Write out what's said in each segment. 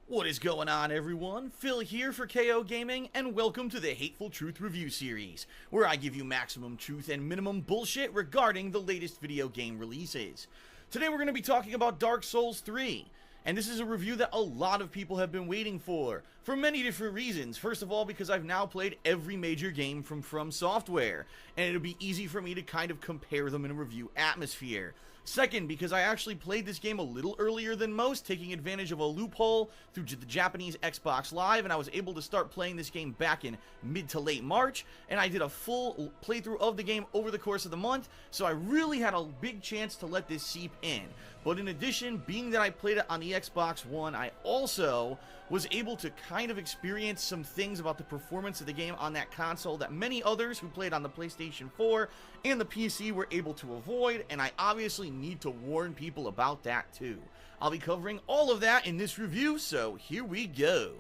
What is going on, everyone? Phil here for KO Gaming, and welcome to the Hateful Truth Review Series, where I give you maximum truth and minimum bullshit regarding the latest video game releases. Today we're going to be talking about Dark Souls 3, and this is a review that a lot of people have been waiting for many different reasons. First of all, because I've now played every major game from Software, and it'll be easy for me to kind of compare them in a review atmosphere. Second, because I actually played this game a little earlier than most, taking advantage of a loophole through the Japanese Xbox Live, and I was able to start playing this game back in mid to late March, and I did a full playthrough of the game over the course of the month, so I really had a big chance to let this seep in. But in addition, being that I played it on the Xbox One, I also was able to kind of experience some things about the performance of the game on that console that many others who played on the PlayStation 4 and the PC were able to avoid, and I obviously need to warn people about that too. I'll be covering all of that in this review, so here we go.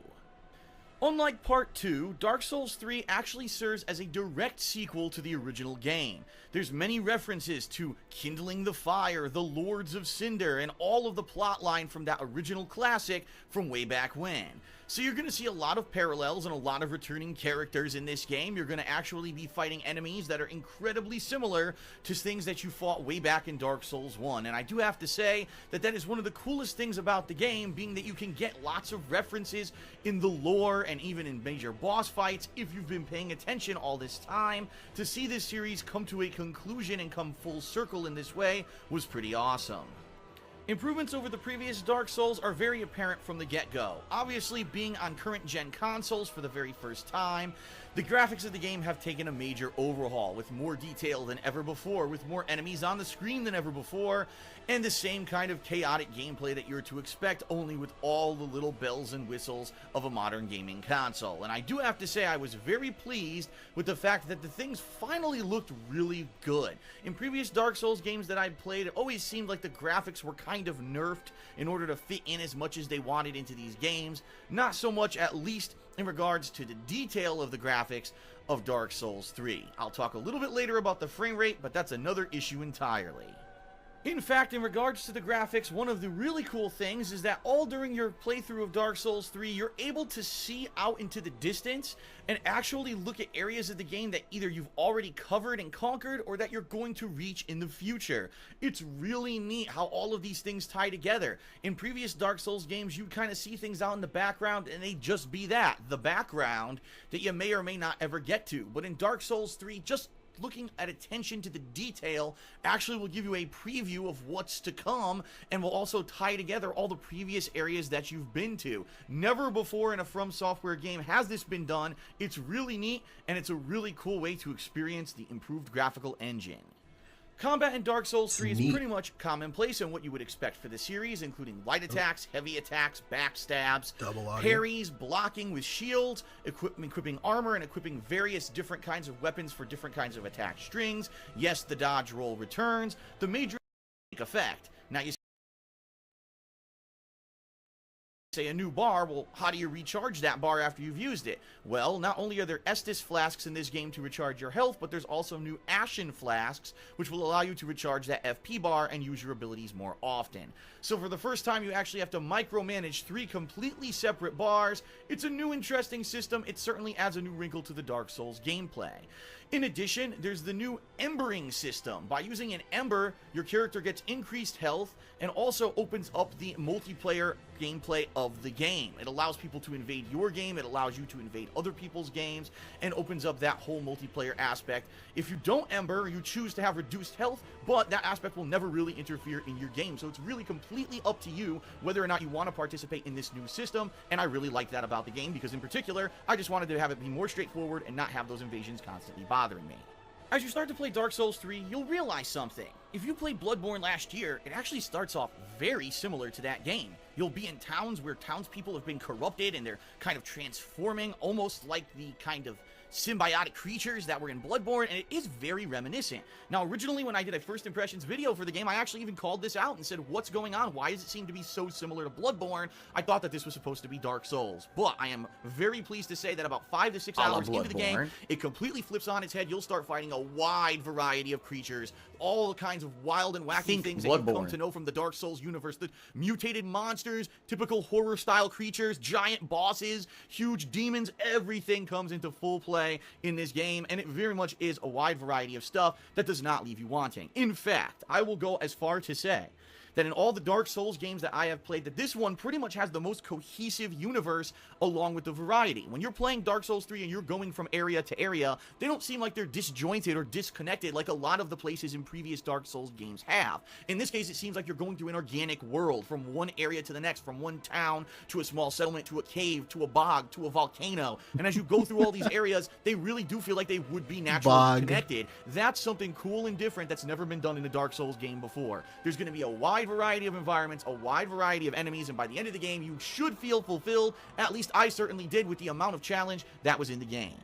Unlike Part 2, Dark Souls 3 actually serves as a direct sequel to the original game. There's many references to Kindling the Fire, the Lords of Cinder, and all of the plotline from that original classic from way back when. So you're going to see a lot of parallels and a lot of returning characters in this game. You're going to actually be fighting enemies that are incredibly similar to things that you fought way back in Dark Souls 1. And I do have to say that that is one of the coolest things about the game, being that you can get lots of references in the lore and even in major boss fights if you've been paying attention all this time. To see this series come to a conclusion and come full circle in this way was pretty awesome. Improvements over the previous Dark Souls are very apparent from the get-go. Obviously, being on current-gen consoles for the very first time, the graphics of the game have taken a major overhaul, with more detail than ever before, with more enemies on the screen than ever before, and the same kind of chaotic gameplay that you're to expect, only with all the little bells and whistles of a modern gaming console. And I do have to say I was very pleased with the fact that the things finally looked really good. In previous Dark Souls games that I'd played, it always seemed like the graphics were kind of nerfed in order to fit in as much as they wanted into these games. Not so much, at least in regards to the detail of the graphics of Dark Souls 3. I'll talk a little bit later about the frame rate, but that's another issue entirely. In fact, in regards to the graphics, one of the really cool things is that all during your playthrough of Dark Souls 3, you're able to see out into the distance and actually look at areas of the game that either you've already covered and conquered or that you're going to reach in the future. It's really neat how all of these things tie together. In previous Dark Souls games, you kind of see things out in the background and they just be that, the background that you may or may not ever get to. But in Dark Souls 3, just looking at attention to the detail actually will give you a preview of what's to come and will also tie together all the previous areas that you've been to. Never before in a From Software game has this been done. It's really neat, and it's a really cool way to experience the improved graphical engine. Combat in Dark Souls 3 is pretty much commonplace and what you would expect for the series, including light attacks, heavy attacks, backstabs, parries, blocking with shields, equipping armor, and equipping various different kinds of weapons for different kinds of attack strings. Yes, the dodge roll returns. The major effect. Now you say a new bar, well, how do you recharge that bar after you've used it? Well, not only are there Estus flasks in this game to recharge your health, but there's also new Ashen flasks, which will allow you to recharge that FP bar and use your abilities more often. So for the first time, you actually have to micromanage 3 completely separate bars. It's a new interesting system. It certainly adds a new wrinkle to the Dark Souls gameplay. In addition, there's the new embering system. By using an ember, your character gets increased health and also opens up the multiplayer gameplay of the game. It allows people to invade your game, it allows you to invade other people's games, and opens up that whole multiplayer aspect. If you don't ember, you choose to have reduced health, but that aspect will never really interfere in your game. So it's really completely up to you whether or not you want to participate in this new system, and I really like that about the game because in particular, I just wanted to have it be more straightforward and not have those invasions constantly bothering me. As you start to play Dark Souls 3, you'll realize something. If you played Bloodborne last year, it actually starts off very similar to that game. You'll be in towns where townspeople have been corrupted and they're kind of transforming, almost like the kind of symbiotic creatures that were in Bloodborne, and it is very reminiscent. Now, originally when I did a first impressions video for the game, I actually even called this out and said, what's going on? Why does it seem to be so similar to Bloodborne? I thought that this was supposed to be Dark Souls, but I am very pleased to say that about 5 to 6 hours into the game, it completely flips on its head. You'll start fighting a wide variety of creatures, all kinds of wild and wacky things that you've come to know from the Dark Souls universe, the mutated monsters, monsters, typical horror-style creatures, giant bosses, huge demons, everything comes into full play in this game, and it very much is a wide variety of stuff that does not leave you wanting. In fact, I will go as far to say that in all the Dark Souls games that I have played, that this one pretty much has the most cohesive universe along with the variety. When you're playing Dark Souls 3 and you're going from area to area, they don't seem like they're disjointed or disconnected like a lot of the places in previous Dark Souls games have. In this case, it seems like you're going through an organic world from one area to the next, from one town to a small settlement to a cave to a bog to a volcano. And as you go through all these areas, they really do feel like they would be naturally connected. That's something cool and different that's never been done in a Dark Souls game before. There's going to be a wide variety of environments, a wide variety of enemies, and by the end of the game, you should feel fulfilled. At least I certainly did with the amount of challenge that was in the game.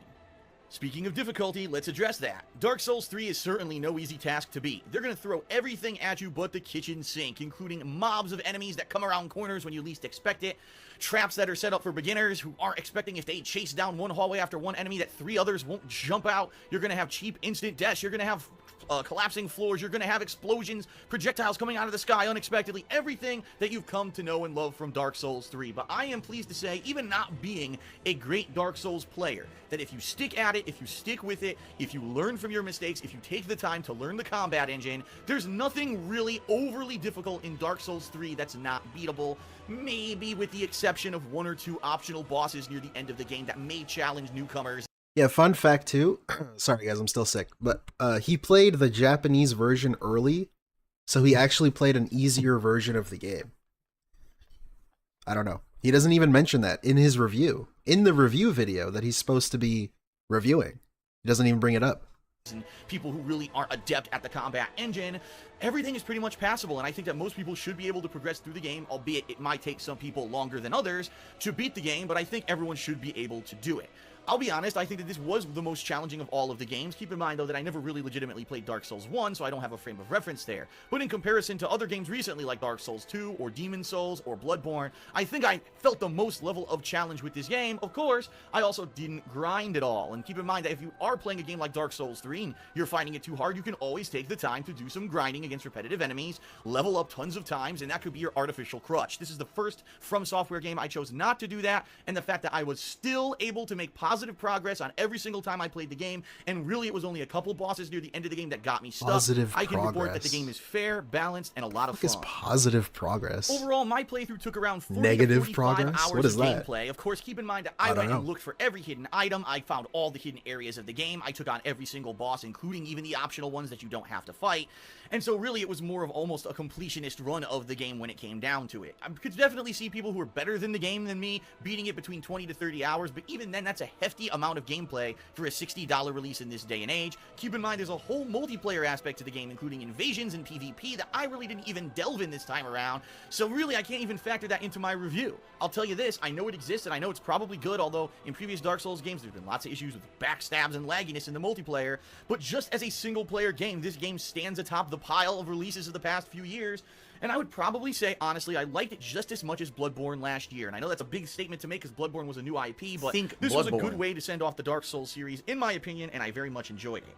Speaking of difficulty, let's address that. Dark Souls 3 is certainly no easy task to beat. They're going to throw everything at you but the kitchen sink, including mobs of enemies that come around corners when you least expect it, traps that are set up for beginners who aren't expecting if they chase down one hallway after one enemy that 3 others won't jump out. You're going to have cheap instant deaths. You're going to have collapsing floors. You're going to have explosions, projectiles coming out of the sky unexpectedly, everything that you've come to know and love from Dark Souls 3. But I am pleased to say, even not being a great Dark Souls player, that if you stick at it, if you stick with it, if you learn from your mistakes, if you take the time to learn the combat engine, there's nothing really overly difficult in Dark Souls 3 that's not beatable, maybe with the exception of 1 or 2 optional bosses near the end of the game that may challenge newcomers. Yeah, fun fact too, sorry guys, I'm still sick, but he played the Japanese version early, so he actually played an easier version of the game. I don't know. He doesn't even mention that in his review. In the review video that he's supposed to be reviewing, he doesn't even bring it up. And people who really aren't adept at the combat engine, everything is pretty much passable, and I think that most people should be able to progress through the game, albeit it might take some people longer than others to beat the game, but I think everyone should be able to do it. I'll be honest, I think that this was the most challenging of all of the games. Keep in mind, though, that I never really legitimately played Dark Souls 1, so I don't have a frame of reference there. But in comparison to other games recently, like Dark Souls 2, or Demon Souls, or Bloodborne, I think I felt the most level of challenge with this game. Of course, I also didn't grind at all. And keep in mind that if you are playing a game like Dark Souls 3 and you're finding it too hard, you can always take the time to do some grinding against repetitive enemies, level up tons of times, and that could be your artificial crutch. This is the first From Software game I chose not to do that, and the fact that I was still able to make positive progress on every single time I played the game, and really it was only a couple bosses near the end of the game that got me stuck. I can report that the game is fair, balanced, and a lot of fun. What is positive progress? Overall, my playthrough took around 40 Negative to 45 progress? hours What is of that? gameplay. Of course, keep in mind that I went and looked for every hidden item. I found all the hidden areas of the game. I took on every single boss, including even the optional ones that you don't have to fight. And so really it was more of almost a completionist run of the game when it came down to it. I could definitely see people who are better than the game than me beating it between 20 to 30 hours, but even then that's a hefty amount of gameplay for a $60 release in this day and age. Keep in mind there's a whole multiplayer aspect to the game, including invasions and PvP, that I really didn't even delve in this time around, so really I can't even factor that into my review. I'll tell you this, I know it exists and I know it's probably good, although in previous Dark Souls games there's been lots of issues with backstabs and lagginess in the multiplayer, but just as a single player game, this game stands atop the pile of releases of the past few years. And I would probably say, honestly, I liked it just as much as Bloodborne last year. And I know that's a big statement to make because Bloodborne was a new IP, but this was a good way to send off the Dark Souls series, in my opinion, and I very much enjoyed it.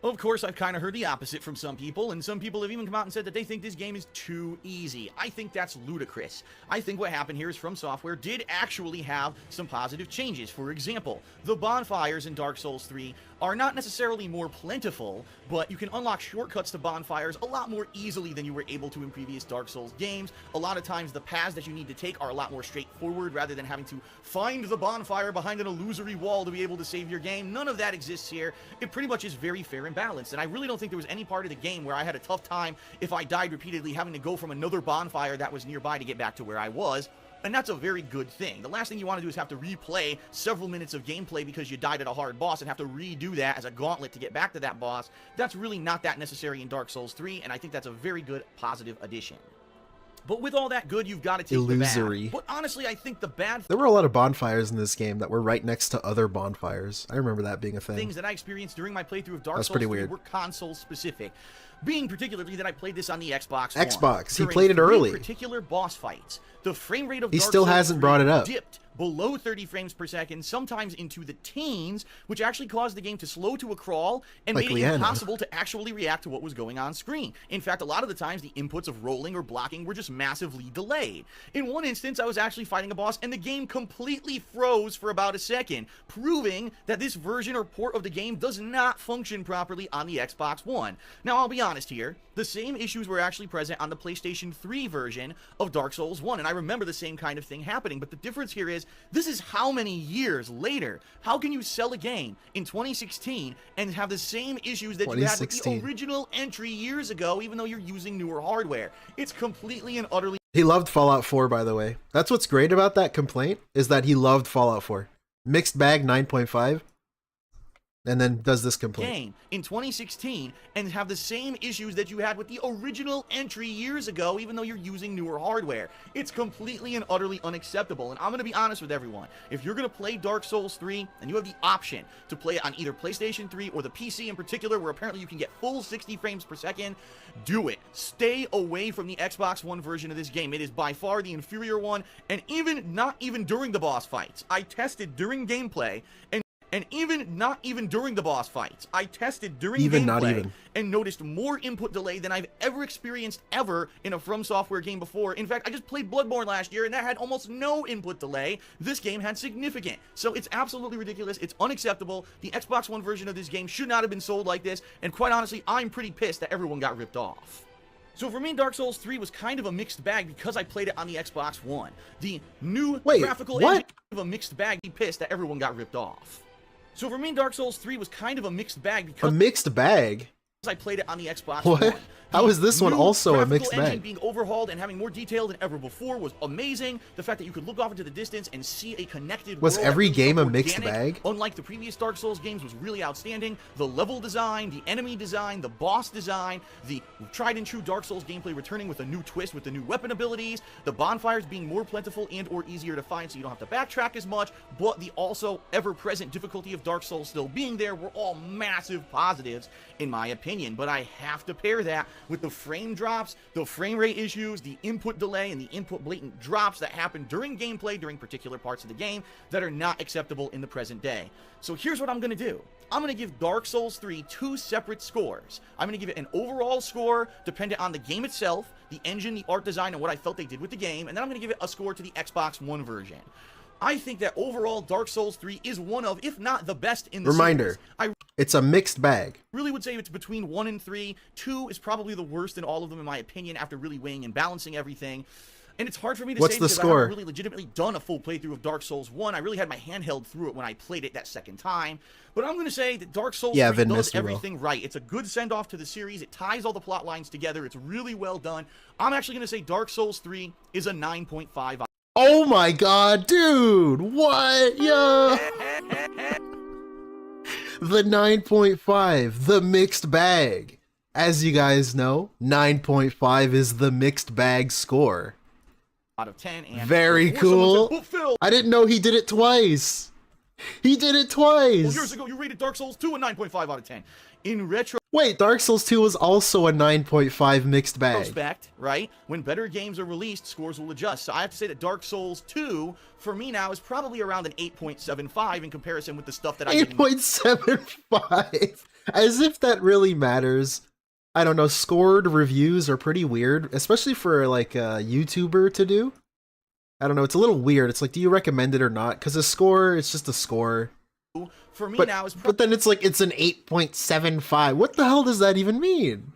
Of course, I've kind of heard the opposite from some people, and some people have even come out and said that they think this game is too easy. I think that's ludicrous. I think what happened here is From Software did actually have some positive changes. For example, the bonfires in Dark Souls 3 are not necessarily more plentiful, but you can unlock shortcuts to bonfires a lot more easily than you were able to in previous Dark Souls games. A lot of times the paths that you need to take are a lot more straightforward rather than having to find the bonfire behind an illusory wall to be able to save your game. None of that exists here. It pretty much is very fair and balanced, and I really don't think there was any part of the game where I had a tough time if I died repeatedly having to go from another bonfire that was nearby to get back to where I was. And that's a very good thing. The last thing you want to do is have to replay several minutes of gameplay because you died at a hard boss and have to redo that as a gauntlet to get back to that boss. That's really not that necessary in Dark Souls 3, and I think that's a very good positive addition. But with all that good, you've got to take illusory. the bad. But honestly, I think the bad... There were a lot of bonfires in this game that were right next to other bonfires. I remember that being a thing. Things that I experienced during my playthrough of Dark Souls 3 were console-specific. Being particularly that I played this on the Xbox One. Xbox, he played it early. Particular boss fights. the frame rate of He Dark still Souls hasn't 3 brought it up. dipped below 30 frames per second, sometimes into the teens, which actually caused the game to slow to a crawl and Like made it Leanna. impossible to actually react to what was going on screen. In fact, a lot of the times, the inputs of rolling or blocking were just massively delayed. In one instance, I was actually fighting a boss, and the game completely froze for about a second, proving that this version or port of the game does not function properly on the Xbox One. Now, I'll be honest here, the same issues were actually present on the PlayStation 3 version of Dark Souls 1, and I remember the same kind of thing happening, but the difference here is, this is how many years later? How can you sell a game in 2016 and have the same issues that you had with the original entry years ago, even though you're using newer hardware? It's completely and utterly... He loved Fallout 4, by the way. That's what's great about that complaint, is that he loved Fallout 4. Mixed bag 9.5. And then does this complaint. Game in 2016 and have the same issues that you had with the original entry years ago, even though you're using newer hardware. It's completely and utterly unacceptable. And I'm going to be honest with everyone. If you're going to play Dark Souls 3 and you have the option to play it on either PlayStation 3 or the PC in particular, where apparently you can get full 60 frames per second, do it. Stay away from the Xbox One version of this game. It is by far the inferior one, and not even during the boss fights. I tested during gameplay, and not even during the boss fights. I tested during gameplay and noticed more input delay than I've ever experienced in a From Software game before. In fact, I just played Bloodborne last year and that had almost no input delay. This game had significant. So it's absolutely ridiculous. It's unacceptable. The Xbox One version of this game should not have been sold like this. And quite honestly, I'm pretty pissed that everyone got ripped off. So for me, Dark Souls 3 was kind of a mixed bag because I played it on the Xbox One. The new graphical engine of a mixed bag. I'm pissed that everyone got ripped off. So for me, Dark Souls 3 was kind of a mixed bag because... A mixed bag? I played it on the Xbox One. What? How is this one also a mixed engine bag? Being overhauled and having more detail than ever before was amazing. The fact that you could look off into the distance and see a connected Was world every that game a organic, mixed bag? Unlike the previous Dark Souls games, was really outstanding. The level design, the enemy design, the boss design, the tried and true Dark Souls gameplay returning with a new twist with the new weapon abilities, the bonfires being more plentiful and or easier to find so you don't have to backtrack as much, but the also ever-present difficulty of Dark Souls still being there were all massive positives in my opinion. But I have to pair that with the frame drops, the frame rate issues, the input delay, and the input blatant drops that happen during gameplay during particular parts of the game that are not acceptable in the present day. So here's what I'm going to do. I'm going to give Dark Souls 3 two separate scores. I'm going to give it an overall score dependent on the game itself, the engine, the art design, and what I felt they did with the game, and then I'm going to give it a score to the Xbox One version. I think that overall Dark Souls 3 is one of, if not the best in the series. It's a mixed bag. Really would say it's between 1 and 3. 2 is probably the worst in all of them in my opinion after really weighing and balancing everything. And it's hard for me to say because I haven't really legitimately done a full playthrough of Dark Souls 1. I really had my hand held through it when I played it that second time. But I'm going to say that Dark Souls 3 does everything right. It's a good send-off to the series. It ties all the plot lines together. It's really well done. I'm actually going to say Dark Souls 3 is a 9.5. Oh my god, dude! What? Yo! The 9.5, the mixed bag. As you guys know, 9.5 is the mixed bag score. Out of 10. And very cool. I didn't know he did it twice. He did it twice. Well, years ago, you rated Dark Souls 2 a 9.5 out of 10. In retro... Wait, Dark Souls 2 was also a 9.5 mixed bag. Respect, right? When better games are released, scores will adjust. So I have to say that Dark Souls 2, for me now, is probably around an 8.75 in comparison with the stuff that I did. 8.75? As if that really matters. I don't know, scored reviews are pretty weird, especially for like a YouTuber to do. I don't know, it's a little weird. It's like, do you recommend it or not? Because a score, it's just a score. For me now is but then it's like it's an 8.75. What the hell does that even mean?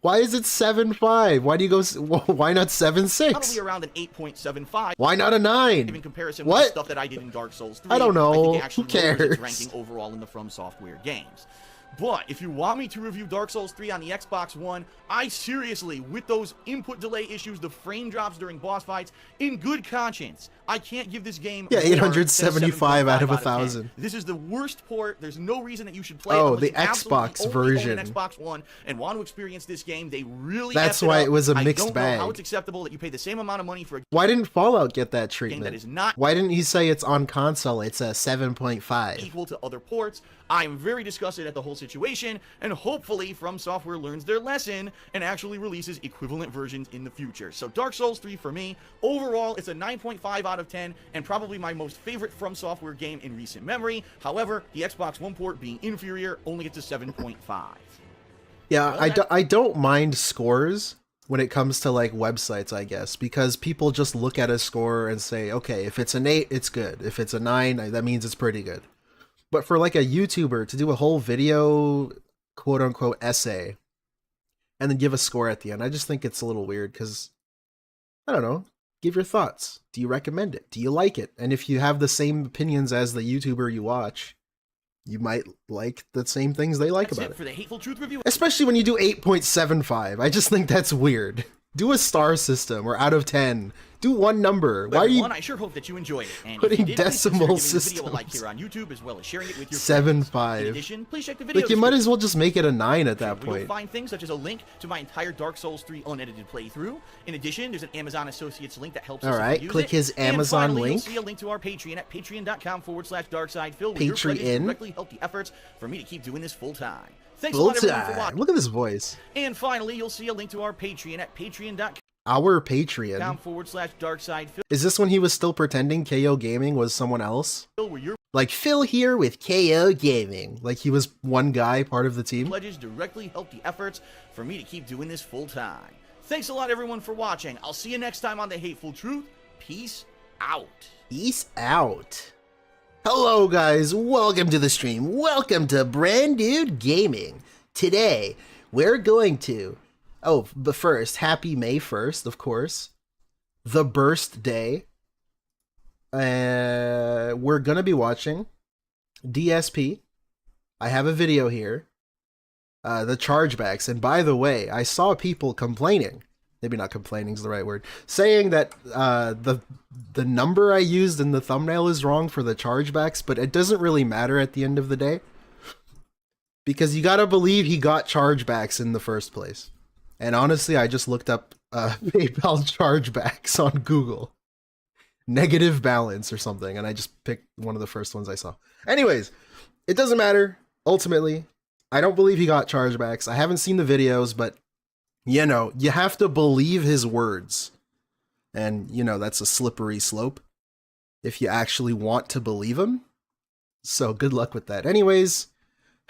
Why is it 7.5? Why do you go? Why not 7.6? Probably around an 8.75. Why not a 9? In comparison with the stuff that I did in Dark Souls 3. I don't know. I think Who cares? Its ranking overall in the From Software games. But if you want me to review Dark Souls 3 on the Xbox One, I seriously, with those input delay issues, the frame drops during boss fights, in good conscience, I can't give this game 875 out of 1,000. This is the worst port. There's no reason that you should play it. Oh, the Xbox version. Own an Xbox One and want to experience this game. They really That's why it was a mixed bag. I don't know how it's acceptable that you pay the same amount of money for a Why didn't Fallout get that treatment? game that is not Why didn't he say it's on console? It's a 7.5. equal to other ports. I'm very disgusted at the whole situation, and hopefully From Software learns their lesson and actually releases equivalent versions in the future. So Dark Souls 3 for me, overall it's a 9.5 out of 10, and probably my most favorite From Software game in recent memory. However, the Xbox One port being inferior only gets a 7.5. Yeah, I don't mind scores when it comes to like websites, I guess, because people just look at a score and say, okay, if it's an 8, it's good. If it's a 9, that means it's pretty good. But for like a YouTuber to do a whole video, quote unquote, essay, and then give a score at the end, I just think it's a little weird because, I don't know, give your thoughts. Do you recommend it? Do you like it? And if you have the same opinions as the YouTuber you watch, you might like the same things they like about it. For the Hateful Truth review. Especially when you do 8.75. I just think that's weird. Do a star system or out of 10. Do one number. Why are you I sure hope that you enjoyed it. And putting if you did, decimal please consider giving the video a like systems? here on YouTube, as well as sharing it with your 7.5. friends. In addition, please check the video Like, you might as well just make it a 9 at that You'll point. find things such as a link to my entire Dark Souls 3 unedited playthrough. In addition, there's an Amazon Associates link that helps us Alright, if you use click it. his And Amazon finally, link. You'll see a link to our Patreon at patreon.com/darksidephil, where your pledges Patreon. directly help the efforts for me to keep doing this full time. Thanks a lot, everyone, for watching. Look at this voice. And finally, you'll see a link to our Patreon at Our Patreon. patreon.com/darksidephil, Is this when he was still pretending KO Gaming was someone else? where your Like, Phil here with KO Gaming. Like he was one guy, part of the team. pledges directly help the efforts for me to keep doing this full time. Thanks a lot, everyone, for watching. I'll see you next time on The Hateful Truth. Peace out. Peace out. Hello guys, welcome to the stream. Welcome to Brand Dude Gaming. Today, we're going to... Oh, but first, happy May 1st, of course. The Burst Day. We're gonna be watching DSP. I have a video here. The Chargebacks. And by the way, I saw people complaining. Maybe not complaining is the right word. Saying that the number I used in the thumbnail is wrong for the Chargebacks, but it doesn't really matter at the end of the day. Because you gotta believe he got Chargebacks in the first place. And honestly, I just looked up PayPal Chargebacks on Google. Negative balance or something, and I just picked one of the first ones I saw. Anyways, it doesn't matter. Ultimately, I don't believe he got Chargebacks. I haven't seen the videos, but you know, you have to believe his words. And, you know, that's a slippery slope if you actually want to believe him. So good luck with that. Anyways,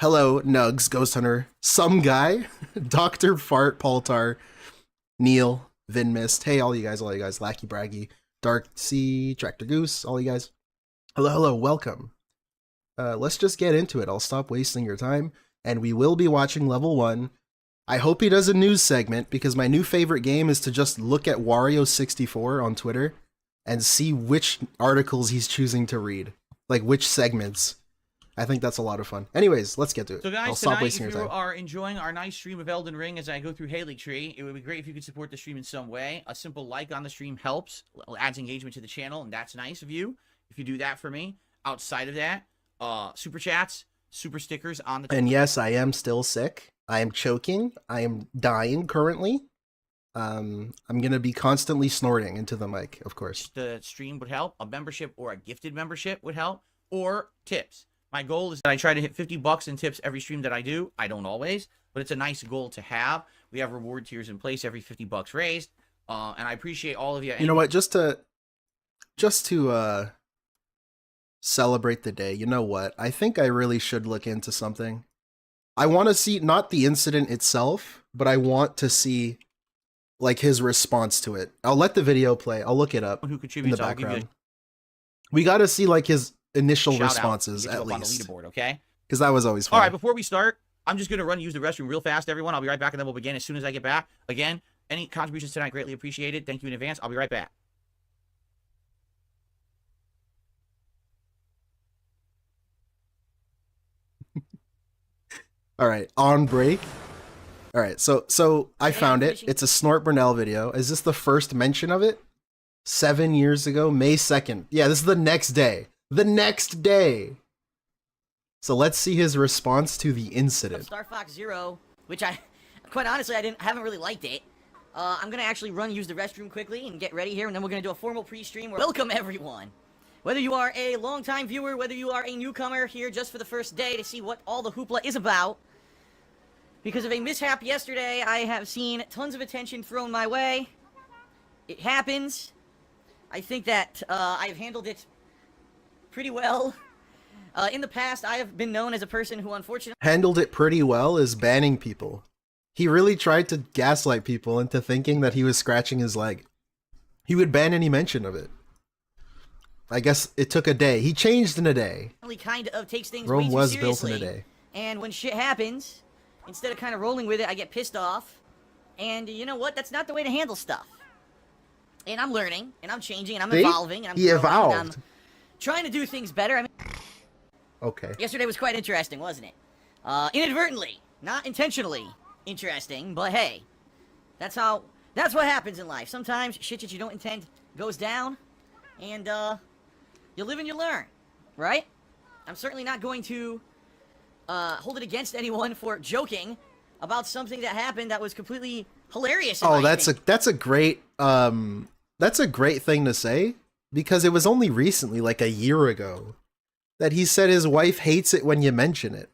hello, Nugs, Ghost Hunter, some guy, Dr. Fart, Paltar, Neil, Vinmist. Hey, all you guys, Lackey Braggy, Dark Sea, Tractor Goose, all you guys. Hello, welcome. Let's just get into it. I'll stop wasting your time, and we will be watching level 1. I hope he does a news segment, because my new favorite game is to just look at Wario64 on Twitter and see which articles he's choosing to read. Like, which segments. I think that's a lot of fun. Anyways, let's get to it. So guys, I'll stop tonight, wasting if your you time. are enjoying our nice stream of Elden Ring as I go through Haley Tree, it would be great if you could support the stream in some way. A simple like on the stream helps, adds engagement to the channel, and that's nice of you if you do that for me. Outside of that, super chats, super stickers on the... And yes, I am still sick. I am choking. I am dying currently. I'm gonna be constantly snorting into the mic, of course. The stream would help. A membership or a gifted membership would help. Or tips. My goal is that I try to hit $50 in tips every stream that I do. I don't always, but it's a nice goal to have. We have reward tiers in place every $50 raised. And I appreciate all of you. You know what? Just to celebrate the day, you know what? I think I really should look into something. I want to see not the incident itself, but I want to see like his response to it. I'll let the video play. I'll look it up who in contributes, the I'll give you background. We got to see like his initial shout out responses to get you at up on the least, leaderboard, okay? because that was always fun. All right, before we start, I'm just gonna use the restroom real fast, everyone. I'll be right back, and then we'll begin as soon as I get back. Again, any contributions tonight greatly appreciated. Thank you in advance. I'll be right back. All right, on break. All right, so I found it. It's a Snort Burnell video. Is this the first mention of it? 7 years ago, May 2nd. Yeah, this is the next day. The next day. So let's see his response to the incident. Star Fox Zero, which quite honestly, I haven't really liked it. I'm gonna actually use the restroom quickly and get ready here, and then we're gonna do a formal pre-stream. Welcome everyone. Whether you are a longtime viewer, whether you are a newcomer here just for the first day to see what all the hoopla is about. Because of a mishap yesterday, I have seen tons of attention thrown my way. It happens. I think that I've handled it pretty well. In the past, I have been known as a person who unfortunately Handled it pretty well is banning people. He really tried to gaslight people into thinking that he was scratching his leg. He would ban any mention of it. I guess it took a day. He changed in a day. kind of takes things Rome way too was seriously. built in a day. And when shit happens, instead of kind of rolling with it, I get pissed off. And you know what? That's not the way to handle stuff. And I'm learning, and I'm changing, and I'm evolving, and I'm He growing, evolved. and I'm trying to do things better. I mean, Okay. yesterday was quite interesting, wasn't it? Inadvertently, not intentionally interesting, but hey, that's what happens in life. Sometimes shit that you don't intend goes down, and you live and you learn, right? I'm certainly not going to hold it against anyone for joking about something that happened that was completely hilarious. Oh, that's a great thing to say, because it was only recently, like a year ago, that he said his wife hates it when you mention it.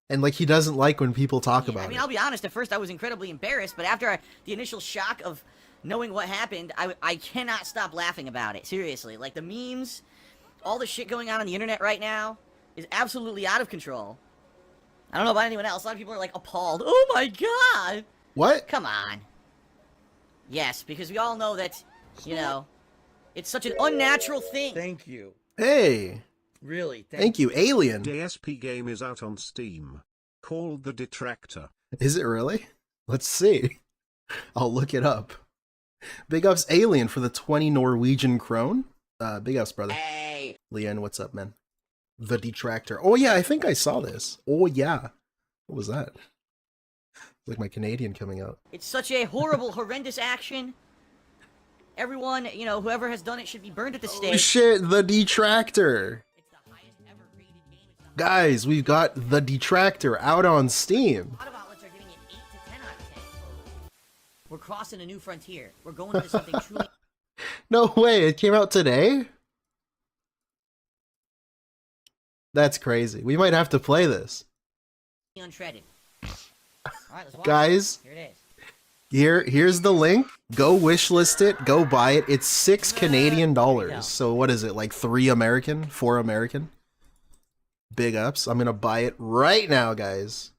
And like he doesn't like when people talk about it. I mean, I'll be honest, at first I was incredibly embarrassed, but after the initial shock of knowing what happened, I cannot stop laughing about it. Seriously, like the memes, all the shit going on the internet right now is absolutely out of control. I don't know about anyone else. A lot of people are like appalled. Oh my god! What? Come on. Yes, because we all know that, you know, it's such an unnatural thing. Thank you. Hey, Really, thank you, Alien. DSP game is out on Steam. Called the Detractor. Is it really? Let's see. I'll look it up. Big ups, Alien, for the 20 Norwegian krone. Big ups, brother. Hey! Leon, what's up, man? The Detractor. Oh yeah, I think I saw this. Oh yeah. What was that? Like my Canadian coming out. It's such a horrible, horrendous action. Everyone, you know, whoever has done it should be burned at the stake. Oh shit, the Detractor. It's the highest ever rated game. It's the Guys, we've got the Detractor out on Steam. A lot of outlets are giving it 8 to 10 out of 10. We're crossing a new frontier. We're going into something truly No way, it came out today? That's crazy. We might have to play this. untreaded. Alright, let's watch Guys, it. Here it is. here's the link. Go wishlist it, go buy it. It's $6 Canadian. go. So what is it, like 3 American? 4 American? Big ups. I'm gonna buy it right now, guys.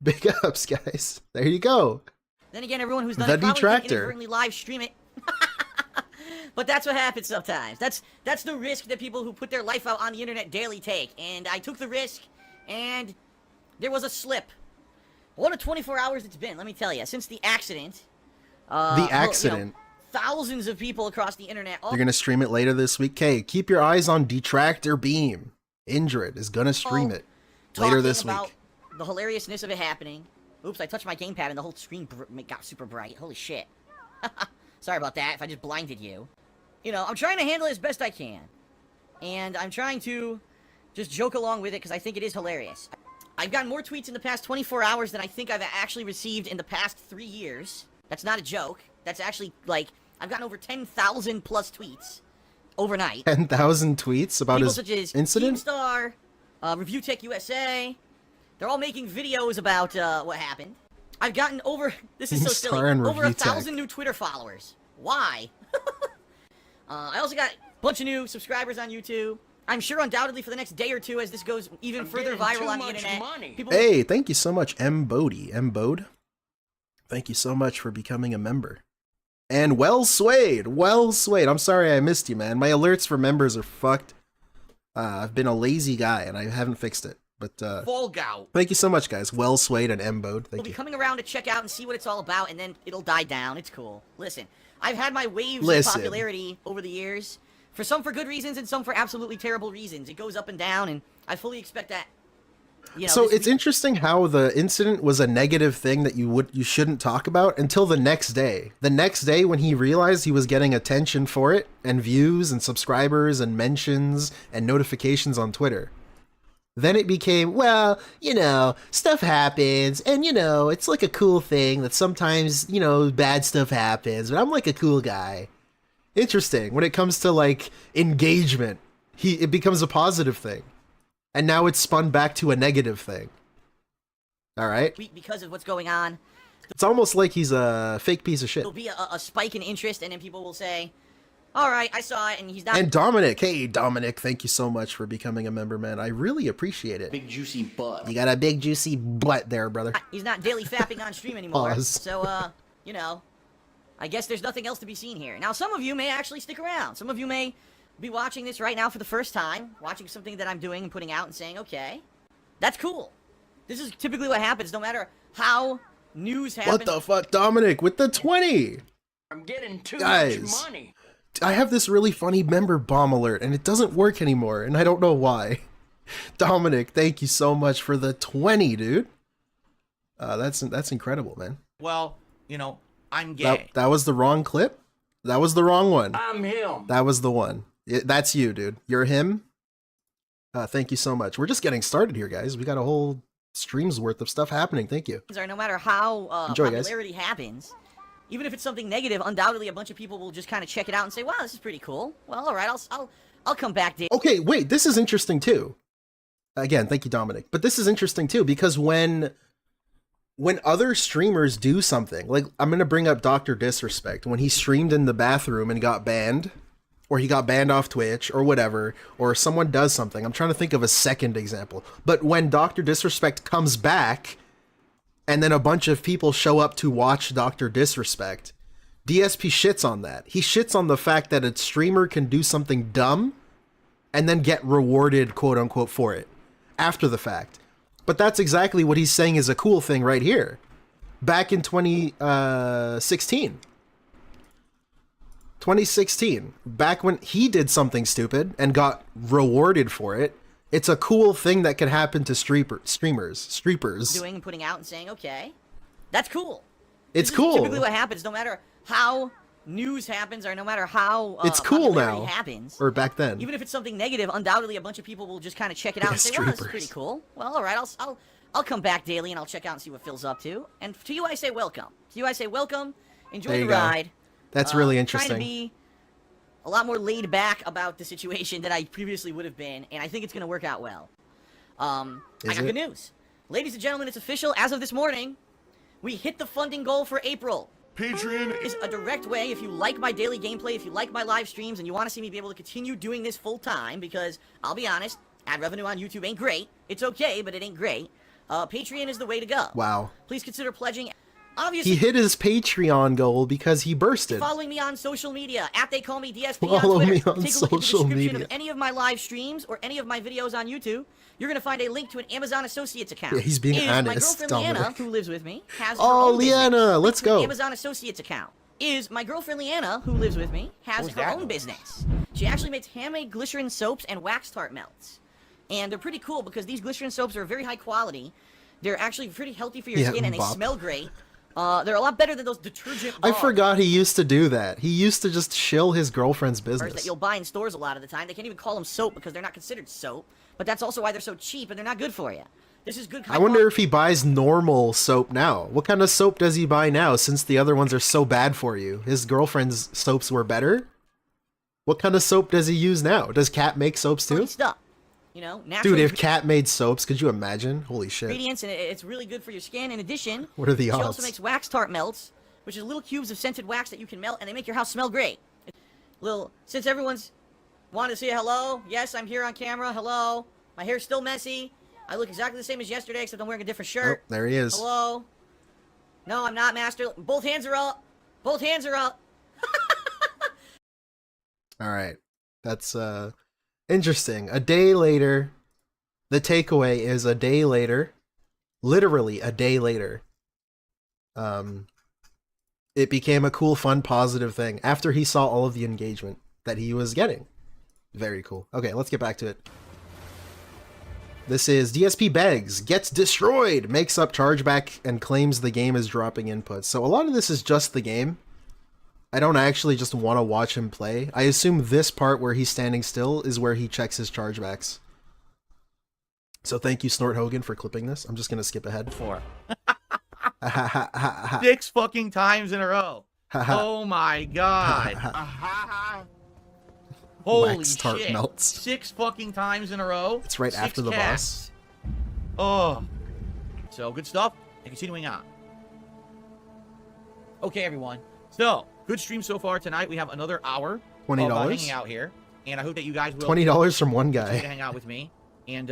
Big ups, guys. There you go. Then again, everyone who's done The it probably can Detractor. inadvertently live stream it. But that's what happens sometimes. That's the risk that people who put their life out on the internet daily take. And I took the risk, and there was a slip. What a 24 hours it's been, let me tell you. Since the accident. The accident. You know, thousands of people across the internet. You're gonna stream it later this week. Okay, keep your eyes on Detractor Beam. Indrid is gonna stream it later this about week. The hilariousness of it happening. Oops, I touched my gamepad and the whole screen got super bright. Holy shit. Sorry about that if I just blinded you. You know, I'm trying to handle it as best I can. And I'm trying to just joke along with it because I think it is hilarious. I've gotten more tweets in the past 24 hours than I think I've actually received in the past 3 years. That's not a joke. That's actually, like, I've gotten over 10,000 plus tweets overnight. 10,000 tweets about People his such as incident? Keemstar, Review Tech USA. They're all making videos about what happened. I've gotten over, this is so Keemstar silly, and over Review Tech. 1,000 new Twitter followers. Why? I also got a bunch of new subscribers on YouTube. I'm sure undoubtedly for the next day or two as this goes even further viral on the internet. People Hey, thank you so much, M. Bodie. M. Bode. Thank you so much for becoming a member. And Well Swayed. Well Swayed. I'm sorry I missed you, man. My alerts for members are fucked. I've been a lazy guy and I haven't fixed it. But Fall gout. thank you so much, guys. Well Swayed and M. Bode. will Thank be you. coming around to check out and see what it's all about, and then it'll die down. It's cool. Listen, I've had my waves Listen. of popularity over the years. For some for good reasons and some for absolutely terrible reasons. It goes up and down, and I fully expect that. You know, So this it's interesting how the incident was a negative thing that you shouldn't talk about until the next day. The next day when he realized he was getting attention for it and views and subscribers and mentions and notifications on Twitter. Then it became, well, you know, stuff happens and you know, it's like a cool thing that sometimes, you know, bad stuff happens, but I'm like a cool guy. Interesting. When it comes to like engagement, it becomes a positive thing. And now it's spun back to a negative thing. All right? Because of what's going on. It's almost like he's a fake piece of shit. There'll be a spike in interest, and then people will say, all right, I saw it, and he's not... And Dominic, hey, Dominic, thank you so much for becoming a member, man. I really appreciate it. Big juicy butt. You got a big juicy butt there, brother. He's not daily fapping on stream anymore. Pause. So, you know, I guess there's nothing else to be seen here. Now, some of you may actually stick around. Some of you may be watching this right now for the first time, watching something that I'm doing and putting out and saying, okay, that's cool. This is typically what happens, no matter how news happens. What the fuck, Dominic, with the 20? I'm getting too Guys, much money. I have this really funny member bomb alert, and it doesn't work anymore, and I don't know why. Dominic, thank you so much for the 20, dude. That's incredible, man. Well, you know, I'm gay. That was the wrong clip? That was the wrong one. I'm him. That was the one. That's you, dude. You're him? Thank you so much. We're just getting started here, guys. We got a whole stream's worth of stuff happening. Thank you. No matter how Enjoy, popularity happens, even if it's something negative, undoubtedly a bunch of people will just kind of check it out and say, wow, this is pretty cool. Well, all right, I'll come back, Dave. Okay, wait, this is interesting too. Again, thank you, Dominic. But this is interesting too, because when other streamers do something, like I'm going to bring up Dr. Disrespect, when he streamed in the bathroom and got banned, or he got banned off Twitch, or whatever, or someone does something. I'm trying to think of a second example. But when Dr. Disrespect comes back, and then a bunch of people show up to watch Dr. Disrespect, DSP shits on that. He shits on the fact that a streamer can do something dumb, and then get rewarded, quote unquote, for it, after the fact. But that's exactly what he's saying is a cool thing right here. Back in 2016, back when he did something stupid and got rewarded for it, it's a cool thing that can happen to streamers. Doing and putting out and saying, okay, that's cool. It's This cool. is typically what happens, no matter how news happens or no matter how It's cool popularity now. happens. Or back then. Even if it's something negative, undoubtedly a bunch of people will just kind of check it out and say, wow, this is pretty cool. Well, all right, I'll come back daily and I'll check out and see what Phil's up to. And to you, I say welcome. To you, I say welcome. Enjoy There the you go. ride. That's really Trying interesting. to be a lot more laid back about the situation than I previously would have been, and I think it's going to work out well. I got good news. Ladies and gentlemen, it's official. As of this morning, we hit the funding goal for April. Patreon Is a direct way, if you like my daily gameplay, if you like my live streams, and you want to see me be able to continue doing this full time, because I'll be honest, ad revenue on YouTube ain't great. It's okay, but it ain't great. Patreon is the way to go. Wow. Please consider pledging. Obviously, He hit his Patreon goal because he bursted. following me on social media at They Call Me DSP Follow on Twitter. me on Take a look at the social description media. of any of my live streams or any of my videos on YouTube. You're gonna find a link to an Amazon Associates account. Yeah, he's being My honest, girlfriend Leanna, Dominic. who lives with me, has Oh, her own business. Leanna, Link let's to an go. Amazon Associates account. My girlfriend Leanna, who lives with me, has her own business. She actually makes handmade glycerin soaps and wax tart melts. And they're pretty cool because these glycerin soaps are very high quality. They're actually pretty healthy for your Yeah, skin and they bop. smell great. They're a lot better than those detergent I bars. forgot he used to do that. He used to just shill his girlfriend's That business. you'll buy in stores a lot of the time. They can't even call them soap because they're not considered soap. But that's also why they're so cheap and they're not good for you. This is good. I wonder if he buys normal soap now. What kind of soap does he buy now since the other ones are so bad for you? His girlfriend's soaps were better? What kind of soap does he use now? Does Cat make soaps too? stuff. You know, natural Dude, if Cat made soaps, could you imagine? Holy shit. ingredients, and it's really good for your skin. In addition, What are the she odds? also makes wax tart melts, which is little cubes of scented wax that you can melt, and they make your house smell great. Since everyone's wanted to say hello, yes, I'm here on camera. Hello, my hair's still messy. I look exactly the same as yesterday, except I'm wearing a different Oh, shirt. there he is. Hello. No, I'm not, Master. Both hands are up. Both hands are up. All right. That's interesting. A day later, the takeaway is a day later, literally a day later, it became a cool, fun, positive thing after he saw all of the engagement that he was getting. Very cool. Okay, let's get back to it. This is DSP Begs, gets destroyed, makes up chargeback, and claims the game is dropping inputs. So a lot of this is just the game. I don't actually just want to watch him play. I assume this part where he's standing still is where he checks his chargebacks. So thank you, Snort Hogan, for clipping this. I'm just going to skip ahead. 6 fucking times in a row. Oh my god. Holy Wax tart shit. melts. 6 fucking times in a row. It's right 6 after the casts. Oh. So, good stuff. And continuing on. Okay, everyone. So, good stream so far tonight. We have another hour $20? of hanging out here. And I hope that you guys will $20 from one continue guy. to hang out with me. And,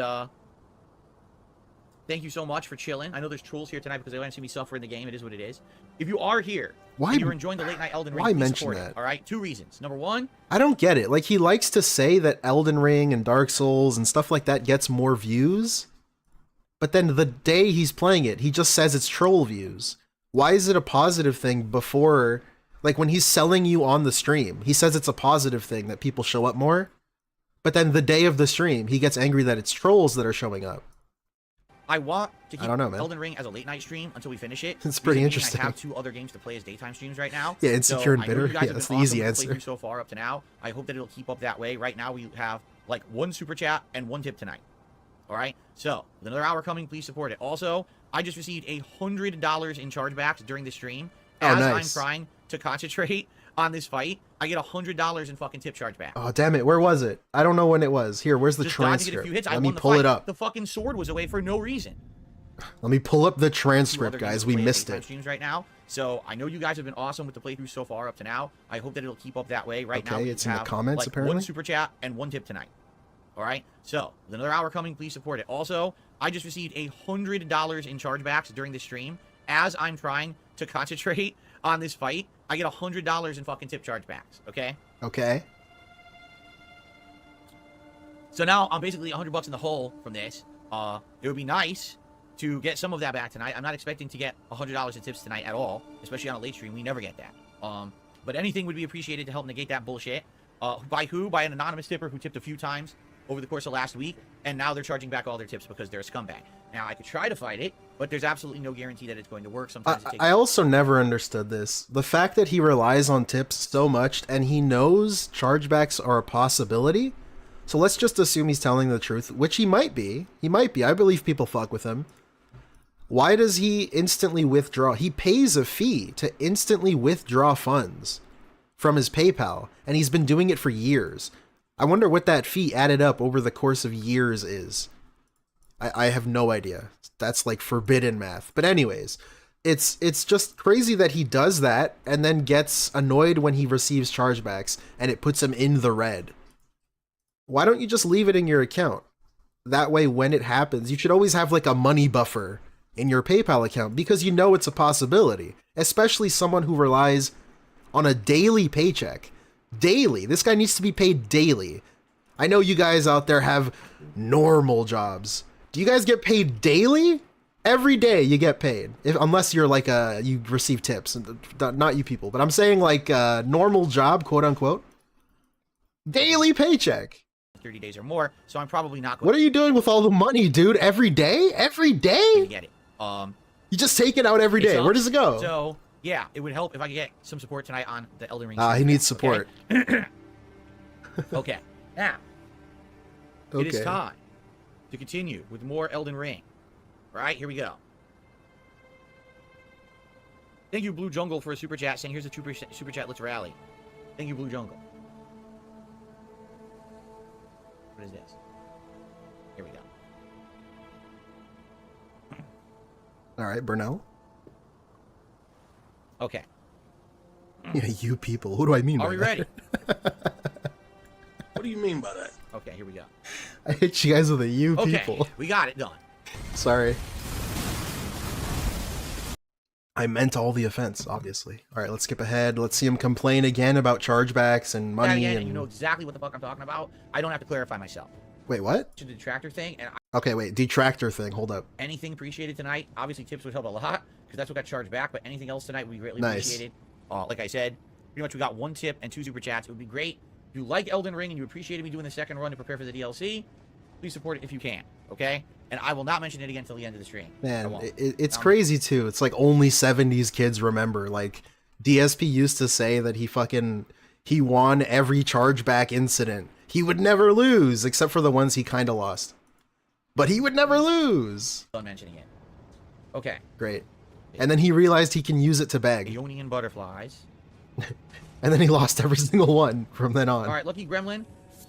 thank you so much for chilling. I know there's trolls here tonight because they want to see me suffer in the game. It is what it is. If you are here, Why- and you're enjoying the late night Elden Ring, why please mention support it, that? all right? 2 reasons. Number 1, I don't get it. Like, he likes to say that Elden Ring and Dark Souls and stuff like that gets more views, but then the day he's playing it, he just says it's troll views. Why is it a positive thing before, like, when he's selling you on the stream, he says it's a positive thing that people show up more, but then the day of the stream, he gets angry that it's trolls that are showing up. I want to keep I don't know, man. Elden Ring as a late night stream until we finish it. It's pretty Reason being, interesting. I have 2 other games to play as daytime streams right now. Yeah, Insecure and I know Bitter. you guys Yeah, have that's been the easy awesome with the answer. playthrough so far up to now. I hope that it'll keep up that way. Right now, we have like 1 super chat and 1 tip tonight. All right. So with another hour coming, please support it. Also, I just received $100 in chargebacks during the stream. Oh, As nice. I'm trying to concentrate on this fight, I get $100 in fucking tip chargeback. Oh, damn it. Where was it? I don't know when it was. Here, where's the Just died to get a transcript? few hits. I Let me won the pull fight. it up. The fucking sword was away for no reason. Let me pull up the 2 other transcript, games guys. to We play missed daytime it. Streams right now, so I know you guys have been awesome with the playthrough so far up to now. I hope that it'll keep up that way. Right now, Okay, we it's in the have, comments, like, apparently. 1 super chat and 1 tip tonight. All right, so with another hour coming, please support it. Also, I just received $100 in chargebacks during the stream. As I'm trying to concentrate on this fight, I get $100 in fucking tip chargebacks. Okay. Okay. So now I'm basically $100 in the hole from this. It would be nice to get some of that back tonight. I'm not expecting to get $100 in tips tonight at all, especially on a late stream. We never get that. But anything would be appreciated to help negate that bullshit. By who? By an anonymous tipper who tipped a few times over the course of last week, and now they're charging back all their tips because they're a scumbag. Now, I could try to fight it, but there's absolutely no guarantee that it's going to work. Sometimes it takes... I also never understood this. The fact that he relies on tips so much and he knows chargebacks are a possibility. So let's just assume he's telling the truth, which he might be. He might be. I believe people fuck with him. Why does he instantly withdraw? He pays a fee to instantly withdraw funds from his PayPal, and he's been doing it for years. I wonder what that fee added up over the course of years is. I have no idea. That's like forbidden math. But anyways, it's just crazy that he does that and then gets annoyed when he receives chargebacks and it puts him in the red. Why don't you just leave it in your account? That way, when it happens, you should always have like a money buffer in your PayPal account because you know it's a possibility, especially someone who relies on a daily paycheck. Daily. This guy needs to be paid daily. I know you guys out there have normal jobs. Do you guys get paid daily? Every day you get paid, unless you're like you receive tips. Not you people, but I'm saying like a normal job, quote unquote. Daily paycheck. 30 days or more, so I'm probably not going What are you doing with all the money, dude? Every day? Every to day? get it. You just take it out every day. Where does it go? So, yeah, it would help if I could get some support tonight on the Elden Ring. He needs support. Okay. Okay. Now, it is Okay. time to continue with more Elden Ring. All right, here we go. Thank you, Blue Jungle, for a super chat saying, here's a super chat, let's rally. Thank you, Blue Jungle. What is this? Here we go. All right, Burnell. Okay. Yeah, you people. Who do I mean by Are we that? ready? What do you mean by that? Okay, here we go. I hit you guys with a you Okay, people. we got it done. Sorry. I meant all the offense, obviously. All right, let's skip ahead. Let's see him complain again about chargebacks and money. Yeah, and... you know exactly what the fuck I'm talking about. I don't have to clarify myself. Wait, what? To the detractor thing, and Okay, wait. Detractor thing. Hold up. anything appreciated tonight. Obviously, tips would help a lot because that's what got charged back. But anything else tonight would be greatly Nice. appreciated. Like I said, pretty much we got 1 tip and 2 super chats. It would be great. If you like Elden Ring and you appreciated me doing the second run to prepare for the DLC, please support it if you can. Okay? And I will not mention it again until the end of the stream. I Man, won't. it's crazy too. It's like only 70s kids remember. Like DSP used to say that he won every chargeback incident. He would never lose, except for the ones he kind of lost. But he would never lose. Done mentioning it. Okay. Great. And then he realized he can use it to beg. Aeonian butterflies. And then he lost every single one from then on. All right, Lucky Gremlin.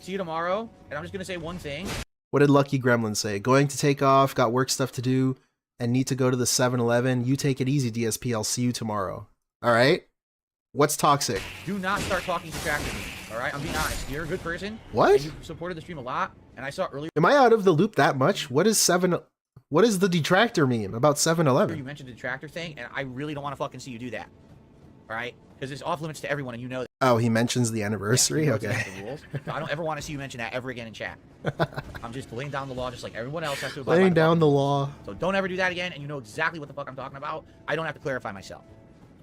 see you tomorrow. And I'm just gonna say one thing. What did Lucky Gremlin say? Going to take off, got work stuff to do, and need to go to the 7-Eleven. You take it easy, DSP. I'll see you tomorrow. All right? What's toxic? Do not start talking Detractor me. All right? I'm being honest. You're a good person. What? And you supported the stream a lot. And I saw earlier Am I out of the loop that much? What is the Detractor meme about 7-Eleven? you mentioned the Detractor thing, and I really don't want to fucking see you do that. All right? Because it's off limits to everyone, and you know that. Oh, he mentions the anniversary? Yeah, you know it's Okay. against the rules. So I don't ever want to see you mention that ever again in chat. I'm just laying down the law just like everyone else has to abide by Laying the down law. the law. So don't ever do that again, and you know exactly what the fuck I'm talking about. I don't have to clarify myself.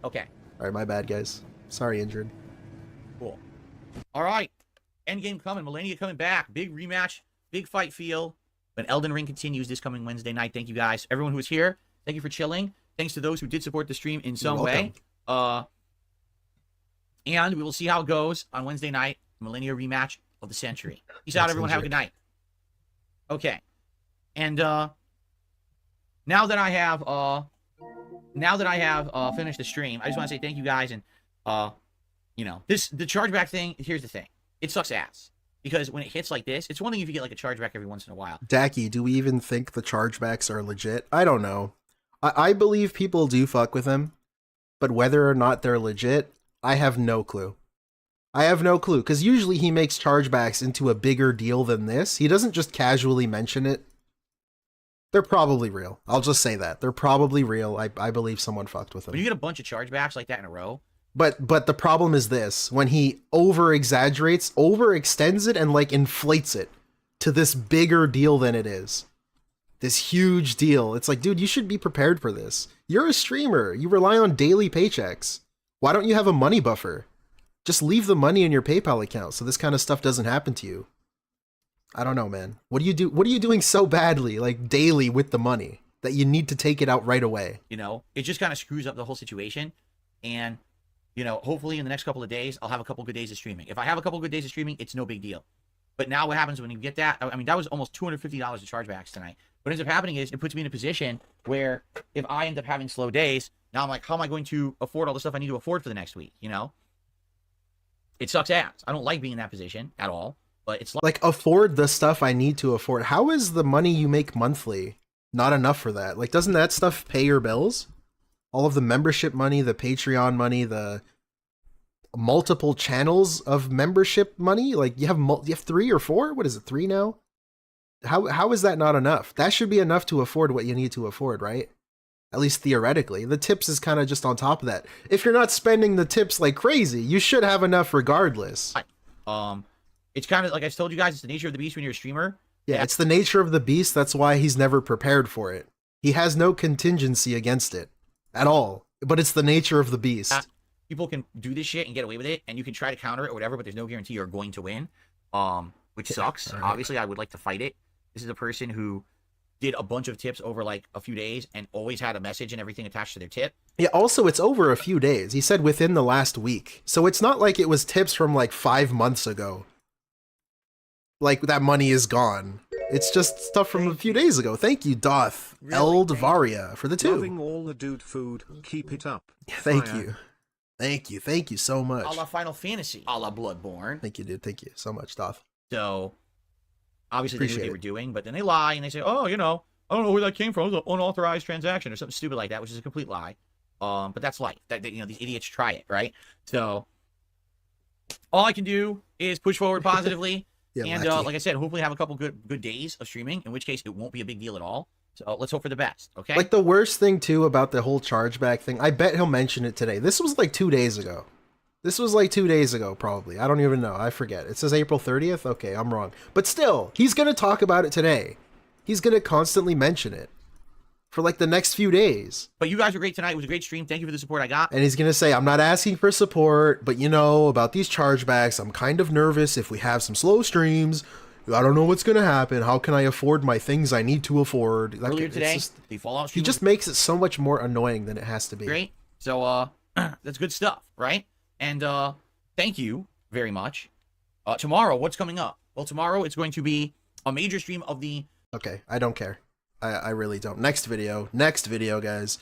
Okay, All right, my bad, guys. Sorry, injured. cool. All right, Endgame coming, Millennia coming back, big rematch, big fight feel. When Elden Ring continues this coming Wednesday night. Thank you guys, everyone who was here. Thank you for chilling. Thanks to those who did support the stream in some way. And we will see how it goes on Wednesday night, Millennia rematch of the century. Peace out, everyone. Have a good night. Okay, and now that I have finished the stream, I just want to say thank you guys. And you know, the chargeback thing. Here's the thing: it sucks ass because when it hits like this, it's one thing if you get like a chargeback every once in a while. Dacky, do we even think the chargebacks are legit? I don't know. I believe people do fuck with them, but whether or not they're legit, I have no clue. I have no clue, because usually he makes chargebacks into a bigger deal than this. He doesn't just casually mention it. They're probably real. I'll just say that. They're probably real. I believe someone fucked with them. When you get a bunch of chargebacks like that in a row. But the problem is this. When he over-exaggerates, overextends it, and like inflates it to this bigger deal than it is. This huge deal. It's like, dude, you should be prepared for this. You're a streamer. You rely on daily paychecks. Why don't you have a money buffer? Just leave the money in your PayPal account so this kind of stuff doesn't happen to you. I don't know, man. What do you do? What are you doing so badly, like daily with the money, that you need to take it out right away? You know, it just kind of screws up the whole situation. And, you know, hopefully in the next couple of days, I'll have a couple good days of streaming. If I have a couple good days of streaming, it's no big deal. But now what happens when you get that? I mean, that was almost $250 of chargebacks tonight. What ends up happening is it puts me in a position where if I end up having slow days, now I'm like, how am I going to afford all the stuff I need to afford for the next week? You know, it sucks ass. I don't like being in that position at all, but it's like afford the stuff I need to afford. How is the money you make monthly not enough for that? Like, doesn't that stuff pay your bills? All of the membership money, the Patreon money, the multiple channels of membership money. Like you have 3 or 4? What is it? 3 now? How is that not enough? That should be enough to afford what you need to afford, right? At least theoretically. The tips is kind of just on top of that. If you're not spending the tips like crazy, you should have enough regardless. It's kind of like I told you guys, it's the nature of the beast when you're a streamer. Yeah, it's the nature of the beast. That's why he's never prepared for it. He has no contingency against it at all. But it's the nature of the beast. People can do this shit and get away with it, and you can try to counter it or whatever, but there's no guarantee you're going to win. Which sucks. Right. Obviously, I would like to fight it. This is a person who did a bunch of tips over like a few days and always had a message and everything attached to their tip. Yeah, also it's over a few days. He said within the last week. So it's not like it was tips from like 5 months ago. Like that money is gone. It's just stuff from a few days ago. Thank you, Doth Eldvaria, for the 2. Loving all the dude food. Keep it up. Thank you. Thank you. Thank you so much. A la Final Fantasy. A la Bloodborne. Thank you, dude. Thank you so much, Doth. So, obviously they knew what they were doing, but then they lie and they say, oh, you know, I don't know where that came from. It was an unauthorized transaction or something stupid like that, which is a complete lie. But that's life. That, you know, these idiots try it, right? So, all I can do is push forward positively. Yeah, and like I said, hopefully have a couple good days of streaming, in which case it won't be a big deal at all. So let's hope for the best, okay? Like the worst thing too about the whole chargeback thing, I bet he'll mention it today. This was like 2 days ago. This was like 2 days ago, probably. I don't even know. I forget. It says April 30th? Okay, I'm wrong. But still, he's going to talk about it today. He's going to constantly mention it for like the next few days. But you guys were great tonight. It was a great stream. Thank you for the support I got. And he's going to say, I'm not asking for support, but you know, about these chargebacks, I'm kind of nervous if we have some slow streams. I don't know what's going to happen. How can I afford my things I need to afford? Earlier today, the Fallout stream, he just makes it so much more annoying than it has to be. Great. So, that's good stuff, right? And thank you very much. Tomorrow, what's coming up? Well, tomorrow it's going to be a major stream of the... Okay, I don't care. I really don't. Next video, guys.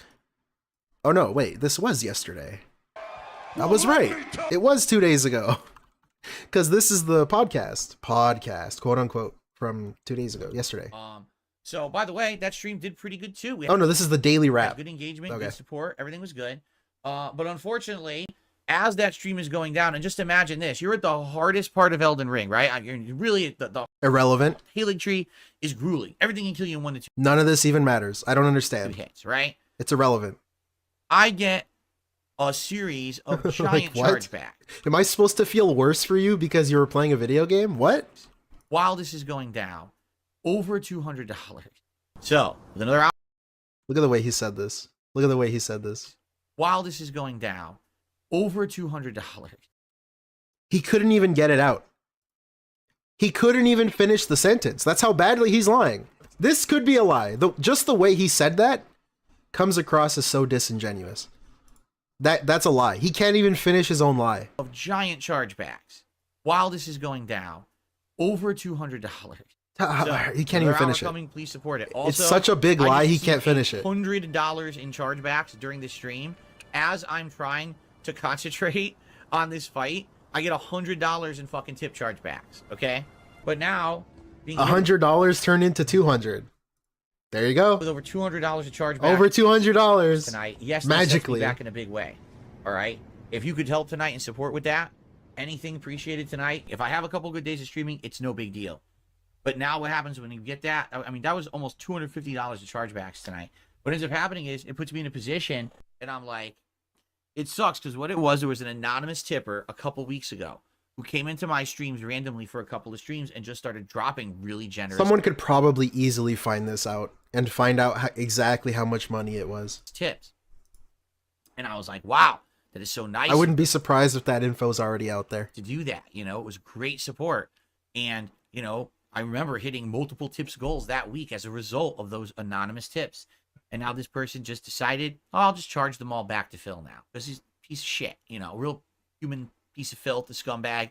Oh no, wait, this was yesterday. I was right. It was 2 days ago. Because this is the podcast, quote unquote, from 2 days ago, yesterday. So by the way, that stream did pretty good too. Oh no, this is the daily wrap. Good engagement, Okay. good support, everything was good. But unfortunately, as that stream is going down, and just imagine this, you're at the hardest part of Elden Ring, right? You're really, the Irrelevant. healing tree is grueling. Everything can kill you in 1 to 2 None of this even matters. I don't understand. hits, right? It's irrelevant. I get a series of giant what? chargebacks. Am I supposed to feel worse for you because you were playing a video game? What? While this is going down, over $200. So, with another hour, Look at the way he said this. Look at the way he said this. while this is going down, over $200. He couldn't even get it out. He couldn't even finish the sentence. That's how badly he's lying. This could be a lie. Just the way he said that comes across as so disingenuous. That's a lie. He can't even finish his own lie. Of giant chargebacks. While this is going down, over $200. He can't even finish it. Coming, please support it. Also, It's such a big lie, he can't finish it. $100 in chargebacks during this stream. As I'm trying to concentrate on this fight, I get $100 in fucking tip chargebacks. Okay, but now being $100 turned into $200. There you go. with over $200 of chargebacks Over $200 tonight. Yes, magically that sets me back in a big way. All right, if you could help tonight and support with that, anything appreciated tonight. If I have a couple good days of streaming, it's no big deal. But now what happens when you get that? I mean, that was almost $250 of chargebacks tonight. What ends up happening is it puts me in a position, and I'm like, it sucks because what it was, there was an anonymous tipper a couple weeks ago who came into my streams randomly for a couple of streams and just started dropping really generous Someone could probably easily find this out and find out exactly how much money it was. tips. And I was like, wow, that is so nice. I wouldn't be surprised if that info's already out there. to do that. You know, it was great support. And, you know, I remember hitting multiple tips goals that week as a result of those anonymous tips. And now this person just decided, oh, I'll just charge them all back to Phil now. Because he's a piece of shit, you know, real human piece of filth, a scumbag.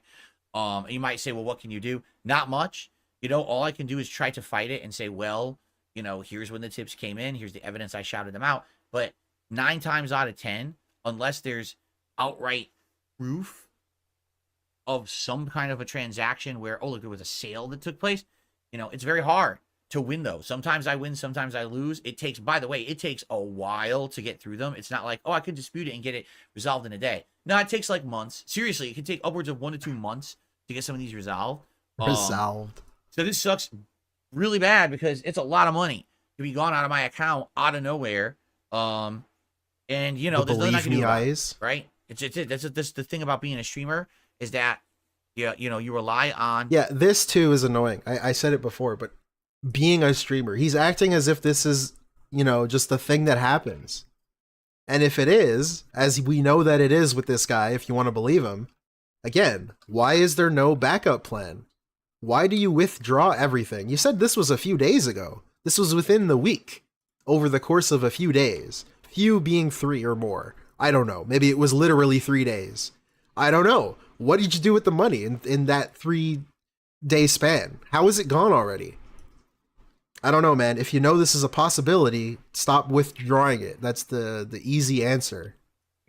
And you might say, well, what can you do? Not much. You know, all I can do is try to fight it and say, well, you know, here's when the tips came in. Here's the evidence I shouted them out. But 9 times out of 10, unless there's outright proof of some kind of a transaction where, oh, look, there was a sale that took place, you know, it's very hard to win those. Sometimes I win, sometimes I lose. It takes, by the way, it takes a while to get through them. It's not like, oh, I could dispute it and get it resolved in a day. No, it takes like months. Seriously, it can take upwards of 1 to 2 months to get some of these resolved. Resolved. So this sucks really bad because it's a lot of money to be gone out of my account out of nowhere. And you know, The there's nothing I believe can do me about it, eyes. right? That's the thing about being a streamer is that you know, you rely on Yeah, this too is annoying. I said it before, but being a streamer, he's acting as if this is, you know, just a thing that happens. And if it is, as we know that it is with this guy, if you want to believe him, again, why is there no backup plan? Why do you withdraw everything? You said this was a few days ago. This was within the week, over the course of a few days. Few being 3 or more. I don't know. Maybe it was literally 3 days. I don't know. What did you do with the money in that 3-day span? How is it gone already? I don't know, man. If you know this is a possibility, stop withdrawing it. That's the easy answer.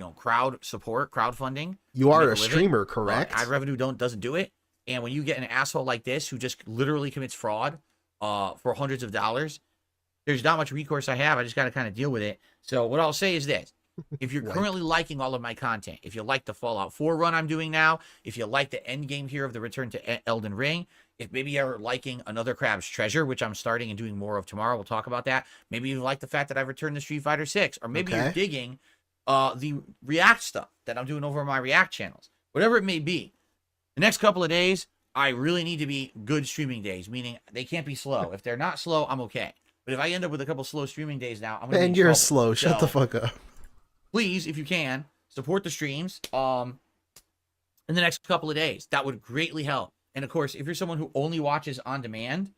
you know, crowd support, crowdfunding. You are make a streamer, living. correct? Ad revenue doesn't do it. And when you get an asshole like this who just literally commits fraud for hundreds of dollars, there's not much recourse I have. I just got to kind of deal with it. So what I'll say is this. If you're currently liking all of my content, if you like the Fallout 4 run I'm doing now, if you like the end game here of the Return to Elden Ring, if maybe you're liking Another Crab's Treasure, which I'm starting and doing more of tomorrow, we'll talk about that. Maybe you like the fact that I've returned to Street Fighter 6, or maybe you're digging the React stuff that I'm doing over on my React channels. Whatever it may be, the next couple of days, I really need to be good streaming days, meaning they can't be slow. If they're not slow, I'm okay. But if I end up with a couple slow streaming days now, I'm going to be in you're trouble. slow. Shut the fuck up. Please, if you can, support the streams in the next couple of days. That would greatly help. And of course, if you're someone who only watches on demand,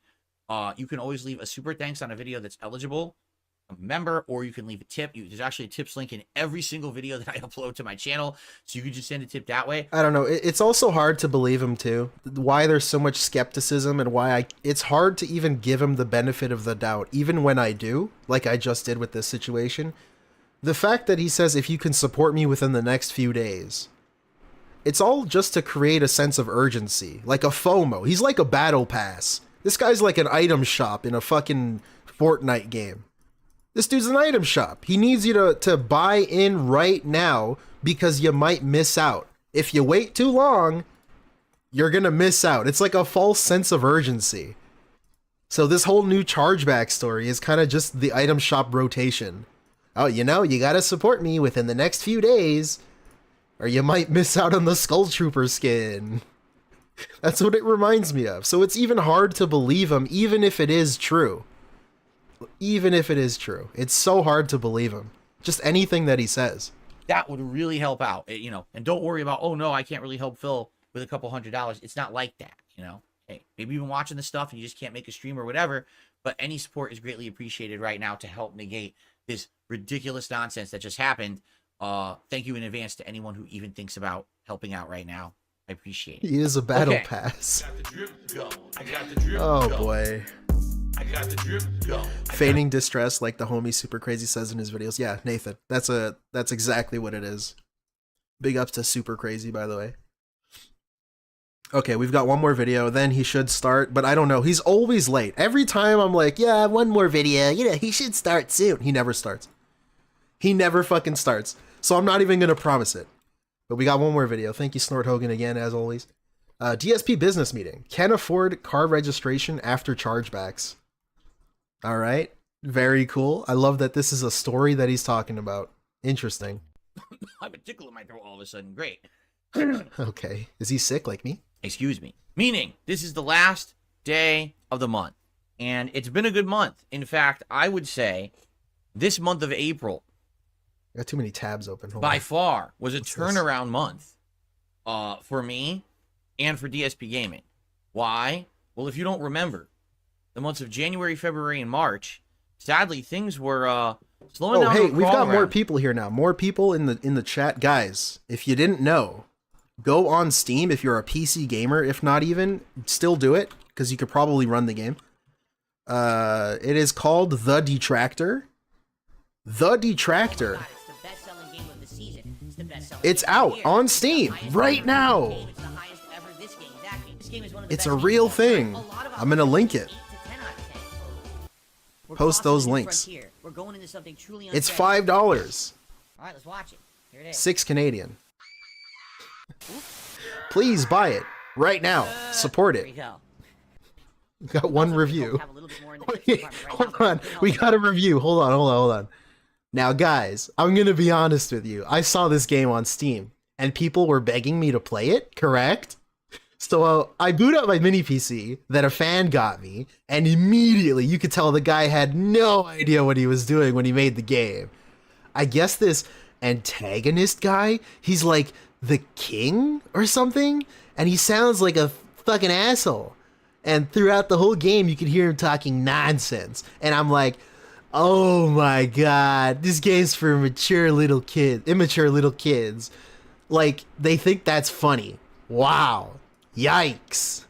you can always leave a super thanks on a video that's eligible, a member, or you can leave a tip. There's actually a tips link in every single video that I upload to my channel, so you can just send a tip that way. I don't know. It's also hard to believe him too. Why there's so much skepticism and why it's hard to even give him the benefit of the doubt, even when I do, like I just did with this situation. The fact that he says, if you can support me within the next few days, it's all just to create a sense of urgency, like a FOMO. He's like a battle pass. This guy's like an item shop in a fucking Fortnite game. This dude's an item shop. He needs you to buy in right now because you might miss out. If you wait too long, you're gonna miss out. It's like a false sense of urgency. So this whole new chargeback story is kind of just the item shop rotation. Oh, you know, you gotta support me within the next few days, or you might miss out on the Skull Trooper skin. That's what it reminds me of. So it's even hard to believe him, even if it is true. Even if it is true. It's so hard to believe him. Just anything that he says. That would really help out, you know. And don't worry about, oh no, I can't really help Phil with a couple $100. It's not like that, you know. Hey, maybe you've been watching this stuff and you just can't make a stream or whatever, but any support is greatly appreciated right now to help negate this ridiculous nonsense that just happened. Thank you in advance to anyone who even thinks about helping out right now. I appreciate it. He is a battle pass. Oh boy. I got the drip go. Feigning distress, like the homie Super Crazy says in his videos. Yeah, Nathan, that's exactly what it is. Big ups to Super Crazy, by the way. Okay, we've got one more video, then he should start, but I don't know. He's always late. Every time I'm like, yeah, one more video, you know, he should start soon. He never starts. He never fucking starts. So I'm not even gonna promise it. But we got one more video. Thank you, Snort Hogan, again, as always. DSP business meeting. Can afford car registration after chargebacks. All right. Very cool. I love that this is a story that he's talking about. Interesting. I have a tickle in my throat all of a sudden. Great. Okay. Is he sick like me? Excuse me. Meaning, this is the last day of the month. And it's been a good month. In fact, I would say this month of April, I got too many tabs open. Hold by on. far, was a What's turnaround month for me and for DSP Gaming. Why? Well, if you don't remember, the months of January, February, and March, sadly, things were slowing down. Oh, hey, we've got more people here now. More people in the chat. Guys, if you didn't know, go on Steam if you're a PC gamer. If not even, still do it, because you could probably run the game. It is called The Detractor. The Detractor. It's out on Steam right now. It's a real thing. I'm gonna link it. Post those links. It's $5. All right, let's watch it. Here it is. $6 Canadian. Please buy it right now. Support Here we it. go. Got one review. Have a little bit more in the history department right Hold now. on. We got a review. Hold on. Now, guys, I'm going to be honest with you. I saw this game on Steam, and people were begging me to play it, correct? So I boot up my mini PC that a fan got me, and immediately you could tell the guy had no idea what he was doing when he made the game. I guess this antagonist guy, he's like the king or something, and he sounds like a fucking asshole. And throughout the whole game, you could hear him talking nonsense. And I'm like, oh my god, this game's for immature little kids. Like, they think that's funny. Wow. Yikes.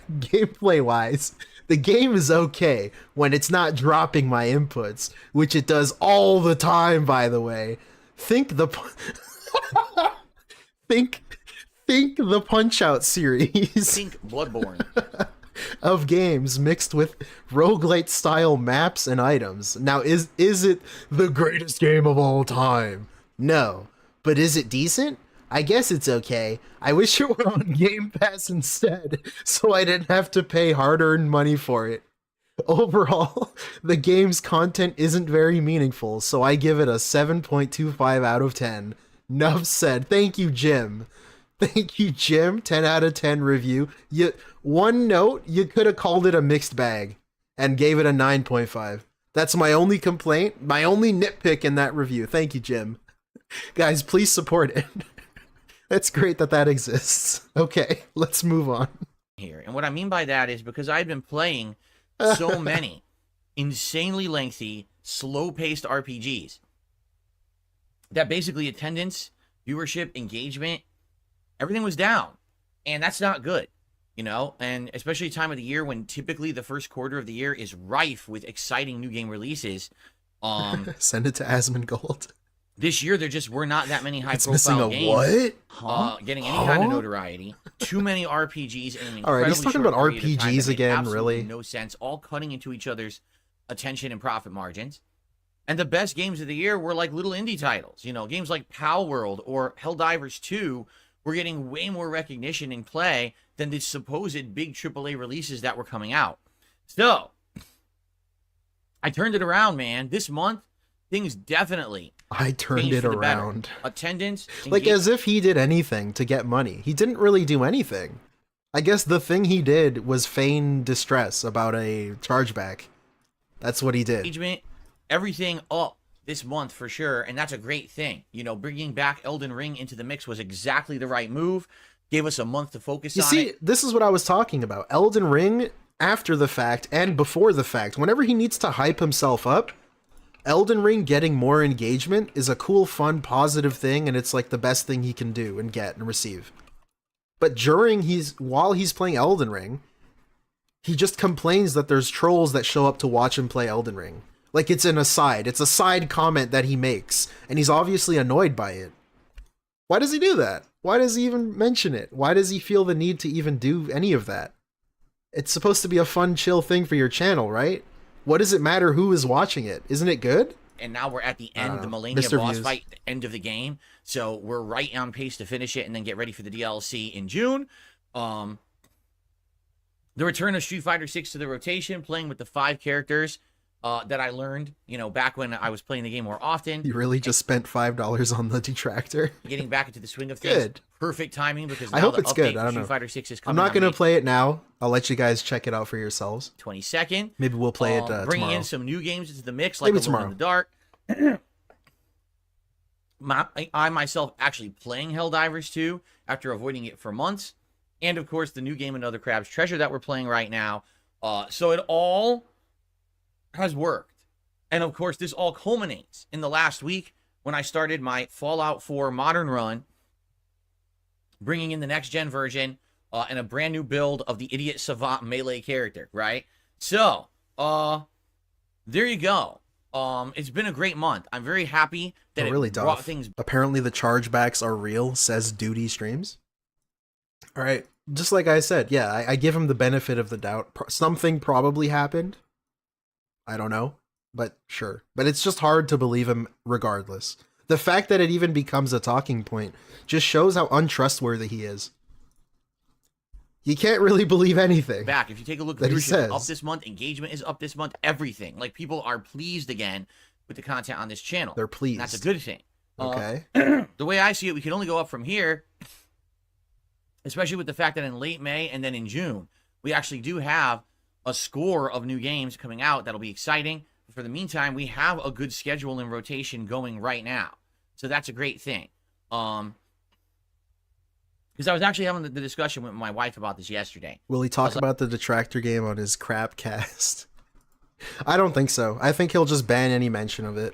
Gameplay-wise, the game is okay when it's not dropping my inputs, which it does all the time, by the way. Think the Punch-Out series. Think Bloodborne. Of games mixed with roguelite style maps and items. Now, is it the greatest game of all time? No. But is it decent? I guess it's okay. I wish it were on Game Pass instead, so I didn't have to pay hard-earned money for it. Overall, the game's content isn't very meaningful, so I give it a 7.25 out of 10. Nuff said. Thank you, Jim. Thank you, Jim. 10 out of 10 review. One note, you could have called it a mixed bag and gave it a 9.5. That's my only complaint, my only nitpick in that review. Thank you, Jim. Guys, please support it. That's great that exists. Okay, let's move on. Here. And what I mean by that is because I've been playing so many insanely lengthy, slow-paced RPGs that basically attendance, viewership, engagement, everything was down. And that's not good, you know? And especially time of the year when typically the first quarter of the year is rife with exciting new game releases. Send it to Asmongold. this year there just were not that many It's missing high-profile a games what? getting any kind of notoriety. Too many RPGs in an All right, he's incredibly talking short about period of time RPGs that made again, absolutely really? no sense, all cutting into each other's attention and profit margins. And the best games of the year were like little indie titles. You know, games like Pal World or Helldivers 2 were getting way more recognition and play than the supposed big AAA releases that were coming out. So, I turned it around, man. This month, things definitely I turned changed it for the better. around. Attendance, Like, as if he did anything to get money. He didn't really do anything. I guess the thing he did was feign distress about a chargeback. That's what he did. engagement, everything up this month for sure, and that's a great thing. You know, bringing back Elden Ring into the mix was exactly the right move. Gave us a month to focus You on see, it. this is what I was talking about. Elden Ring, after the fact and before the fact, whenever he needs to hype himself up, Elden Ring getting more engagement is a cool, fun, positive thing, and it's like the best thing he can do and get and receive. But while he's playing Elden Ring, he just complains that there's trolls that show up to watch him play Elden Ring. Like it's a side comment that he makes, and he's obviously annoyed by it. Why does he do that? Why does he even mention it? Why does he feel the need to even do any of that? It's supposed to be a fun, chill thing for your channel, right? What does it matter who is watching it? Isn't it good? And now we're at the end, the Millennia Mr. boss Views. fight, the end of the game. So we're right on pace to finish it and then get ready for the DLC in June. The return of Street Fighter 6 to the rotation, playing with the 5 characters that I learned, you know, back when I was playing the game more often. You really just spent $5 on the Detractor? Getting back into the swing of things. Good. Perfect timing because now I hope the it's update good. I for don't Street know. Fighter 6 is I'm coming not on going to May play it now. I'll let you guys check it out for yourselves. 22nd. Maybe we'll play it Bringing tomorrow. in some new games into the mix, like Maybe Alone in the Dark. I myself actually playing Helldivers 2 after avoiding it for months. And, of course, the new game Another Crab's Treasure that we're playing right now. So it all has worked. And, of course, this all culminates in the last week when I started my Fallout 4 Modern run, bringing in the next-gen version and a brand new build of the Idiot Savant melee character, right? So, there you go. It's been a great month. I'm very happy that it really brought tough. things. Apparently the chargebacks are real, says Duty Streams. All right, just like I said, yeah, I give him the benefit of the doubt. Something probably happened. I don't know, but sure. But it's just hard to believe him regardless. The fact that it even becomes a talking point just shows how untrustworthy he is. You can't really believe anything. Back. If you take a look, that he viewership is up says. this month, engagement is up this month, everything. Like, people are pleased again with the content on this channel. They're pleased. And that's a good thing. Okay. The way I see it, we can only go up from here, especially with the fact that in late May and then in June, we actually do have a score of new games coming out that'll be exciting. For the meantime, we have a good schedule and rotation going right now. So that's a great thing. Because I was actually having the discussion with my wife about this yesterday. Will he talk about the Detractor game on his crap cast? I don't think so. I think he'll just ban any mention of it.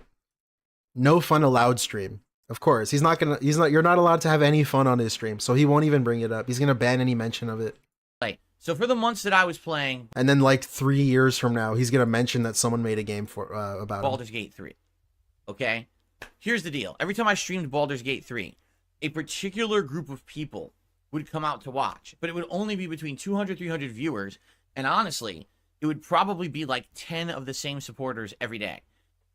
No fun allowed stream. Of course, you're not allowed to have any fun on his stream, so he won't even bring it up. He's going to ban any mention of it. So for the months that I was playing, And then like 3 years from now, he's going to mention that someone made a game for about him. Baldur's Gate 3. Okay? Here's the deal. Every time I streamed Baldur's Gate 3, a particular group of people would come out to watch, but it would only be between 200, 300 viewers, and honestly, it would probably be like 10 of the same supporters every day.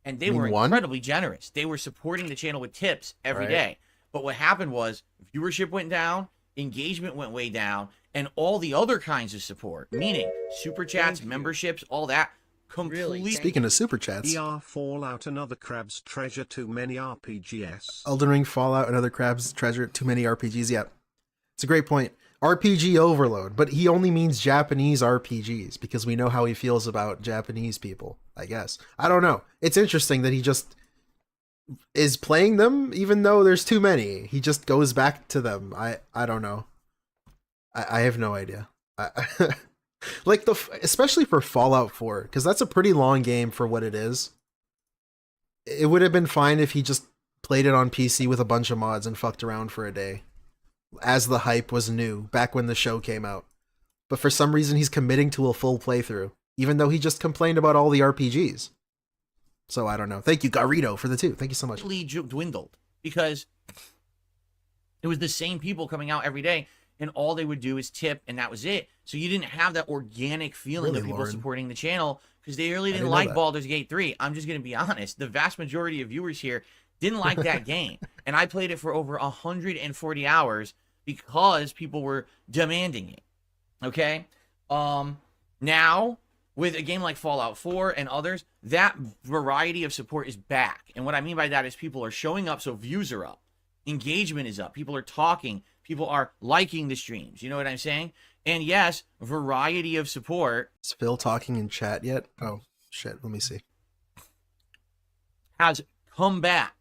And they were one? incredibly generous. They were supporting the channel with tips every Right. day. But what happened was viewership went down, engagement went way down, and all the other kinds of support, meaning super chats, memberships, all that, completely. Speaking of super chats, Fallout Another Crab's Treasure Too Many RPGs. Elden Ring, Fallout, and other Crab's Treasure, too many RPGs. Yeah, it's a great point. RPG overload, but he only means Japanese RPGs because we know how he feels about Japanese people, I guess. I don't know. It's interesting that he just is playing them even though there's too many. He just goes back to them. I don't know. I have no idea. Like especially for Fallout 4, because that's a pretty long game for what it is. It would have been fine if he just played it on PC with a bunch of mods and fucked around for a day, as the hype was new back when the show came out. But for some reason, he's committing to a full playthrough, even though he just complained about all the RPGs. So I don't know. Thank you, Gearuhdos, for the 2. Thank you so much. Dwindled because it was the same people coming out every day, and all they would do is tip, and that was it. So you didn't have that organic feeling of people Lauren? supporting the channel because they really didn't know like that. Baldur's Gate 3. I'm just going to be honest. The vast majority of viewers here didn't like that game, and I played it for over 140 hours because people were demanding it. Okay? Now, with a game like Fallout 4 and others, that variety of support is back. And what I mean by that is people are showing up, so views are up. Engagement is up. People are talking. People are liking the streams. You know what I'm saying? And yes, variety of support. Is Phil talking in chat yet? Oh, shit. Let me see. Has come back.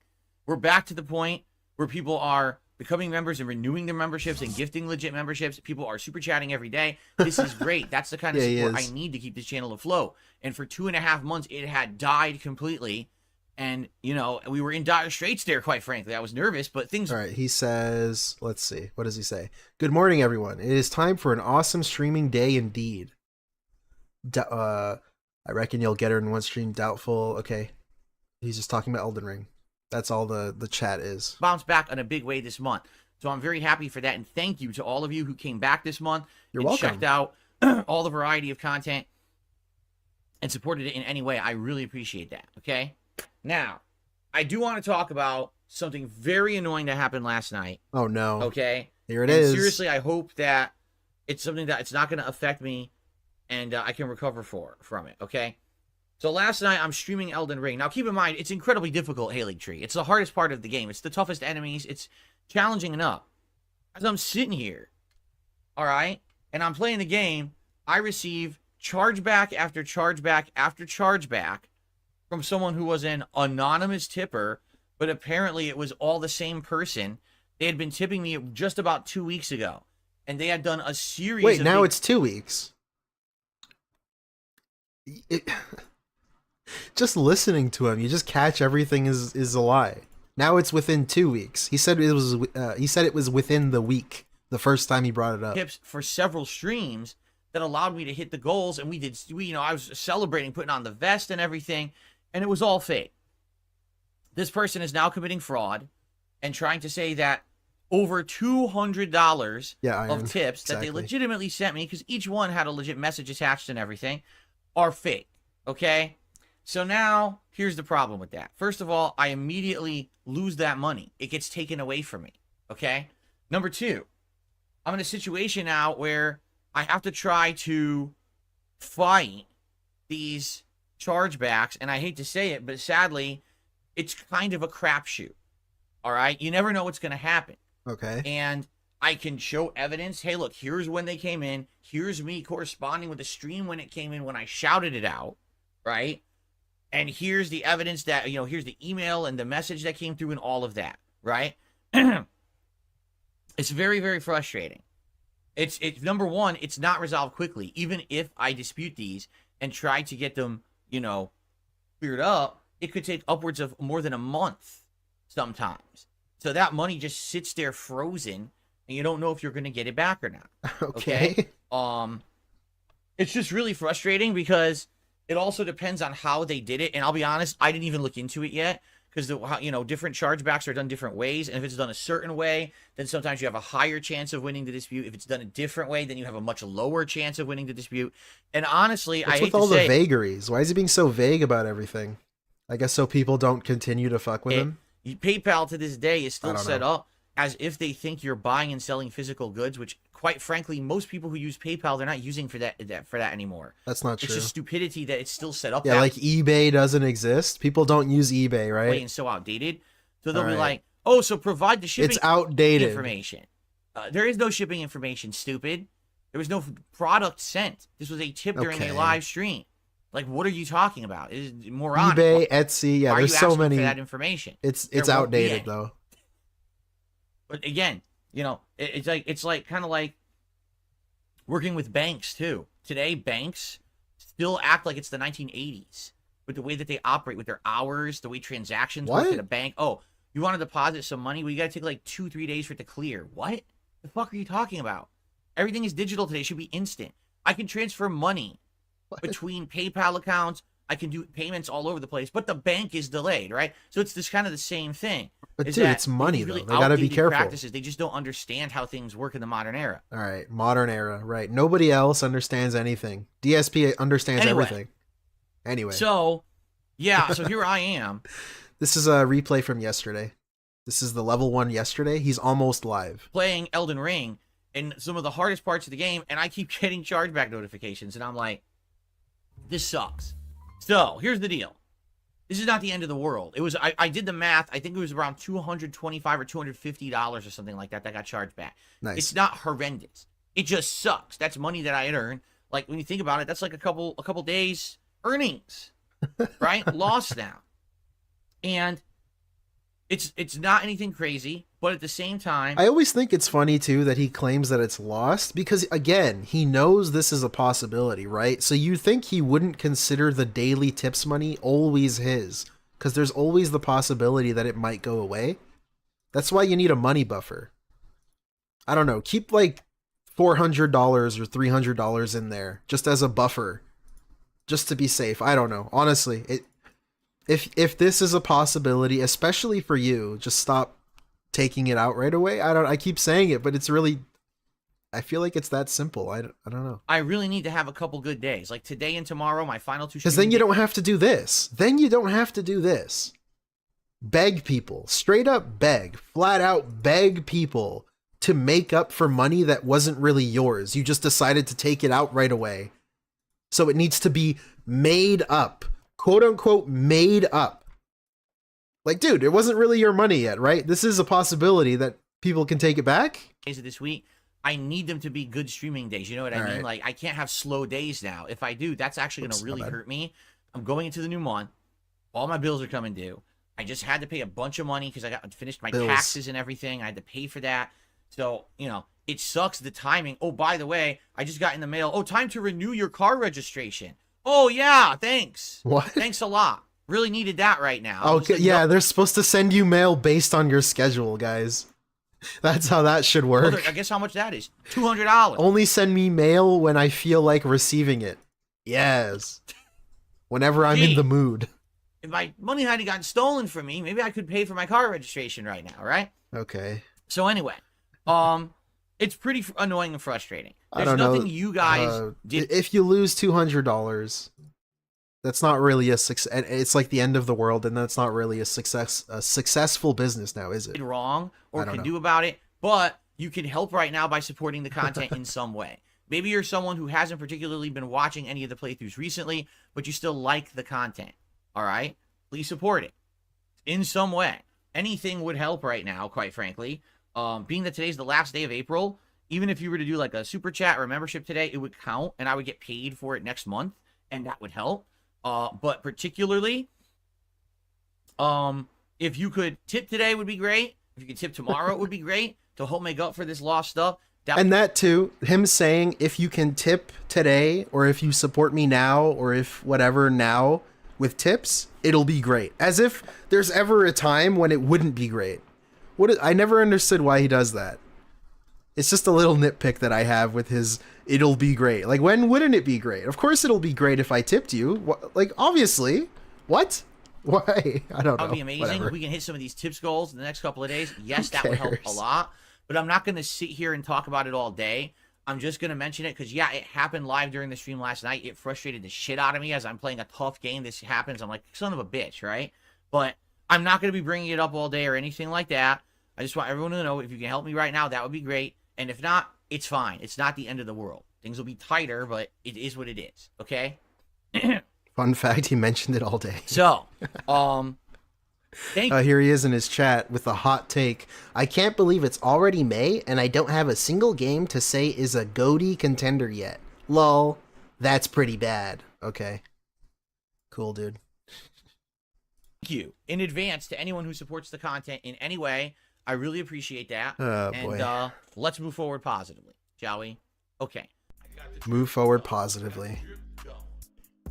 We're back to the point where people are becoming members and renewing their memberships and gifting legit memberships. People are super chatting every day. This is great. That's the kind of support I need to keep this channel afloat. And for 2.5 months, it had died completely. And, you know, we were in dire straits there, quite frankly. I was nervous, but things... All right, he says, let's see. What does he say? Good morning, everyone. It is time for an awesome streaming day indeed. I reckon you'll get her in one stream. Doubtful. Okay. He's just talking about Elden Ring. That's all the chat is. Bounce back in a big way this month. So I'm very happy for that. And thank you to all of you who came back this month. You're and welcome. Checked out all the variety of content and supported it in any way. I really appreciate that. Okay? Now, I do want to talk about something very annoying that happened last night. Oh, no. Okay? Here it is. Seriously, I hope that it's something that it's not going to affect me and I can recover from it. Okay? So last night, I'm streaming Elden Ring. Now, keep in mind, it's incredibly difficult, Halig Tree. It's the hardest part of the game. It's the toughest enemies. It's challenging enough. As I'm sitting here, all right, and I'm playing the game, I receive chargeback after chargeback after chargeback from someone who was an anonymous tipper, but apparently it was all the same person. They had been tipping me just about 2 weeks ago, and they had done a series Wait, of... now it's 2 weeks. Just listening to him, you just catch everything is a lie. Now it's within 2 weeks. He said it was within the week the first time he brought it up. Tips for several streams that allowed me to hit the goals, and I was celebrating, putting on the vest and everything, and it was all fake. This person is now committing fraud and trying to say that over $200 of tips that they legitimately sent me, because each one had a legit message attached and everything, are fake. Okay? So now, here's the problem with that. First of all, I immediately lose that money. It gets taken away from me. Okay? Number two, I'm in a situation now where I have to try to fight these chargebacks, and I hate to say it, but sadly, it's kind of a crapshoot. All right? You never know what's going to happen. Okay. And I can show evidence. Hey, look, here's when they came in. Here's me corresponding with the stream when it came in, when I shouted it out, right? And here's the evidence that, here's the email and the message that came through and all of that, right? It's very, very frustrating. It's number one, it's not resolved quickly. Even if I dispute these and try to get them, cleared up, it could take upwards of more than a month sometimes. So that money just sits there frozen, and you don't know if you're going to get it back or not. Okay. It's just really frustrating because it also depends on how they did it. And I'll be honest, I didn't even look into it yet because different chargebacks are done different ways. And if it's done a certain way, then sometimes you have a higher chance of winning the dispute. If it's done a different way, then you have a much lower chance of winning the dispute. And honestly, I hate to say, with all the vagaries? Why is he being so vague about everything? I guess so people don't continue to fuck with him. PayPal to this day is still set up as if they think you're buying and selling physical goods, which, quite frankly, most people who use PayPal, they're not using for that anymore. That's not true. It's just stupidity that it's still set up. Yeah, like eBay doesn't exist. People don't use eBay, right? And so outdated. So they'll be like, oh, so provide the shipping it's outdated information. There is no shipping information, stupid. There was no product sent. This was a tip during a live stream. Like, what are you talking about? Is moronic. eBay, Etsy, yeah, there's so many. For that information. It's outdated though. But again, it's like kind of like working with banks too. Today, banks still act like it's the 1980s with the way that they operate, with their hours, the way transactions work at a bank. Oh, you want to deposit some money? Well, you got to take like 2-3 days for it to clear. What the fuck are you talking about? Everything is digital today. It should be instant. I can transfer money between PayPal accounts, I can do payments all over the place, but the bank is delayed, right? So it's this kind of the same thing. But is dude, that it's money these though. They gotta be outdated careful. Practices, they just don't understand how things work in the modern era. All right, modern era, right? Nobody else understands anything. DSP understands everything. Anyway. So, yeah, so here I am. This is a replay from yesterday. This is the level 1 yesterday. He's almost live. Playing Elden Ring in some of the hardest parts of the game, and I keep getting chargeback notifications, and I'm like, this sucks. So, here's the deal. This is not the end of the world. It was, I did the math. I think it was around $225 or $250 or something like that that got charged back. Nice. It's not horrendous. It just sucks. That's money that I had earned. Like, when you think about it, that's like a couple days earnings, right? Lost now. And it's not anything crazy, but at the same time, I always think it's funny too that he claims that it's lost because again, he knows this is a possibility, right? So you think he wouldn't consider the daily tips money always his because there's always the possibility that it might go away. That's why you need a money buffer. I don't know, keep like $400 or $300 in there just as a buffer just to be safe. I don't know. Honestly, if this is a possibility, especially for you, just stop taking it out right away. I keep saying it, but it's really, I feel like it's that simple. I don't know. I really need to have a couple good days. Like today and tomorrow, my final 2 Because then you don't have to do this. Then you don't have to do this. Beg people. Straight up beg. Flat out beg people to make up for money that wasn't really yours. You just decided to take it out right away. So it needs to be made up. Quote unquote made up. Like, dude, it wasn't really your money yet, right? This is a possibility that people can take it back. Days of this week, I need them to be good streaming days. You know what I mean? Right. Like, I can't have slow days now. If I do, that's actually going to really hurt me. I'm going into the new month. All my bills are coming due. I just had to pay a bunch of money because I got finished my taxes and everything. I had to pay for that. So, you know, it sucks the timing. Oh, by the way, I just got in the mail. Oh, time to renew your car registration. Oh, yeah, thanks. What? Thanks a lot. Really needed that right now. Okay, yeah, they're supposed to send you mail based on your schedule, guys. That's how that should work. I guess how much that is. $200. Only send me mail when I feel like receiving it. Yes. Whenever I'm in the mood. If my money hadn't gotten stolen from me, maybe I could pay for my car registration right now, right? Okay. So anyway, it's pretty annoying and frustrating. There's I don't nothing know. you guys did. If you lose $200, that's not really a success. It's like the end of the world, and that's not really a successful business now, is it? Wrong or can know. do about it, but you can help right now by supporting the content in some way. Maybe you're someone who hasn't particularly been watching any of the playthroughs recently, but you still like the content. All right, please support it in some way. Anything would help right now, quite frankly. Being that today's the last day of April, even if you were to do like a super chat or a membership today, it would count, and I would get paid for it next month, and that would help. But particularly, if you could tip today would be great. If you could tip tomorrow, it would be great to help make up for this lost stuff. And that too, him saying, if you can tip today, or if you support me now, or if whatever now with tips, it'll be great. As if there's ever a time when it wouldn't be great. I never understood why he does that. It's just a little nitpick that I have with his, it'll be great. Like, when wouldn't it be great? Of course it'll be great if I tipped you. Like, obviously. What? Why? I don't know. That would be amazing. Whatever. If we can hit some of these tips goals in the next couple of days, yes, that would help a lot. But I'm not going to sit here and talk about it all day. I'm just going to mention it because, yeah, it happened live during the stream last night. It frustrated the shit out of me as I'm playing a tough game. This happens. I'm like, son of a bitch, right? But I'm not going to be bringing it up all day or anything like that. I just want everyone to know, if you can help me right now, that would be great. And if not, it's fine. It's not the end of the world. Things will be tighter, but it is what it is. Okay? Fun fact, he mentioned it all day. So, here he is in his chat with a hot take. I can't believe it's already May, and I don't have a single game to say is a GOTY contender yet. Lol. That's pretty bad. Okay. Cool, dude. Thank you in advance to anyone who supports the content in any way. I really appreciate that. Oh, boy. And let's move forward positively, shall we? Okay. Move forward positively.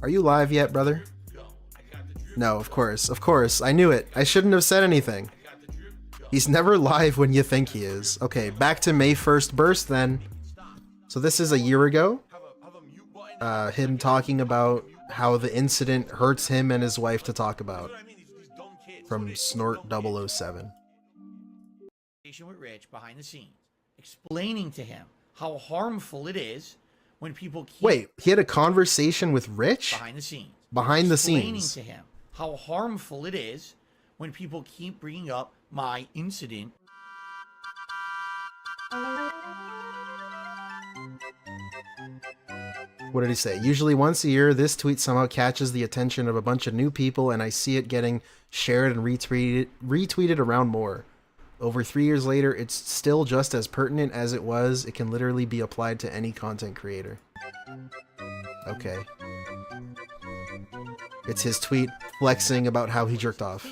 Are you live yet, brother? No, of course. Of course. I knew it. I shouldn't have said anything. He's never live when you think he is. Okay, back to May 1st burst then. So this is a year ago. Him talking about how the incident hurts him and his wife to talk about. That's what I mean, these dumb kids. From They- Snort they don't get it. 007. With Rich behind the scenes, explaining to him how harmful it is when people keep Wait, he had a conversation with Rich? behind the scenes. Behind the Explaining scenes. to him how harmful it is when people keep bringing up my incident. What did he say? Usually once a year, this tweet somehow catches the attention of a bunch of new people, and I see it getting shared and retweeted around more. Over 3 years later, it's still just as pertinent as it was. It can literally be applied to any content creator. Okay. It's his tweet flexing about how he jerked off.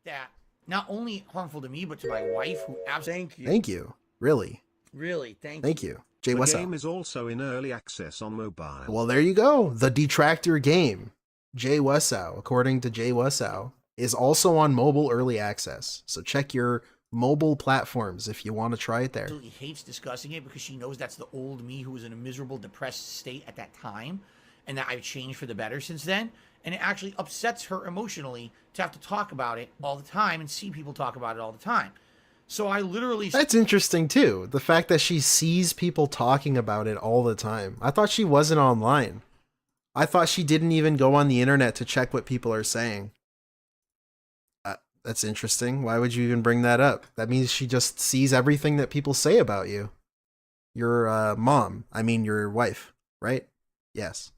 That not only harmful to me, but to my wife, who absolutely Thank you. Really. really thank Thank you. Jay, The what's game up? is also in early access on mobile. Well, there you go. The Detractor game, Jay Wessow, according to Jay Wessow, is also on mobile early access. So check your mobile platforms if you want to try it there. absolutely hates discussing it because she knows that's the old me who was in a miserable, depressed state at that time, and that I've changed for the better since then. And it actually upsets her emotionally to have to talk about it all the time and see people talk about it all the time. So I literally That's interesting too. The fact that she sees people talking about it all the time. I thought she wasn't online. I thought she didn't even go on the internet to check what people are saying. That's interesting. Why would you even bring that up? That means she just sees everything that people say about you. Your mom. I mean, your wife, right? Yes.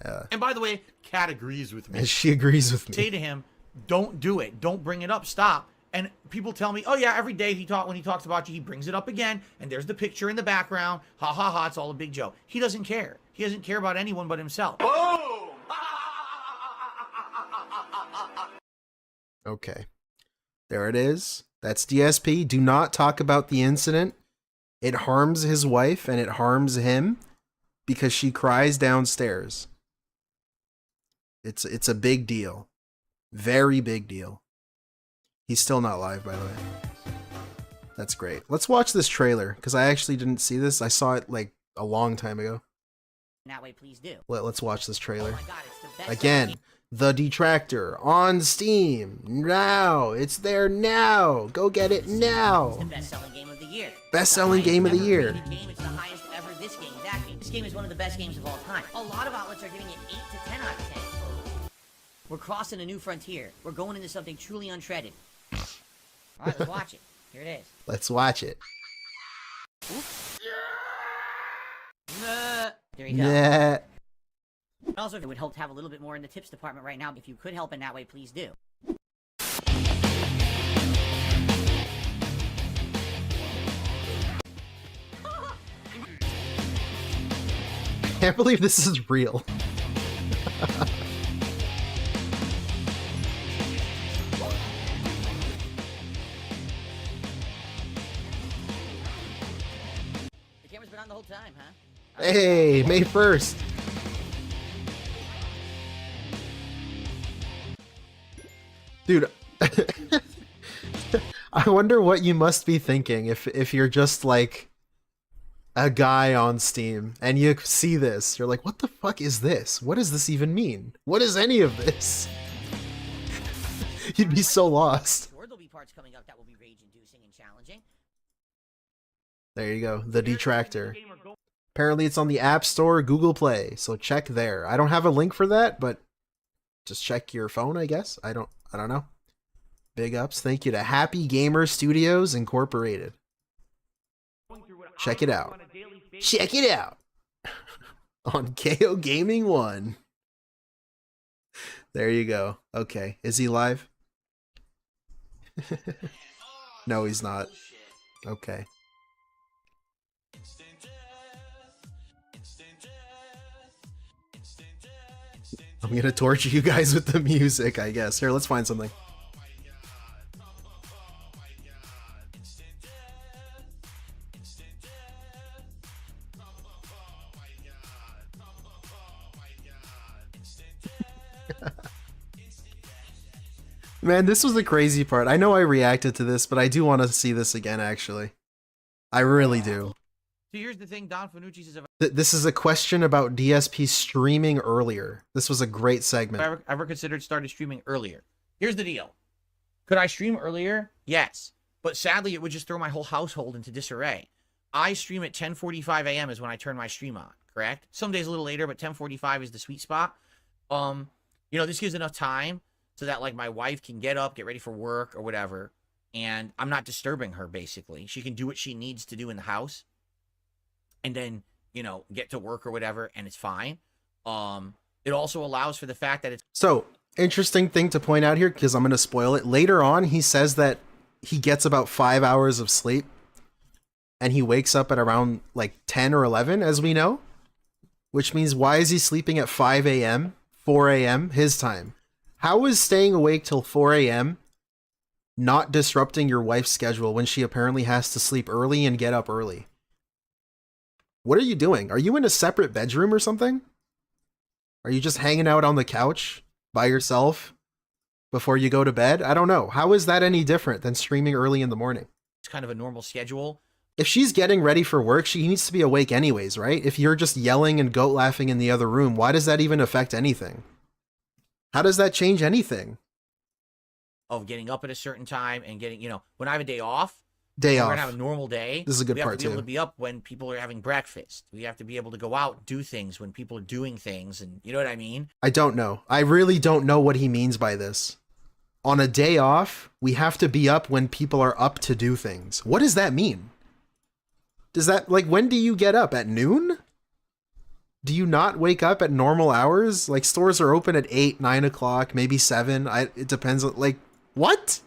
and by the way, Kat agrees with me. And she agrees with Say me. to him, don't do it. Don't bring it up. Stop. And people tell me, oh yeah, every day when he talks about you, he brings it up again. And there's the picture in the background. Ha ha ha, it's all a big joke. He doesn't care. He doesn't care about anyone but himself. Okay. There it is. That's DSP. Do not talk about the incident. It harms his wife and it harms him because she cries downstairs. It's a big deal. Very big deal. He's still not live, by the way. That's great. Let's watch this trailer because I actually didn't see this. I saw it like a long time ago. That way, please do. Let's watch this Oh trailer. my god, it's the best Again, The Detractor on Steam now. It's there now. Go get it now. the best-selling game of the year. Best-selling It's the game of the highest year. ever rated game. It's the highest ever this game, that game. This game is one of the best games of all time. A lot of outlets are giving it 8 to 10 out of 10. We're crossing a new frontier. We're going into something truly untreaded. All right, let's watch it. Here it is. Let's watch it. There you go. Yeah. Also, it would help to have a little bit more in the tips department right now. If you could help in that way, please do. Can't believe this is real. The camera's been on the whole time, huh? Hey, May 1st. Dude, I wonder what you must be thinking if you're just like a guy on Steam and you see this. You're like, what the fuck is this? What does this even mean? What is any of this? You'd be so lost. Sure, there'll be parts coming up that will be rage-inducing and challenging. There you go, The Detractor. Apparently it's on the App Store, Google Play, so check there. I don't have a link for that, but just check your phone, I guess. I don't know. Big ups. Thank you to Happy Gamer Studios Incorporated. Check it out. Check it out. On KO Gaming 1. There you go. Okay. Is he live? No, he's not. Okay. I'm gonna torture you guys with the music, I guess. Here, let's find something. Man, this was the crazy part. I know I reacted to this, but I do want to see this again, actually. I really do. So here's the thing, Don Fanucci says, This is a question about DSP streaming earlier. This was a great segment. Have I ever considered started streaming earlier? Here's the deal. Could I stream earlier? Yes. But sadly, it would just throw my whole household into disarray. I stream at 10:45 a.m. is when I turn my stream on, correct? Some days a little later, but 10:45 is the sweet spot. You know, this gives enough time so that, like, my wife can get up, get ready for work or whatever, and I'm not disturbing her, basically. She can do what she needs to do in the house and then, you know, get to work or whatever, and it's fine. It also allows for the fact that it's... So, interesting thing to point out here, because I'm going to spoil it. Later on, he says that he gets about 5 hours of sleep, and he wakes up at around, like, 10 or 11, as we know. Which means, why is he sleeping at 5 a.m., 4 a.m., his time? How is staying awake till 4 a.m. not disrupting your wife's schedule when she apparently has to sleep early and get up early? What are you doing? Are you in a separate bedroom or something? Are you just hanging out on the couch by yourself before you go to bed? I don't know. How is that any different than streaming early in the morning? It's kind of a normal schedule. If she's getting ready for work, she needs to be awake anyways, right? If you're just yelling and goat laughing in the other room, why does that even affect anything? How does that change anything? Of getting up at a certain time and getting, you know, when I have a day off, Day we're off. gonna have a normal day. This is a good we have part to be too. able to be up when people are having breakfast. We have to be able to go out and do things when people are doing things, and you know what I mean? I don't know. I really don't know what he means by this. On a day off, we have to be up when people are up to do things. What does that mean? Does that, like, when do you get up? At noon? Do you not wake up at normal hours? Like, stores are open at 8, 9 o'clock, maybe 7. It depends. Like, what?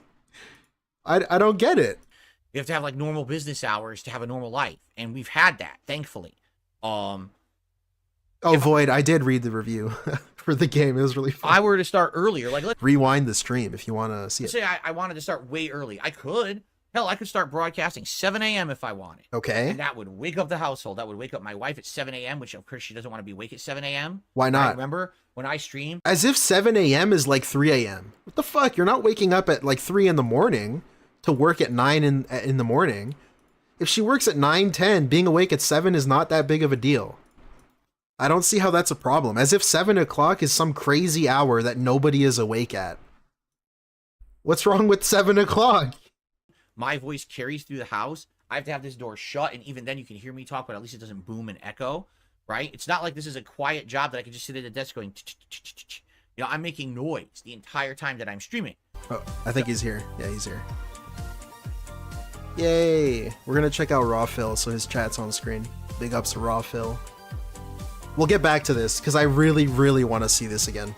I don't get it. You have to have like normal business hours to have a normal life, and we've had that, thankfully. Oh, Void, I did read the review for the game. It was really fun. If I were to start earlier, like let's Rewind the stream if you want to see it. say I wanted to start way early. I could. Hell, I could start broadcasting 7 a.m. if I wanted. Okay. And that would wake up the household. That would wake up my wife at 7 a.m., which of course she doesn't want to be awake at 7 a.m. Why I not? remember when I stream. As if 7 a.m. is like 3 a.m. What the fuck? You're not waking up at like 3 in the morning to work at 9 in the morning. If she works at 9, 10, being awake at 7 is not that big of a deal. I don't see how that's a problem. As if 7 o'clock is some crazy hour that nobody is awake at. What's wrong with 7 o'clock? My voice carries through the house. I have to have this door shut, and even then you can hear me talk, but at least it doesn't boom and echo, right? It's not like this is a quiet job that I can just sit at the desk going, you know, I'm making noise the entire time that I'm streaming. Oh, I think he's here. Yeah, he's here. Yay! We're gonna check out Raw Phil, so his chat's on screen. Big ups to Raw Phil. We'll get back to this, because I really, really want to see this again.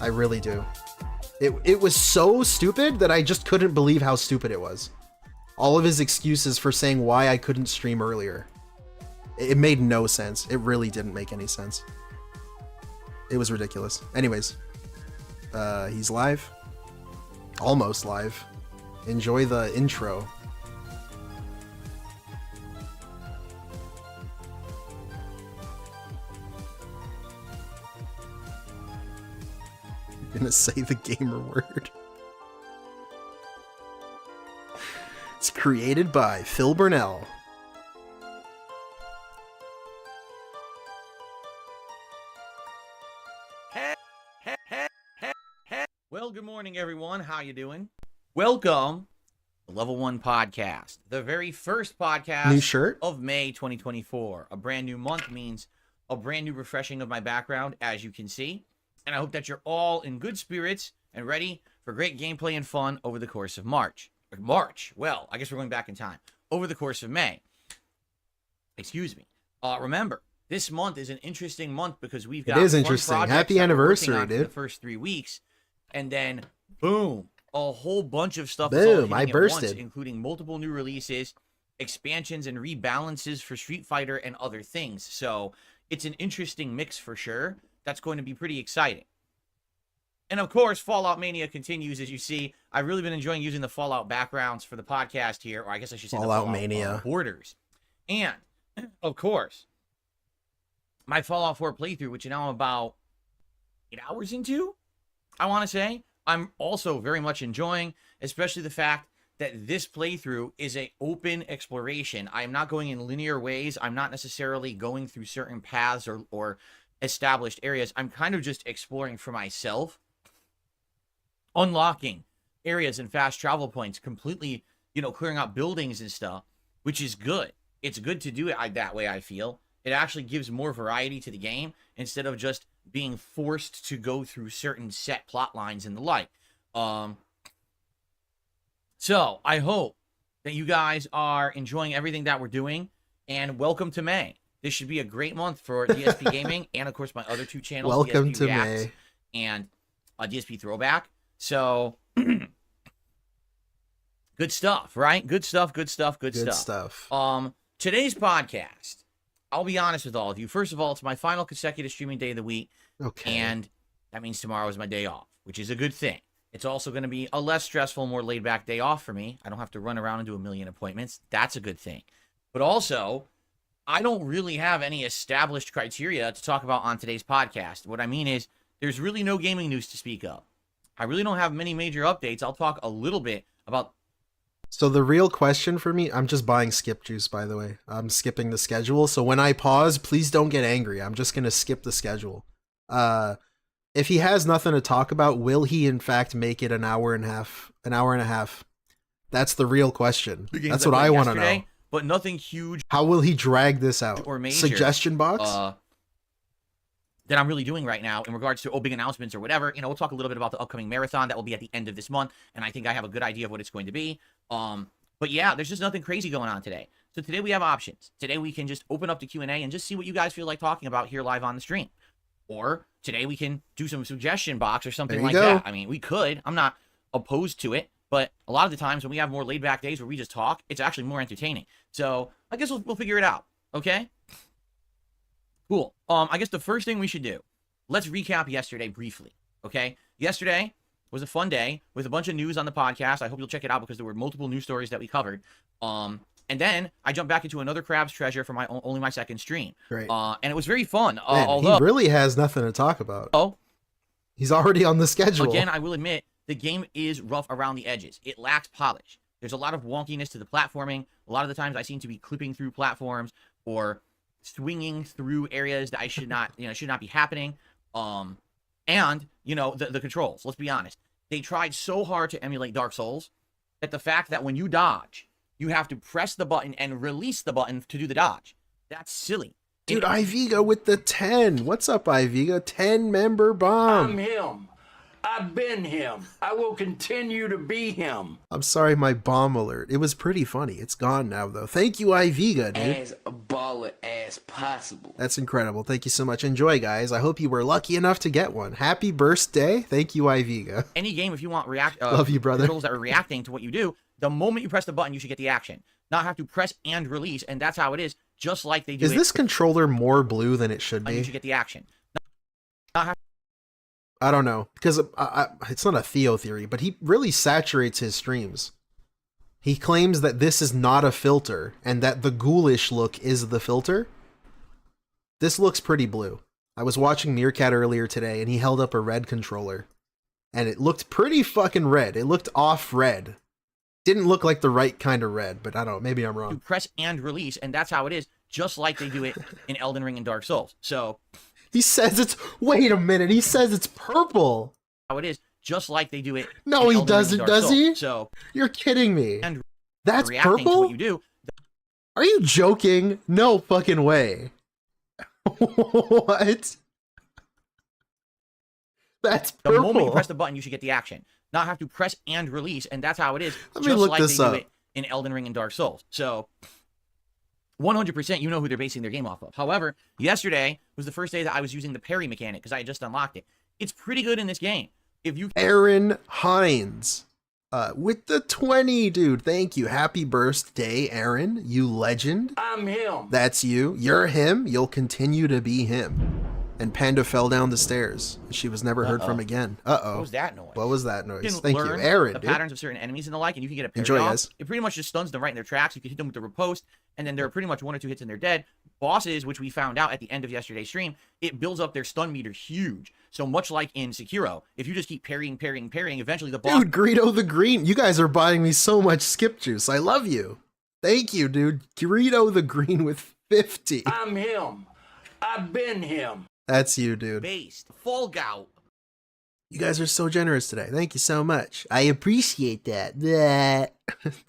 I really do. It was so stupid that I just couldn't believe how stupid it was. All of his excuses for saying why I couldn't stream earlier. It made no sense. It really didn't make any sense. It was ridiculous. Anyways, he's live. Almost live. Enjoy the intro. You're gonna say the gamer word. It's created by Phil Burnell. Well, good morning, everyone. How you doing? Welcome to Level 1 Podcast, the very first podcast New shirt? of May 2024. A brand new month means a brand new refreshing of my background, as you can see. And I hope that you're all in good spirits and ready for great gameplay and fun over the course of March. Well, I guess we're going back in time. Over the course of May. Excuse me. Remember, this month is an interesting month because we've got It is fun interesting. projects Happy that we're anniversary, working on for dude. the first 3 weeks. And then, boom, a whole bunch of stuff Boom, is all hitting I at bursted. once, including multiple new releases, expansions, and rebalances for Street Fighter and other things. So it's an interesting mix for sure. That's going to be pretty exciting. And of course, Fallout Mania continues, as you see. I've really been enjoying using the Fallout backgrounds for the podcast here, or I guess I should say Fallout the Fallout Mania. borders. And, of course, my Fallout 4 playthrough, which now I'm about 8 hours into, I want to say, I'm also very much enjoying, especially the fact that this playthrough is a open exploration. I'm not going in linear ways. I'm not necessarily going through certain paths or established areas. I'm kind of just exploring for myself, unlocking areas and fast travel points, completely, you know, clearing out buildings and stuff, which is good. It's good to do it that way, I feel. It actually gives more variety to the game instead of just being forced to go through certain set plot lines and the like. So I hope that you guys are enjoying everything that we're doing, and welcome to May. This should be a great month for DSP Gaming and, of course, my other two channels, Welcome DSP to Reacts May. and DSP Throwback. So good stuff, right? Good stuff. Good stuff. Today's podcast, I'll be honest with all of you. First of all, it's my final consecutive streaming day of the week, Okay. and that means tomorrow is my day off, which is a good thing. It's also going to be a less stressful, more laid-back day off for me. I don't have to run around and do a million appointments. That's a good thing. But also, I don't really have any established criteria to talk about on today's podcast. What I mean is, there's really no gaming news to speak of. I really don't have many major updates. I'll talk a little bit about... So the real question for me, I'm just buying skip juice, by the way. I'm skipping the schedule. So when I pause, please don't get angry. I'm just going to skip the schedule. If he has nothing to talk about, will he in fact make it an hour and a half? That's the real question. That's what I want to know. But nothing huge. How will he drag this out? Or major, suggestion box? That I'm really doing right now in regards to big announcements or whatever. You know, we'll talk a little bit about the upcoming marathon that will be at the end of this month, and I think I have a good idea of what it's going to be. But yeah, there's just nothing crazy going on today. So today we have options. Today we can just open up the Q&A and just see what you guys feel like talking about here live on the stream. Or today we can do some suggestion box or something like that. I mean, we could. I'm not opposed to it. But a lot of the times when we have more laid-back days where we just talk, it's actually more entertaining. So I guess we'll figure it out. Okay? Cool. I guess the first thing we should do, let's recap yesterday briefly. Okay? Yesterday was a fun day with a bunch of news on the podcast. I hope you'll check it out because there were multiple news stories that we covered. And then I jumped back into another Crab's Treasure for only my second stream. Great. And it was very fun. Man, Although he really has nothing to talk about. Oh, he's already on the schedule. again, I will admit, the game is rough around the edges. It lacks polish. There's a lot of wonkiness to the platforming. A lot of the times I seem to be clipping through platforms or swinging through areas that I should not, should not be happening. And, the controls, let's be honest. They tried so hard to emulate Dark Souls that the fact that when you dodge, you have to press the button and release the button to do the dodge. That's silly. Dude, Iviga with the 10. What's up, Iviga? 10-member bomb. I'm him. I've been him. I will continue to be him. I'm sorry, my bomb alert. It was pretty funny. It's gone now, though. Thank you, Iviga, dude. As a baller as possible. That's incredible. Thank you so much. Enjoy, guys. I hope you were lucky enough to get one. Happy birthday. Thank you, Iviga. Any game, if you want Love you, brother. controls that are reacting to what you do, the moment you press the button, you should get the action. Not have to press and release, and that's how it is, just like they do. Is this controller more blue than it should be? You should get the action. Not have I don't know, because it's not a Theo theory, but he really saturates his streams. He claims that this is not a filter, and that the ghoulish look is the filter. This looks pretty blue. I was watching Meerkat earlier today, and he held up a red controller. And it looked pretty fucking red. It looked off red. Didn't look like the right kind of red, but I don't know, maybe I'm wrong. to press and release, and that's how it is, just like they do it in Elden Ring and Dark Souls. So He says it's... Wait a minute, he says it's purple! how it is, just like they do it. No, in he Elden Ring and doesn't, Dark does Souls. he? So You're kidding me. and That's reacting to purple? what you do. Are you joking? No fucking way. What? That's The purple. moment you press the button, you should get the action. Not have to press and release, and that's how it is, Let me just look like this they up. do it in Elden Ring and Dark Souls. So 100% you know who they're basing their game off of. However, yesterday was the first day that I was using the parry mechanic because I had just unlocked it. It's pretty good in this game. If you Aaron Hines. With the 20, dude. Thank you. Happy birthday, Aaron. You legend. I'm him. That's you. You're him. You'll continue to be him. And Panda fell down the stairs. She was never heard from again. Uh-oh. what was that noise? What was that You noise? can Thank you. learn Aaron, the dude. patterns of certain enemies and the like, and you can get a parry Enjoy, off. guys. It pretty much just stuns them right in their tracks. You can hit them with the riposte, and then there are pretty much one or two hits and they're dead. bosses, which we found out at the end of yesterday's stream, it builds up their stun meter huge. So much like in Sekiro, if you just keep parrying, eventually the boss... Dude, Greedo the Green, you guys are buying me so much skip juice. I love you. Thank you, dude. Greedo the Green with 50. I'm him. I've been him. That's you, dude. Based. Fall gout. You guys are so generous today. Thank you so much. I appreciate that.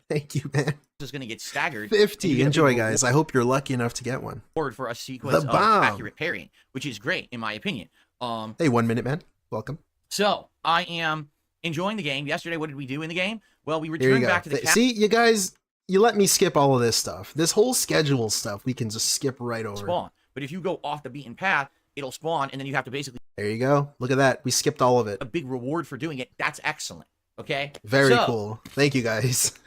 Thank you, man. Is going to get staggered. 50. Enjoy, guys. I hope you're lucky enough to get one. For a sequence of accurate parrying, which is great, in my opinion. Hey, 1 minute, man. Welcome. So, I am enjoying the game. Yesterday, what did we do in the game? Well, we returned back to the... See, you guys, you let me skip all of this stuff. This whole schedule stuff, we can just skip right over. Spawn. But if you go off the beaten path, it'll spawn, and then you have to basically... There you go. Look at that. We skipped all of it. A big reward for doing it. That's excellent. Okay? Very cool. Thank you, guys.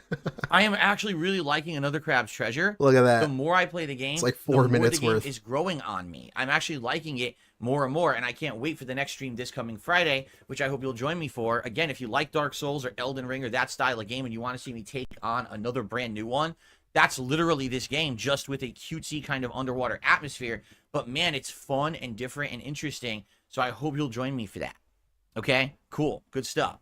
I am actually really liking Another Crab's Treasure. Look at that. The more I play the game, it's like 4 minutes the more the worth. game is growing on me. I'm actually liking it more and more, and I can't wait for the next stream this coming Friday, which I hope you'll join me for. Again, if you like Dark Souls or Elden Ring or that style of game and you want to see me take on another brand new one, that's literally this game, just with a cutesy kind of underwater atmosphere. But man, it's fun and different and interesting, so I hope you'll join me for that. Okay? Cool. Good stuff.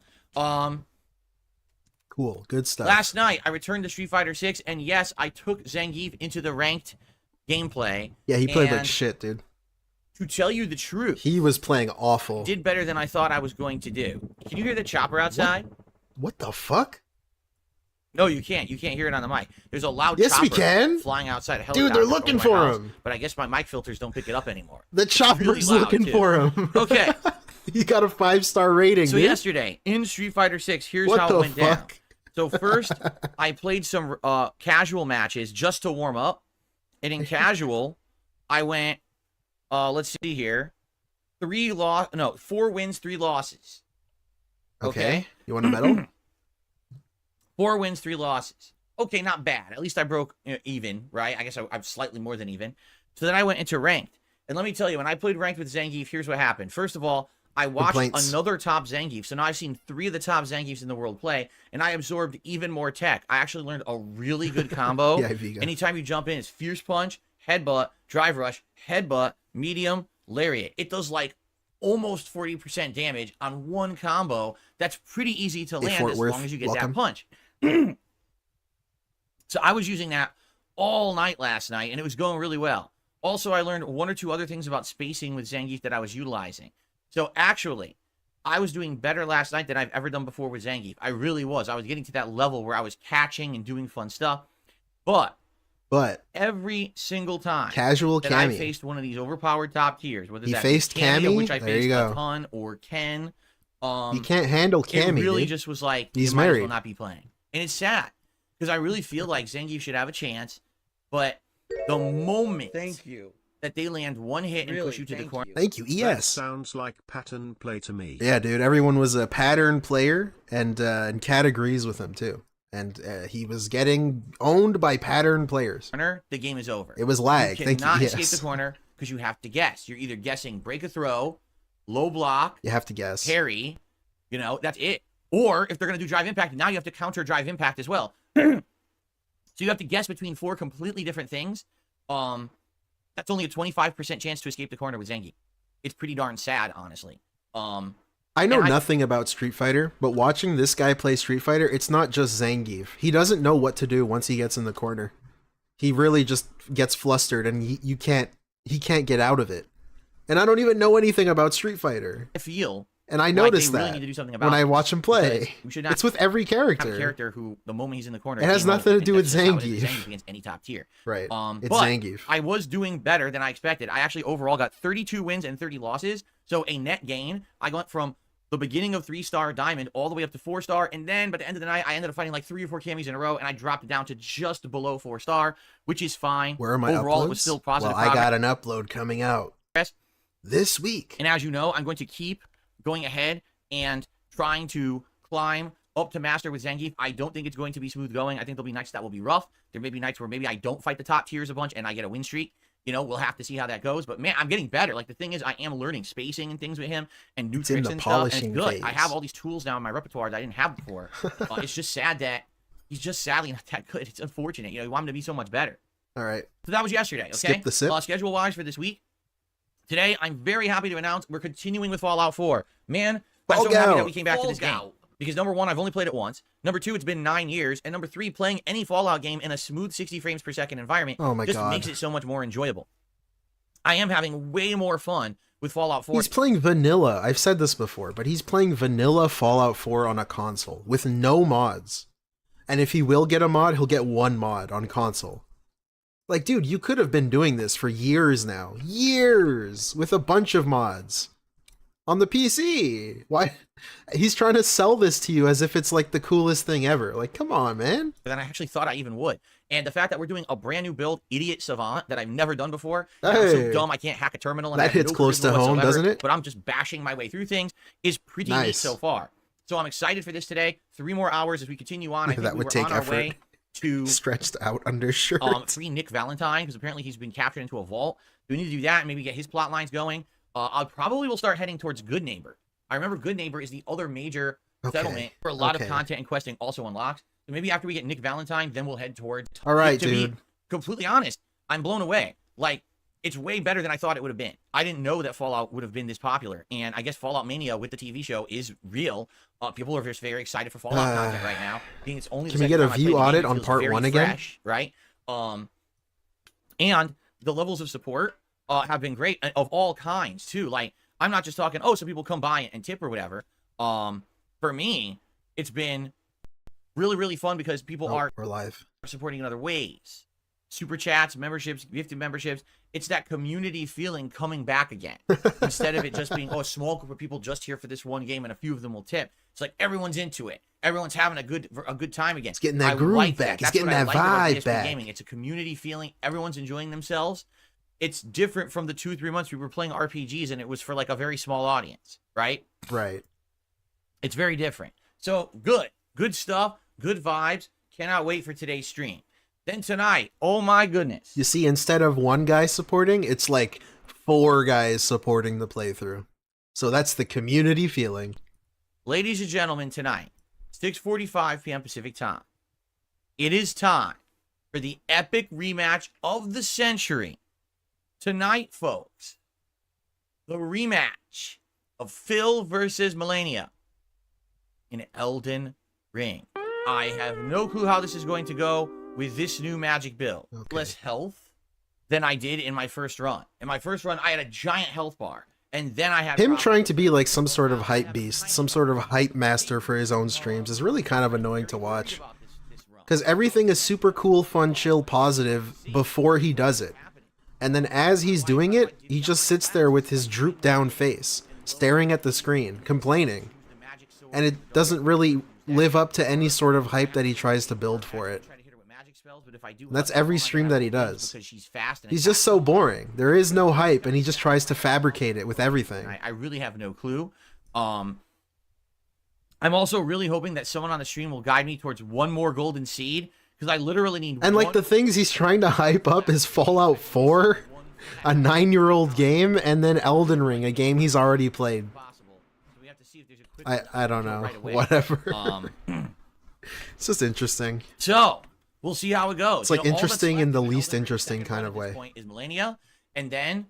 Cool. Good stuff. Last night, I returned to Street Fighter 6, and yes, I took Zangief into the ranked gameplay. Yeah, he played like shit, dude. To tell you the truth, he was playing awful. Did better than I thought I was going to do. Can you hear the chopper outside? What the fuck? No, you can't. You can't hear it on the mic. There's a loud yes, chopper we can. flying outside a Dude, helicopter. they're looking for house, him. But I guess my mic filters don't pick it up anymore. The chopper's really looking for him. Okay. You got a 5-star rating, So dude. yesterday, in Street Fighter 6, here's how it went down. So first, I played some casual matches just to warm up. And in casual, I went, let's see here, 4 wins, 3 losses. Okay. You want a medal? 4 wins, 3 losses. Okay, not bad. At least I broke even, right? I guess I'm slightly more than even. So then I went into ranked. And let me tell you, when I played ranked with Zangief, here's what happened. First of all, I watched another top Zangief. So now I've seen 3 of the top Zangiefs in the world play, and I absorbed even more tech. I actually learned a really good combo. Yeah, Vigo. Anytime you jump in, it's Fierce Punch, Headbutt, Drive Rush, Headbutt, Medium, Lariat. It does like almost 40% damage on one combo. That's pretty easy to land as long as you get that punch. So I was using that all night last night, and it was going really well. Also, I learned 1 or 2 other things about spacing with Zangief that I was utilizing. So actually, I was doing better last night than I've ever done before with Zangief. I really was. I was getting to that level where I was catching and doing fun stuff. But every single time that I faced one of these overpowered top tiers, whether that's Cammy, which I faced a ton, or Ken, you can't handle Cammy. It really just was like, he's might married. as well not be playing. And it's sad, because I really feel like Zangief should have a chance, but the moment that they land one hit and push you to the corner. Thank you, ES. That sounds like pattern play to me. Yeah, dude, everyone was a pattern player, and Cat agrees with him too. And he was getting owned by pattern players. The game is over. It was lag. You cannot escape the corner because you have to guess. You're either guessing break a throw, low block. You have to guess. Parry. You know, that's it. Or if they're going to do drive impact, now you have to counter drive impact as well. So you have to guess between 4 completely different things. That's only a 25% chance to escape the corner with Zangief. It's pretty darn sad, honestly. I know nothing about Street Fighter, but watching this guy play Street Fighter, it's not just Zangief. He doesn't know what to do once he gets in the corner. He really just gets flustered, and he can't get out of it. And I don't even know anything about Street Fighter. And I noticed that need to do something about when I watch him play. It's with every character. Have a character who, the moment he's in the corner, it has nothing to do with Zangief. Zangief against any top tier. Right. It's but Zangief. I was doing better than I expected. I actually overall got 32 wins and 30 losses. So a net gain. I went from the beginning of 3-star diamond all the way up to 4-star, and then by the end of the night, I ended up fighting like 3 or 4 Cammies in a row, and I dropped it down to just below 4-star, which is fine. Where are my overall, uploads? It was still positive. Well, I got an upload coming out this week. And as you know, I'm going to keep going ahead and trying to climb up to master with Zangief. I don't think it's going to be smooth going. I think there'll be nights that will be rough. There may be nights where maybe I don't fight the top tiers a bunch and I get a win streak. You know, we'll have to see how that goes. But man, I'm getting better. Like, the thing is, I am learning spacing and things with him and new tricks and stuff. And it's good. Phase. I have all these tools now in my repertoire that I didn't have before. It's just sad that he's just sadly not that good. It's unfortunate. You know, you want him to be so much better. All right. So that was yesterday, okay? Skip the sip. Schedule-wise for this week, today, I'm very happy to announce we're continuing with Fallout 4. Man, I'm so happy that we came back to this game. Because number one, I've only played it once. Number two, it's been 9 years. And number three, playing any Fallout game in a smooth 60 frames per second environment just makes it so much more enjoyable. I am having way more fun with Fallout 4. He's playing vanilla. I've said this before, but he's playing vanilla Fallout 4 on a console with no mods. And if he will get a mod, he'll get one mod on console. Like, dude, you could have been doing this for years now. Years! With a bunch of mods. On the PC! Why? He's trying to sell this to you as if it's like the coolest thing ever. Like, come on, man. Than I actually thought I even would. And the fact that we're doing a brand new build, Idiot Savant, that I've never done before. Hey. I'm so dumb I can't hack a terminal. And that hits close to home, doesn't it? But I'm just bashing my way through things. Is pretty neat so far. So I'm excited for this today. 3 more hours as we continue on. I think that would take effort. Way to stretched out undershirt. Free Nick Valentine, because apparently he's been captured into a vault. We need to do that and maybe get his plot lines going. I probably will start heading towards Good Neighbor. I remember Good Neighbor is the other major settlement where a lot of content and questing also unlocks. So maybe after we get Nick Valentine, then we'll head towards. All right, to dude. Be completely honest, I'm blown away. Like, it's way better than I thought it would have been. I didn't know that Fallout would have been this popular. And I guess Fallout Mania with the TV show is real. People are just very excited for Fallout content right now. Being it's only Can we get a view audit on part 1 again? Fresh, right? And the levels of support have been great of all kinds too. Like, I'm not just talking, oh, some people come by and tip or whatever. For me, it's been really, really fun because people are live supporting in other ways. Super chats, memberships, gifted memberships. It's that community feeling coming back again. Instead of it just being, oh, a small group of people just here for this one game and a few of them will tip. It's like everyone's into it. Everyone's having a good time again. It's getting that groove back. It's getting that vibe back. Gaming. It's a community feeling. Everyone's enjoying themselves. It's different from the 2-3 months we were playing RPGs and it was for like a very small audience, right? Right. It's very different. So good stuff, good vibes. Cannot wait for today's stream. Then tonight, oh my goodness. You see, instead of one guy supporting, it's like 4 guys supporting the playthrough. So that's the community feeling. Ladies and gentlemen, tonight, 6:45 p.m. Pacific time. It is time for the epic rematch of the century. Tonight, folks, the rematch of Phil versus Melania in Elden Ring. I have no clue how this is going to go with this new magic build. Less health than I did in my first run. In my first run, I had a giant health bar. And then I had him trying to be like some sort of hype beast, some sort of hype master for his own streams is really kind of annoying to watch. Because everything is super cool, fun, chill, positive before he does it. And then as he's doing it, he just sits there with his drooped down face, staring at the screen, complaining. And it doesn't really live up to any sort of hype that he tries to build for it. And that's every stream that he does. He's just so boring. There is no hype, and he just tries to fabricate it with everything. I really have no clue. I'm also really hoping that someone on the stream will guide me towards one more golden seed, because I literally need and like the things he's trying to hype up is Fallout 4, a 9-year-old game, and then Elden Ring, a game he's already played. I don't know. Whatever. It's just interesting. So we'll see how it goes. It's like interesting in the least interesting kind of way. This point is Melania, and then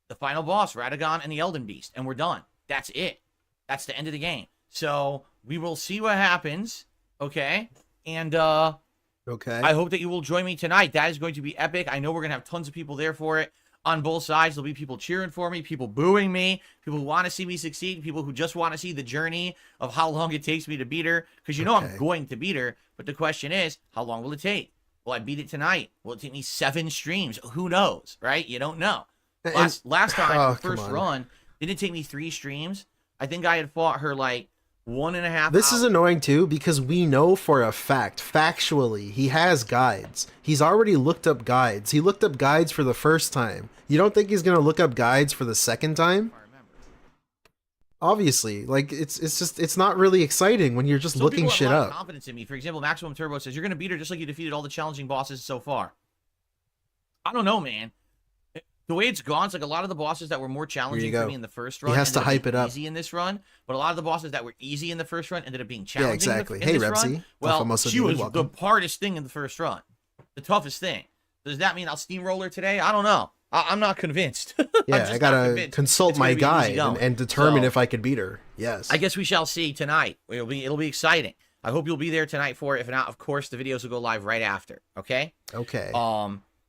the final boss, Radagon and the Elden Beast, and we're done. That's it. That's the end of the game. So we will see what happens. Okay, and okay. I hope that you will join me tonight. That is going to be epic. I know we're gonna have tons of people there for it. On both sides, there'll be people cheering for me, people booing me, people who want to see me succeed, people who just want to see the journey of how long it takes me to beat her. Because you know I'm going to beat her, but the question is, how long will it take? Will I beat it tonight? Will it take me 7 streams? Who knows, right? You don't know. Last time, the first run, did it take me 3 streams? I think I had fought her like 1.5 This is annoying too, because we know for a fact, factually, he has guides. He's already looked up guides. He looked up guides for the first time. You don't think he's going to look up guides for the second time? Obviously, like it's not really exciting when you're just looking shit up. Confidence in me. For example, Maximum Turbo says you're going to beat her just like you defeated all the challenging bosses so far. I don't know, man. The way it's gone, it's like a lot of the bosses that were more challenging for me in the first run. He has to hype it up. Easy in this run, but a lot of the bosses that were easy in the first run ended up being challenging. Yeah, exactly. In hey, this Repsy. run. Well, she was the hardest thing in the first run, the toughest thing. Does that mean I'll steamroller today? I don't know. I'm not convinced. Yeah, I gotta consult my guide and determine if I could beat her. Yes. I guess we shall see tonight. It'll be exciting. I hope you'll be there tonight for it. If not, of course, the videos will go live right after. Okay? Okay.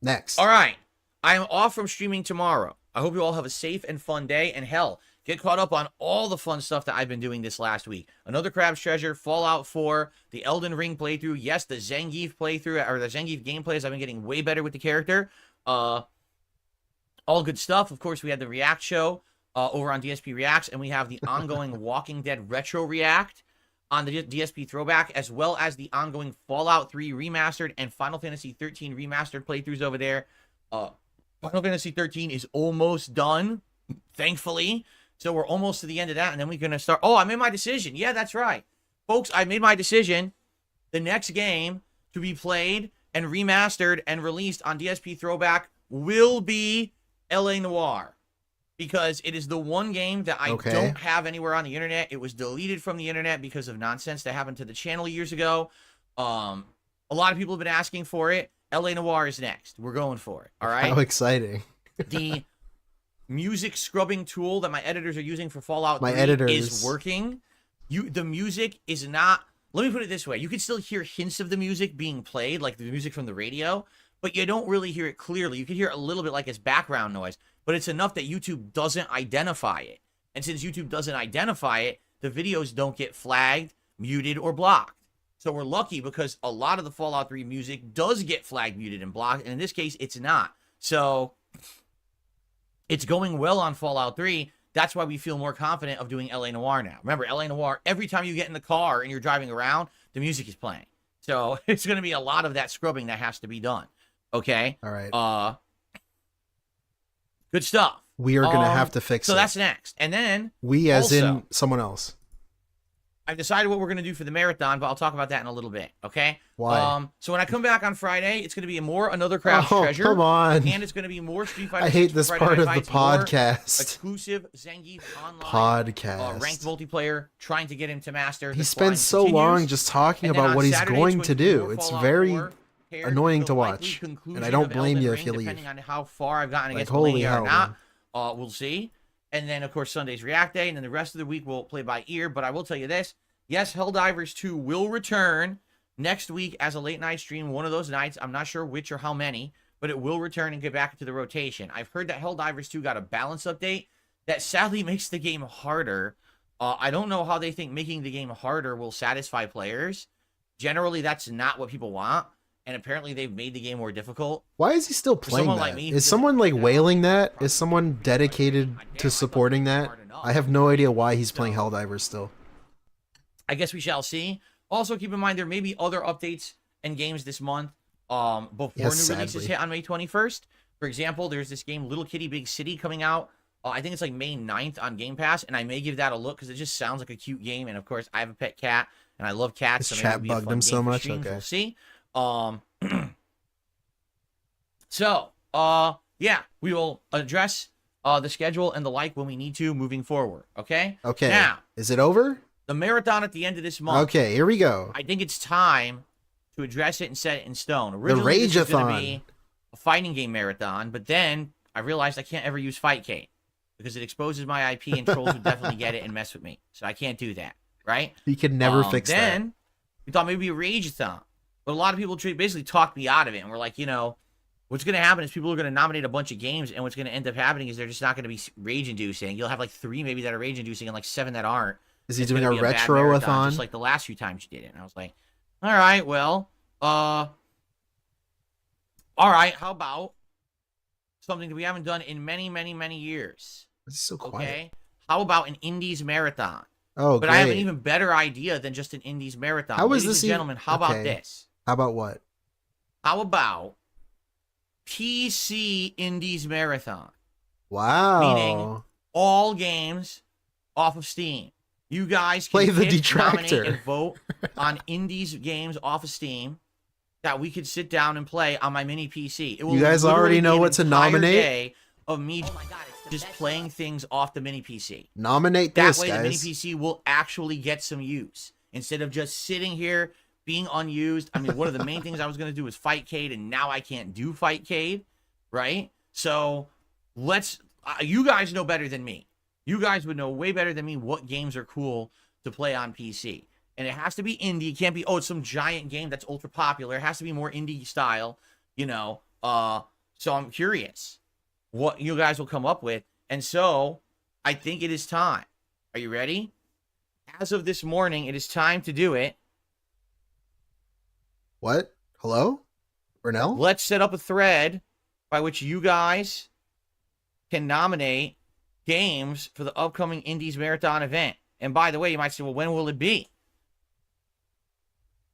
Next. All right. I am off from streaming tomorrow. I hope you all have a safe and fun day. And hell, get caught up on all the fun stuff that I've been doing this last week. Another Crab's Treasure, Fallout 4, the Elden Ring playthrough. Yes, the Zangief playthrough, or the Zangief gameplays. I've been getting way better with the character. All good stuff. Of course, we had the React show over on DSP Reacts, and we have the ongoing Walking Dead Retro React on the DSP Throwback, as well as the ongoing Fallout 3 Remastered and Final Fantasy 13 Remastered playthroughs over there. Final Fantasy 13 is almost done, thankfully. So we're almost to the end of that, and then we're going to start... Oh, I made my decision. Yeah, that's right. Folks, I made my decision. The next game to be played and remastered and released on DSP Throwback will be LA Noire, because it is the one game that I don't have anywhere on the internet. It was deleted from the internet because of nonsense that happened to the channel years ago. A lot of people have been asking for it. LA Noire is next. We're going for it. All right. How exciting. The music scrubbing tool that my editors are using for Fallout 3 is working. The music is not... Let me put it this way. You can still hear hints of the music being played, like the music from the radio, but you don't really hear it clearly. You can hear it a little bit like it's background noise, but it's enough that YouTube doesn't identify it. And since YouTube doesn't identify it, the videos don't get flagged, muted, or blocked. So we're lucky because a lot of the Fallout 3 music does get flagged, muted, and blocked, and in this case, it's not. So it's going well on Fallout 3. That's why we feel more confident of doing LA Noire now. Remember, LA Noire, every time you get in the car and you're driving around, the music is playing. So it's going to be a lot of that scrubbing that has to be done. Okay? All right. Good stuff. We are going to have to fix it. So that's next. And then... We as in someone else. I've decided what we're going to do for the marathon, but I'll talk about that in a little bit, okay? Why? So when I come back on Friday, it's going to be another Crab's Treasure. Come on. And it's going to be more Street Fighter. I hate this part of the podcast. Exclusive Zangief online podcast. Ranked multiplayer, trying to get him to master. He spends so long just talking about what he's going to do. It's very annoying to watch. And I don't blame you if you leave. Depending on how far I've gotten against Melania or not, we'll see. And then, of course, Sunday's React Day, and then the rest of the week we'll play by ear. But I will tell you this. Yes, Helldivers 2 will return next week as a late-night stream, one of those nights. I'm not sure which or how many, but it will return and get back into the rotation. I've heard that Helldivers 2 got a balance update that sadly makes the game harder. I don't know how they think making the game harder will satisfy players. Generally, that's not what people want. And apparently they've made the game more difficult. Why is he still playing that? Like me, is someone like wailing that? Is someone dedicated to supporting that? I have no idea why he's playing Helldivers still. I guess we shall see. Also, keep in mind there may be other updates and games this month before new releases hit on May 21st. For example, there's this game Little Kitty Big City coming out. I think it's like May 9th on Game Pass, and I may give that a look because it just sounds like a cute game. And of course, I have a pet cat, and I love cats. His chat bugged him so much. Okay. We'll see. Yeah, we will address the schedule and the like when we need to moving forward. Okay. Okay. Now, is it over? The marathon at the end of this month. Okay, here we go. I think it's time to address it and set it in stone. Originally, this was going to be a fighting game marathon, but then I realized I can't ever use Fightcade because it exposes my IP and trolls would definitely get it and mess with me. So I can't do that, right? You can never fix that. Then we thought maybe a Rageathon. But a lot of people basically talked me out of it, and we're like, you know, what's going to happen is people are going to nominate a bunch of games, and what's going to end up happening is they're just not going to be rage-inducing. You'll have like 3 maybe that are rage-inducing and like 7 that aren't. Is he doing a retro-a-thon? Just like the last few times you did it. And I was like, all right, well, all right, how about something that we haven't done in many, many, many years? This is so quiet. Okay? How about an Indies marathon? Oh, but great. I have an even better idea than just an Indies marathon. How is Ladies this and gentlemen, how about this? How about what? How about PC Indies Marathon? Wow. Meaning all games off of Steam. You guys can play the pick, Detractor, nominate, and vote on Indies games off of Steam that we could sit down and play on my mini PC. It will you guys already know what to nominate? Day of me just playing things off the mini PC. Nominate that this, way guys. the mini PC will actually get some use. Instead of just sitting here being unused. I mean, one of the main things I was going to do was Fightcade, and now I can't do Fightcade, right? So let's, you guys know better than me. You guys would know way better than me what games are cool to play on PC. And it has to be indie. It can't be, oh, it's some giant game that's ultra popular. It has to be more indie style, you know. So I'm curious what you guys will come up with. And so I think it is time. Are you ready? As of this morning, it is time to do it. What? Hello? Brunel? Let's set up a thread by which you guys can nominate games for the upcoming Indies Marathon event. And by the way, you might say, well, when will it be?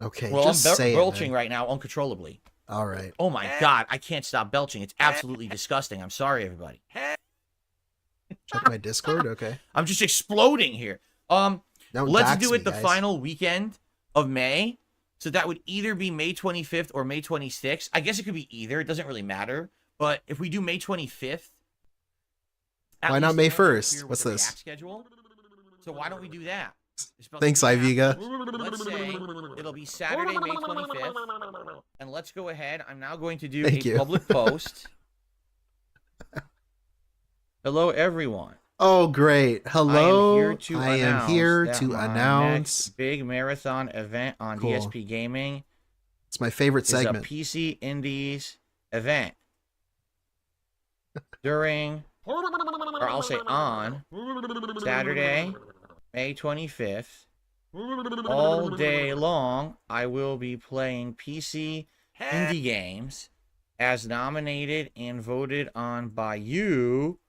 Okay, Well, just I'm say belching it, right now uncontrollably. All right. Oh my God, I can't stop belching. It's absolutely disgusting. I'm sorry, everybody. Check my Discord. Okay. I'm just exploding here. Don't Let's dox do me, it the guys. final weekend of May. So that would either be May 25th or May 26th. I guess it could be either. It doesn't really matter. But if we do May 25th, at Why not least May we'll interfere 1st? with What's the this? React schedule. So why don't we do that? Thanks, Iviga. Let's say it'll be Saturday, May 25th. And let's go ahead. I'm now going to do Thank a you. public post. Hello, everyone. Oh, great. Hello. I am here to to my announce. next big marathon event on Cool. DSP Gaming. It's my favorite It's segment. a PC Indies event. During, or I'll say on, Saturday, May 25th, all day long, I will be playing PC indie games as nominated and voted on by you,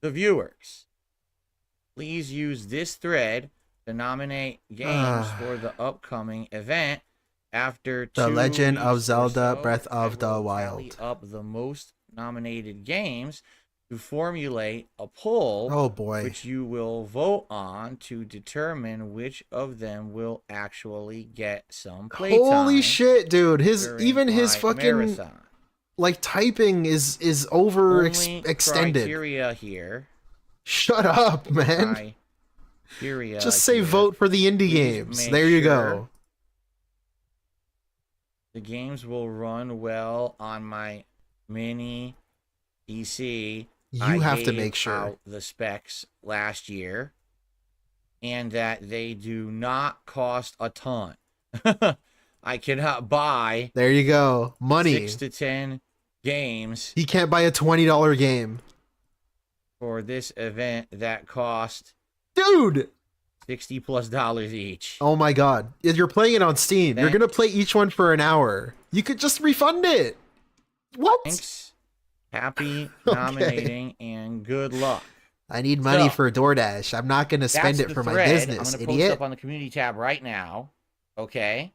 the viewers. Please use this thread to nominate games for the upcoming event. After The 2 Legend of weeks or Zelda so, Breath I of the will Wild. tally up the most nominated games to formulate a poll, Oh boy. which you will vote on to determine which of them will actually get some playtime. Holy shit, dude. His during even his my fucking marathon. like typing is over Only extended. criteria here. Shut up, man. Criteria Just say here. vote for the indie Please games. make There you sure go. The games will run well on my mini PC. You have to gave make sure. out the specs last year, and that they do not cost a ton. I cannot buy There you go. Money. 6 to 10 games He can't buy a $20 game. for this event that cost Dude! $60+ each. Oh my god. If you're playing it on Steam, you're Thank- gonna play each one for an hour. You could just refund it. What? Thanks. Happy Okay. nominating and good luck. I need money So, for DoorDash. I'm not gonna spend That's it the for my thread. business, I'm gonna post idiot. up on the community tab right now. Okay.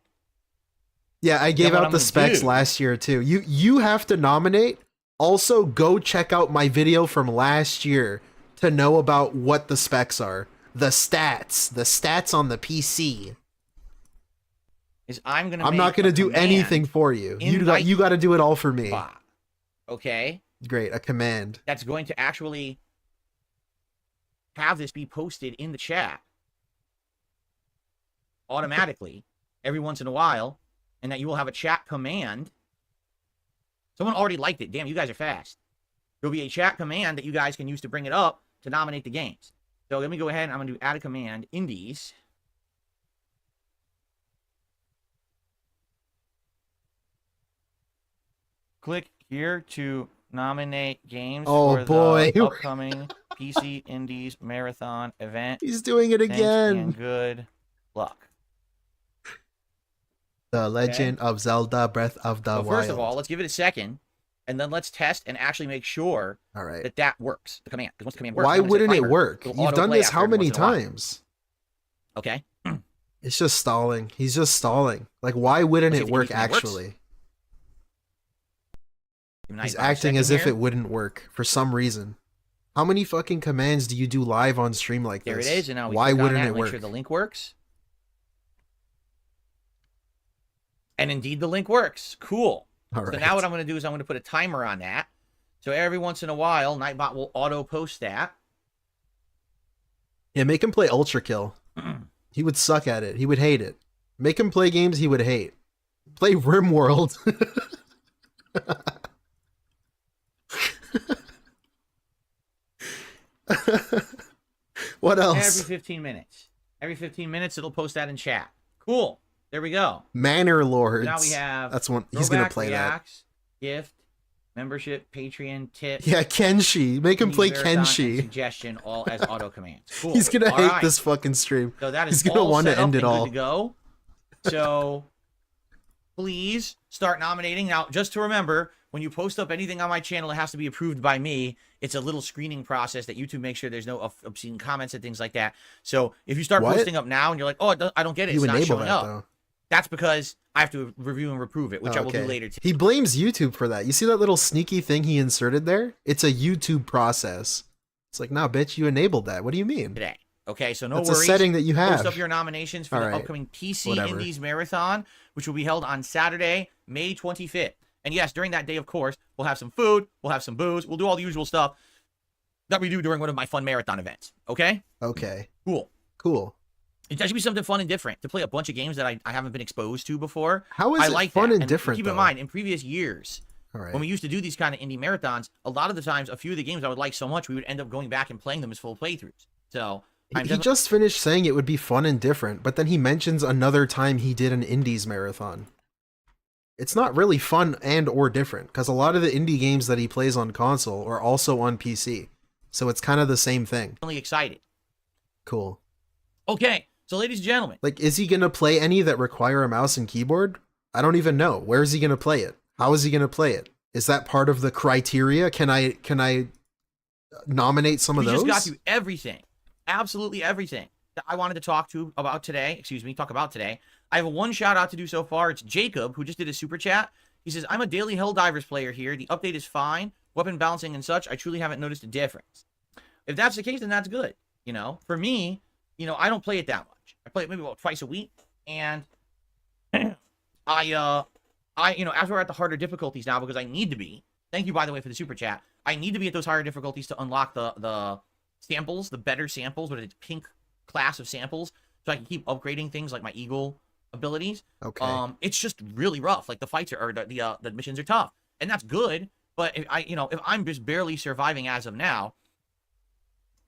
Yeah, I gave what out I'm the gonna specs do- last year too. You have to nominate. Also, go check out my video from last year to know about what the specs are. The stats on the PC. I'm I'm not gonna do anything for you. Invite You got to do it all for me. bot. Okay. Great, a command. That's going to actually have this be posted in the chat automatically every once in a while, and that you will have a chat command. Someone already liked it. Damn, you guys are fast. There'll be a chat command that you guys can use to bring it up to nominate the games. So let me go ahead and I'm going to do add a command, indies. Click here to nominate games Oh, for boy. the upcoming PC Indies Marathon event. He's doing it Thanks again. and good luck. The Legend of Zelda Breath of the So Wild. first of all, let's give it a second, and then let's test and actually make sure all right. that works, the command. Because once the command works, Why I'm gonna say wouldn't it timer, work? it'll You've done autoplay this after how every many once in a while. times? Okay. It's just stalling. He's just stalling. Like, why wouldn't Let's see it if work the command works. actually? Give me He's 95 acting as seconds if here. it wouldn't work for some reason. How many fucking commands do you do live on stream like There this? it is, and now we Why click on wouldn't that it and make work? sure the link works. And indeed, the link works. Cool. All So right. now what I'm going to do is I'm going to put a timer on that. So every once in a while, Nightbot will auto post that. Yeah, make him play Ultra Kill. He would suck at it. He would hate it. Make him play games he would hate. Play RimWorld. What else? Every 15 minutes. Every 15 minutes, it'll post that in chat. Cool. There we go. Manor Lords. Now we have. That's one. He's gonna play reacts, gift, membership, Patreon, tip. that. Yeah, Kenshi. Make him play Kenshi. Suggestion, all as auto commands. Cool. He's gonna hate right. this fucking stream. So that is He's gonna all want set to end up it and all. good to go. So please start nominating. Now, just to remember, when you post up anything on my channel, it has to be approved by me. It's a little screening process that YouTube makes sure there's no obscene comments and things like that. So if you start posting up now and you're like, oh, I don't get it, You it's not enable showing that up. though. That's because I have to review and reprove it, which I will do later too. He blames YouTube for that. You see that little sneaky thing he inserted there? It's a YouTube process. It's like, nah, bitch, you enabled that. What do you mean? Today. Okay, so no That's worries. a setting that you have. Post up your nominations for All the right. upcoming PC Whatever. Indies Marathon, which will be held on Saturday, May 25th. And yes, during that day, of course, we'll have some food, we'll have some booze, we'll do all the usual stuff that we do during one of my fun marathon events. Okay? Okay. Cool. Cool. It should be something fun and different to play a bunch of games that I haven't been exposed to before. How is I it like fun that. and different, Keep though? in mind, in previous years, All right. when we used to do these kind of indie marathons, a lot of the times, a few of the games I would like so much, we would end up going back and playing them as full playthroughs. So He just finished saying it would be fun and different, but then he mentions another time he did an indies marathon. It's not really fun and or different, because a lot of the indie games that he plays on console are also on PC. So it's kind of the same thing. really excited. Cool. Okay, so ladies and gentlemen, Like, is he going to play any that require a mouse and keyboard? I don't even know. Where is he going to play it? How is he going to play it? Is that part of the criteria? Can I nominate some of we those? just got through everything, absolutely everything that I wanted to talk about today. I have one shout out to do so far. It's Jacob, who just did a super chat. He says, I'm a daily Helldivers player here. The update is fine. Weapon balancing and such, I truly haven't noticed a difference. If that's the case, then that's good. You know, for me, you know, I don't play it that much. I play it maybe about twice a week. And I, you know, as we're at the harder difficulties now, because I need to be, thank you, by the way, for the super chat. I need to be at those higher difficulties to unlock the samples, the better samples, but it's pink class of samples, so I can keep upgrading things like my eagle abilities. Okay. It's just really rough. Like the fights are, or the missions are tough, and that's good. But if if I'm just barely surviving as of now,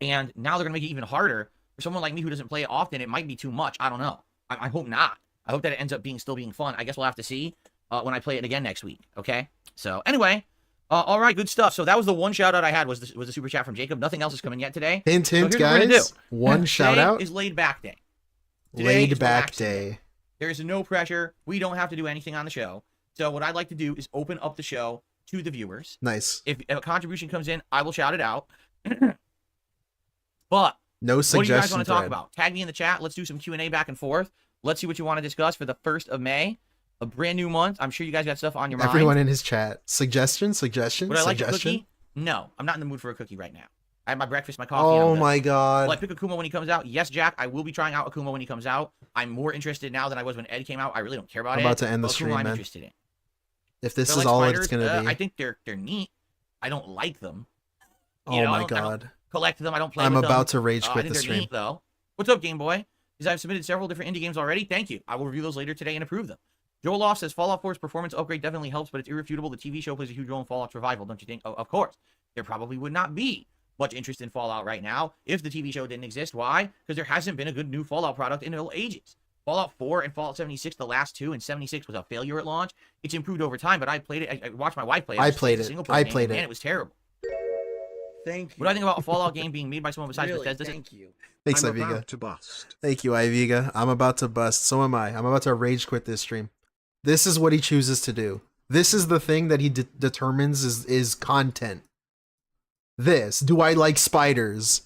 and now they're gonna make it even harder for someone like me who doesn't play it often, it might be too much. I don't know. I hope not. I hope that it ends up still being fun. I guess we'll have to see when I play it again next week. Okay. So anyway, all right, good stuff. So that was the one shout out I had was the super chat from Jacob. Nothing else is coming yet today. Hint, So hint, here's what we're gonna guys. do. One shout Today out. is laid back day. Today Laid is back relaxing day. There is no pressure. We don't have to do anything on the show. So what I'd like to do is open up the show to the viewers. Nice. If a contribution comes in, I will shout it out. But No what do you guys suggestion want to talk thread. about? Tag me in the chat. Let's do some Q&A back and forth. Let's see what you want to discuss for the 1st of May. A brand new month. I'm sure you guys got stuff on your mind. Everyone in his chat. Suggestion. Would I like a cookie? No, I'm not in the mood for a cookie right now. I have my breakfast, my coffee. and Oh I'm good. my god. Will I pick Akuma when he comes out? Yes, Jack. I will be trying out Akuma when he comes out. I'm more interested now than I was when Ed came out. I really don't care about I'm it. about to end the But Akuma stream, I'm man. interested in. If this They're is like all spiders, it's gonna be. I think they're neat. I don't like them. Oh You know, my I don't god. collect them. I don't play I'm with them. about to rage I quit think the they're stream. neat, though. What's up, Game Boy? Because I've submitted several different indie games already. Thank you. I will review those later today and approve them. Joel Off says Fallout 4's performance upgrade definitely helps, but it's irrefutable. The TV show plays a huge role in Fallout's revival, don't you think? Oh, of course. There probably would not be much interest in Fallout right now if the TV show didn't exist. Why? Because there hasn't been a good new Fallout product in ages. Fallout 4 and Fallout 76, the last two, and 76 was a failure at launch. It's improved over time, but I played it. I watched my wife play it. I It's played a it. single-player I game, played and, it. Man, it was terrible. Thank you. What do I think about a Fallout game being made by someone besides Really, Bethesda? thank you. Thanks, I'm Iviga. about to bust. Thank you, Iviga. I'm about to bust. So am I. I'm about to rage quit this stream. This is what he chooses to do. This is the thing that he determines is content. This. Do I like spiders?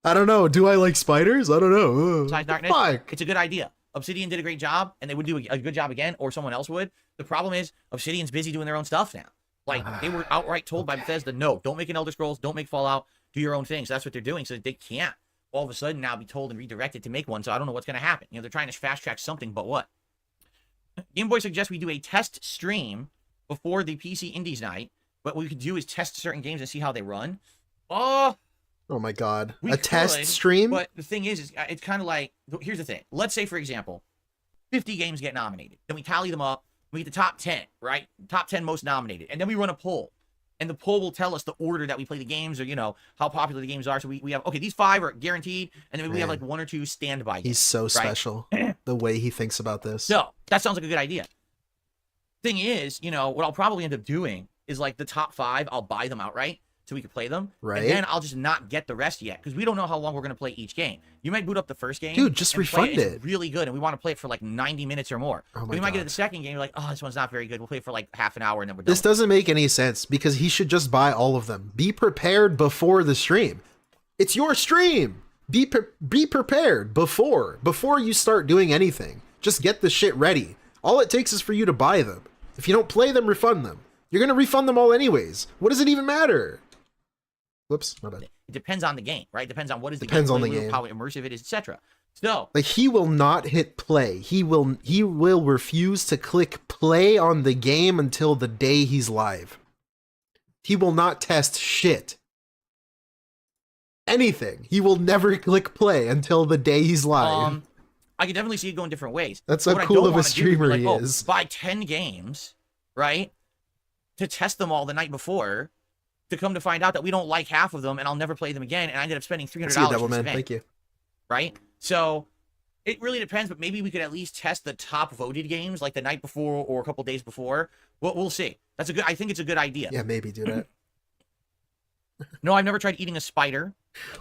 I don't know. Do I like spiders? I don't know. Besides Darkness, Fuck. it's a good idea. Obsidian did a great job, and they would do a good job again, or someone else would. The problem is, Obsidian's busy doing their own stuff now. Like, they were outright told by Bethesda, no, don't make an Elder Scrolls, don't make Fallout, do your own thing. So that's what they're doing, so they can't all of a sudden now be told and redirected to make one, so I don't know what's going to happen. You know, they're trying to fast-track something, but what? Game Boy suggests we do a test stream before the PC Indies night. What we could do is test certain games and see how they run. Oh, Oh my god. we A test could, stream? But the thing is it's kind of like, here's the thing. Let's say, for example, 50 games get nominated. Then we tally them up. We get the top 10, right? Top 10 most nominated. And then we run a poll. And the poll will tell us the order that we play the games, or, you know, how popular the games are. So we have, okay, these 5 are guaranteed. And then we have like 1 or 2 standby games. He's so right? special, the way he thinks about this. So that sounds like a good idea. Thing is, you know, what I'll probably end up doing is like the top 5, I'll buy them outright so we can play them. Right. And then I'll just not get the rest yet, because we don't know how long we're going to play each game. You might boot up the first game. Dude, just refund it. It's really good, and we want to play it for like 90 minutes or more. Oh my we might God. get to the second game, you're like, oh, this one's not very good. We'll play it for like half an hour, and then we're done. This doesn't make any sense, because he should just buy all of them. Be prepared before the stream. It's your stream. Be prepared before you start doing anything. Just get the shit ready. All it takes is for you to buy them. If you don't play them, refund them. You're going to refund them all anyways. What does it even matter? Whoops, my bad. It depends on the game, right? Depends on what is the Depends game, on the game. how immersive it is, etc. So, Like, he will not hit play. He will refuse to click play on the game until the day he's live. He will not test shit. Anything. He will never click play until the day he's live. I can definitely see it going different ways. That's how What I cool don't of a wanna do is be streamer like, he oh, is. buy 10 games, right? To test them all the night before, to come to find out that we don't like half of them, and I'll never play them again, and I ended up spending $300 See you, for this Devilman. event, Thank you. right? So it really depends, but maybe we could at least test the top voted games like the night before or a couple days before. We'll see. I think it's a good idea. Yeah, maybe do that. No, I've never tried eating a spider.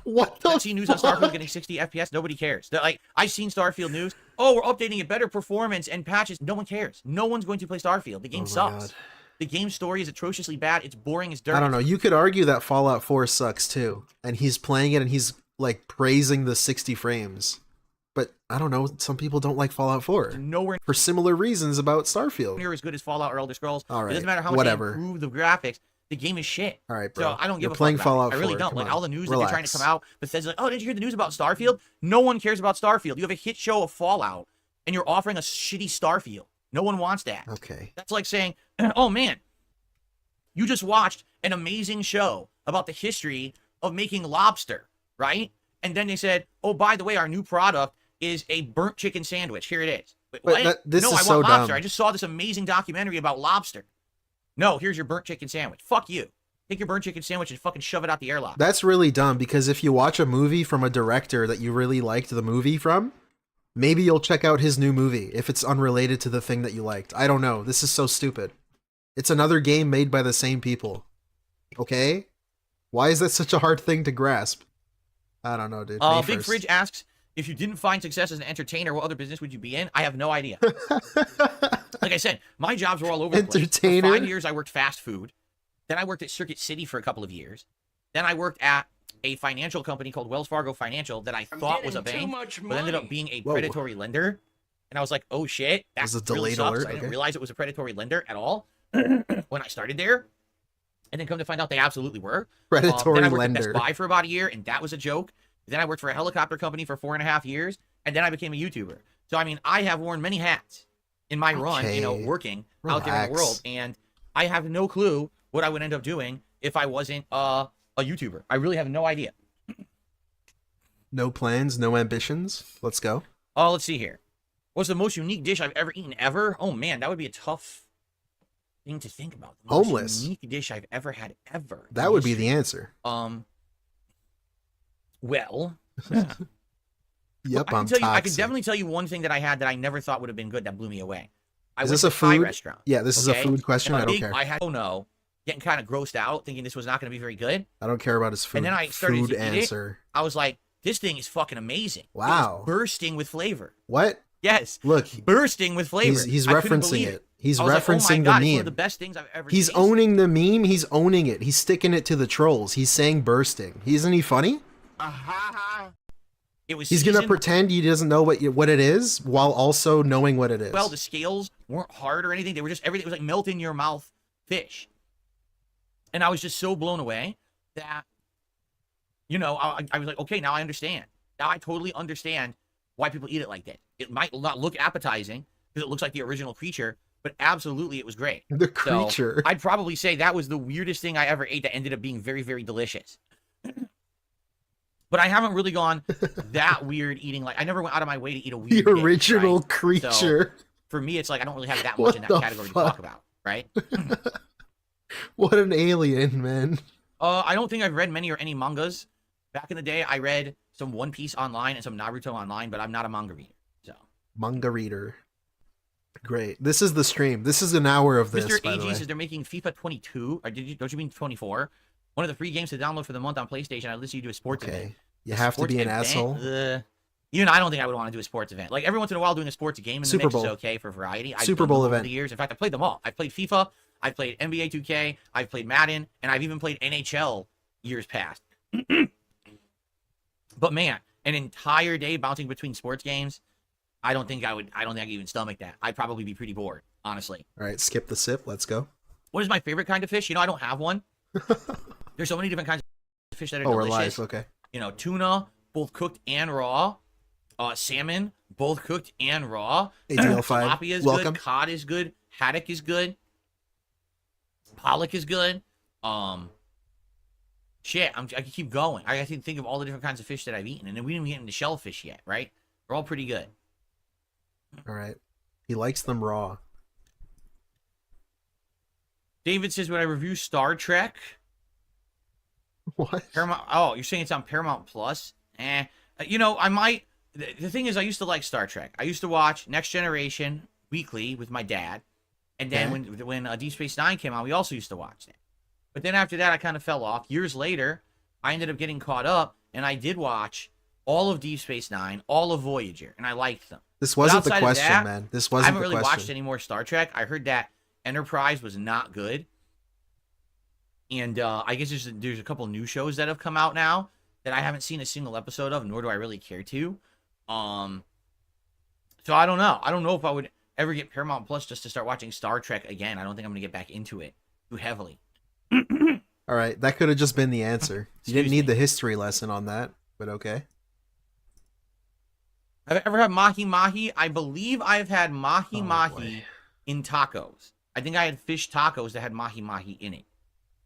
What the I've seen news on fuck? Starfield getting 60 FPS. Nobody cares. They're like, I've seen Starfield news. Oh, we're updating it, better performance and patches. No one cares. No one's going to play Starfield. The game Oh my sucks. God. The game story is atrociously bad. It's boring as dirt. I don't know. You could argue that Fallout 4 sucks too. And he's playing it and he's like praising the 60 frames. But I don't know. Some people don't like Fallout 4 Nowhere for similar reasons about Starfield. near as good as Fallout or Elder Scrolls. All It right, doesn't matter how much whatever. they improve the graphics. The game is shit. All right, bro. So I don't give You're a playing fuck about Fallout it. I really 4. don't. Come Like on. all the news that they're trying to Relax. come out. Bethesda's like, oh, did you hear the news about Starfield? No one cares about Starfield. You have a hit show of Fallout, and you're offering a shitty Starfield. No one wants that. Okay. That's like saying, oh man, you just watched an amazing show about the history of making lobster, right? And then they said, oh, by the way, our new product is a burnt chicken sandwich. Here it is. Wait, But what? this no, is I so want lobster. dumb. I just saw this amazing documentary about lobster. No, here's your burnt chicken sandwich. Fuck you. Take your burnt chicken sandwich and fucking shove it out the airlock. That's really dumb, because if you watch a movie from a director that you really liked the movie from, maybe you'll check out his new movie if it's unrelated to the thing that you liked. I don't know. This is so stupid. It's another game made by the same people. Okay? Why is that such a hard thing to grasp? I don't know, dude. May Big 1st. Fridge asks, if you didn't find success as an entertainer, what other business would you be in? I have no idea. Like I said, my jobs were all over the place. Entertainer? For 5 years, I worked fast food. Then I worked at Circuit City for a couple of years. Then I worked at a financial company called Wells Fargo Financial that I thought was a bank, but ended up being a Whoa. predatory lender. And I was like, oh shit, that Was a really delayed sucks. alert? I didn't Okay. realize it was a predatory lender at all when I started there. And then come to find out they absolutely were. Predatory then I worked lender. at Best Buy for about a year, and that was a joke. Then I worked for a helicopter company for 4.5 years, and then I became a YouTuber. So, I mean, I have worn many hats in my run, you know, Okay. working out there in the Relax. world, and I have no clue what I would end up doing if I wasn't a YouTuber. I really have no idea. No plans, no ambitions. Let's go. Oh, let's see here. What's the most unique dish I've ever eaten ever? Oh, man, that would be a tough thing to think about. The most Homeless. unique dish I've ever had ever. That would be the answer. Well, Yep, I can I'm tell you, I can toxic. definitely tell you one thing that I had that I never thought would have been good that blew me away. I Is went this to a Thai food? restaurant. Yeah, this is a okay? food question. And I don't big- care. I had, oh no, getting kind of grossed out, thinking this was not going to be very good. I don't care about his food. And then I started food to eat it. answer. I was like, this thing is fucking amazing. It was Wow. bursting with flavor. What? Yes, Look, bursting with flavor. he's I couldn't referencing believe it. He's I was like, oh my referencing God, it's the one of the meme. best things I've ever He's tasted. owning the meme. He's owning it. He's sticking it to the trolls. He's saying bursting. Isn't he funny? It was He's gonna seasoned pretend he doesn't know what it is while also knowing what it is. well. The scales weren't hard or anything. They were just everything. It was like melt in your mouth fish. And I was just so blown away that, you know, I was like, okay, now I understand. Now I totally understand why people eat it like that. It might not look appetizing because it looks like the original creature, but absolutely it was great. The So, creature. I'd probably say that was the weirdest thing I ever ate that ended up being very, very delicious. But I haven't really gone that weird eating. Like, I never went out of my way to eat a weird The dish, original right? creature. So, for me, it's like I don't really have that What much in that the category to fuck? talk about, right? What an alien, man. I don't think I've read many or any mangas. Back in the day, I read some One Piece online and some Naruto online, but I'm not a manga reader. So Manga reader. Great. This is the stream. This is an hour of this, Mr. by the AG way. says they're making FIFA 22. Or don't you mean 24? One of the free games to download for the month on PlayStation. I listen to you do a sports event. Okay. You have to Sports be an event? asshole. Even I don't think I would want to do a sports event. Like, every once in a while doing a sports game in the Super mix Bowl. is okay for variety. I've Super done Bowl them over event. the years. In fact, I played them all. I've played FIFA, I've played NBA 2K, I've played Madden, and I've even played NHL years past. But man, an entire day bouncing between sports games, I don't think I could even stomach that. I'd probably be pretty bored, honestly. All right, skip the sip. Let's go. What is my favorite kind of fish? You know, I don't have one. There's so many different kinds of fish that are Oh, we're delicious. live. Okay. You know, tuna, both cooked and raw. Salmon, both cooked and raw. ADL5, Tilapia is welcome. good. Cod is good. Haddock is good. Pollock is good. Shit, I can keep going. I can think of all the different kinds of fish that I've eaten, and then we didn't even get into shellfish yet, right? They're all pretty good. All right. He likes them raw. David says, would I review Star Trek? What? Paramount. Oh, you're saying it's on Paramount Plus? You know, I might. The thing is, I used to like Star Trek. I used to watch Next Generation weekly with my dad, and then when Deep Space Nine came out, we also used to watch that. But then after that, I kind of fell off. Years later, I ended up getting caught up, and I did watch all of Deep Space Nine, all of Voyager, and I liked them. This wasn't the outside of question, that, man. This I wasn't haven't the really question. watched any more Star Trek. I heard that Enterprise was not good. And I guess there's a couple new shows that have come out now that I haven't seen a single episode of, nor do I really care to. So I don't know. I don't know if I would ever get Paramount Plus just to start watching Star Trek again. I don't think I'm going to get back into it too heavily. All right, that could have just been the answer. You didn't Excuse need me. the history lesson on that, but okay. Have I ever had mahi mahi? I believe I've had mahi Oh, mahi boy. in tacos. I think I had fish tacos that had mahi mahi in it.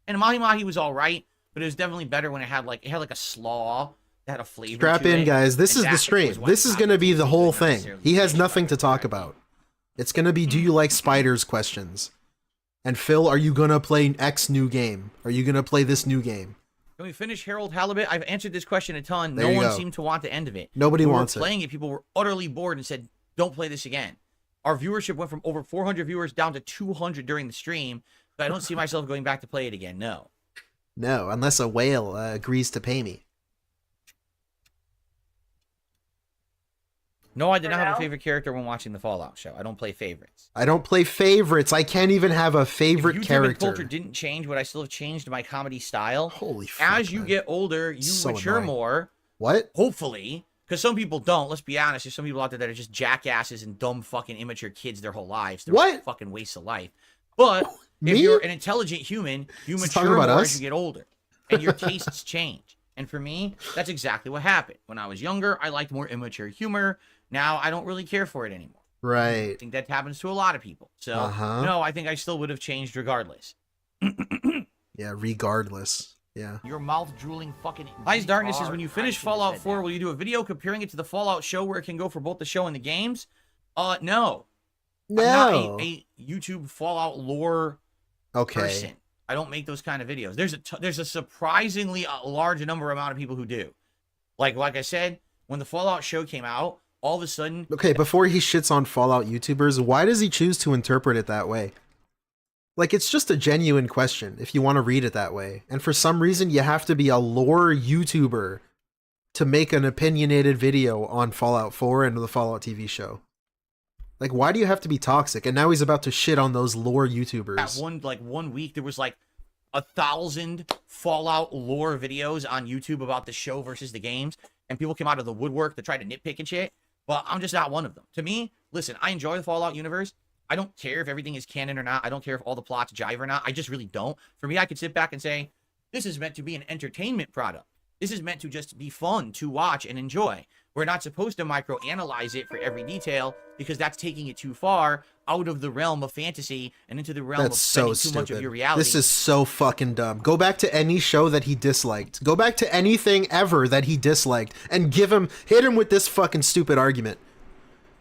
And mahi mahi was all right, but it was definitely better when it had like a slaw that had a flavor. Strap to in, it. guys. This And is the that stream. was what This is going to tacos be the tasted whole good, not thing. necessarily He has fish nothing to tacos. talk about. It's going to be, do you like spiders questions? And Phil, are you going to play X new game? Are you going to play this new game? Can we finish Harold Halibut? I've answered this question a ton. There No you one go. seemed to want the end of it. Nobody When we wants were it. playing it. People were utterly bored and said, don't play this again. Our viewership went from over 400 viewers down to 200 during the stream. So I don't see myself going back to play it again. No. No, unless a whale agrees to pay me. No, I did not have now? a favorite character when watching the Fallout show. I don't play favorites. I don't play favorites. I can't even have a favorite If YouTube character. and culture didn't change, would I still have changed my comedy style? Holy fuck, As you man. get older, you So mature annoying. more. What? Hopefully. Because some people don't. Let's be honest. There's some people out there that are just jackasses and dumb fucking immature kids their whole lives. They're What? fucking wastes of life. But if Me? you're an intelligent human, you Is he talking mature more about as us? you get older. And your tastes change. And for me, that's exactly what happened. When I was younger, I liked more immature humor. Now I don't really care for it anymore. I Right. think that happens to a lot of people. So, no, I think I still would have changed regardless. Yeah, regardless. Yeah. Your mouth drooling fucking. Eyes Darkness is when you finish Fallout 4, will you do a video comparing it to the Fallout show where it can go for both the show and the games? No. I'm not No. a YouTube Fallout lore Okay. person. I don't make those kind of videos. There's a surprisingly large amount of people who do. Like I said, when the Fallout show came out, all of a sudden, Okay, before he shits on Fallout YouTubers, why does he choose to interpret it that way? Like, it's just a genuine question if you want to read it that way. And for some reason, you have to be a lore YouTuber to make an opinionated video on Fallout 4 and the Fallout TV show. Like, why do you have to be toxic? And now he's about to shit on those lore YouTubers. that one week there was like 1,000 Fallout lore videos on YouTube about the show versus the games, and people came out of the woodwork to try to nitpick and shit. But I'm just not one of them. To me, listen, I enjoy the Fallout universe. I don't care if everything is canon or not. I don't care if all the plots jive or not. I just really don't. For me, I could sit back and say, this is meant to be an entertainment product. This is meant to just be fun to watch and enjoy. We're not supposed to microanalyze it for every detail because that's taking it too far. out of the realm of fantasy and into the realm That's of so spending too much of stupid. your reality. This is so fucking dumb. Go back to any show that he disliked. Go back to anything ever that he disliked and hit him with this fucking stupid argument.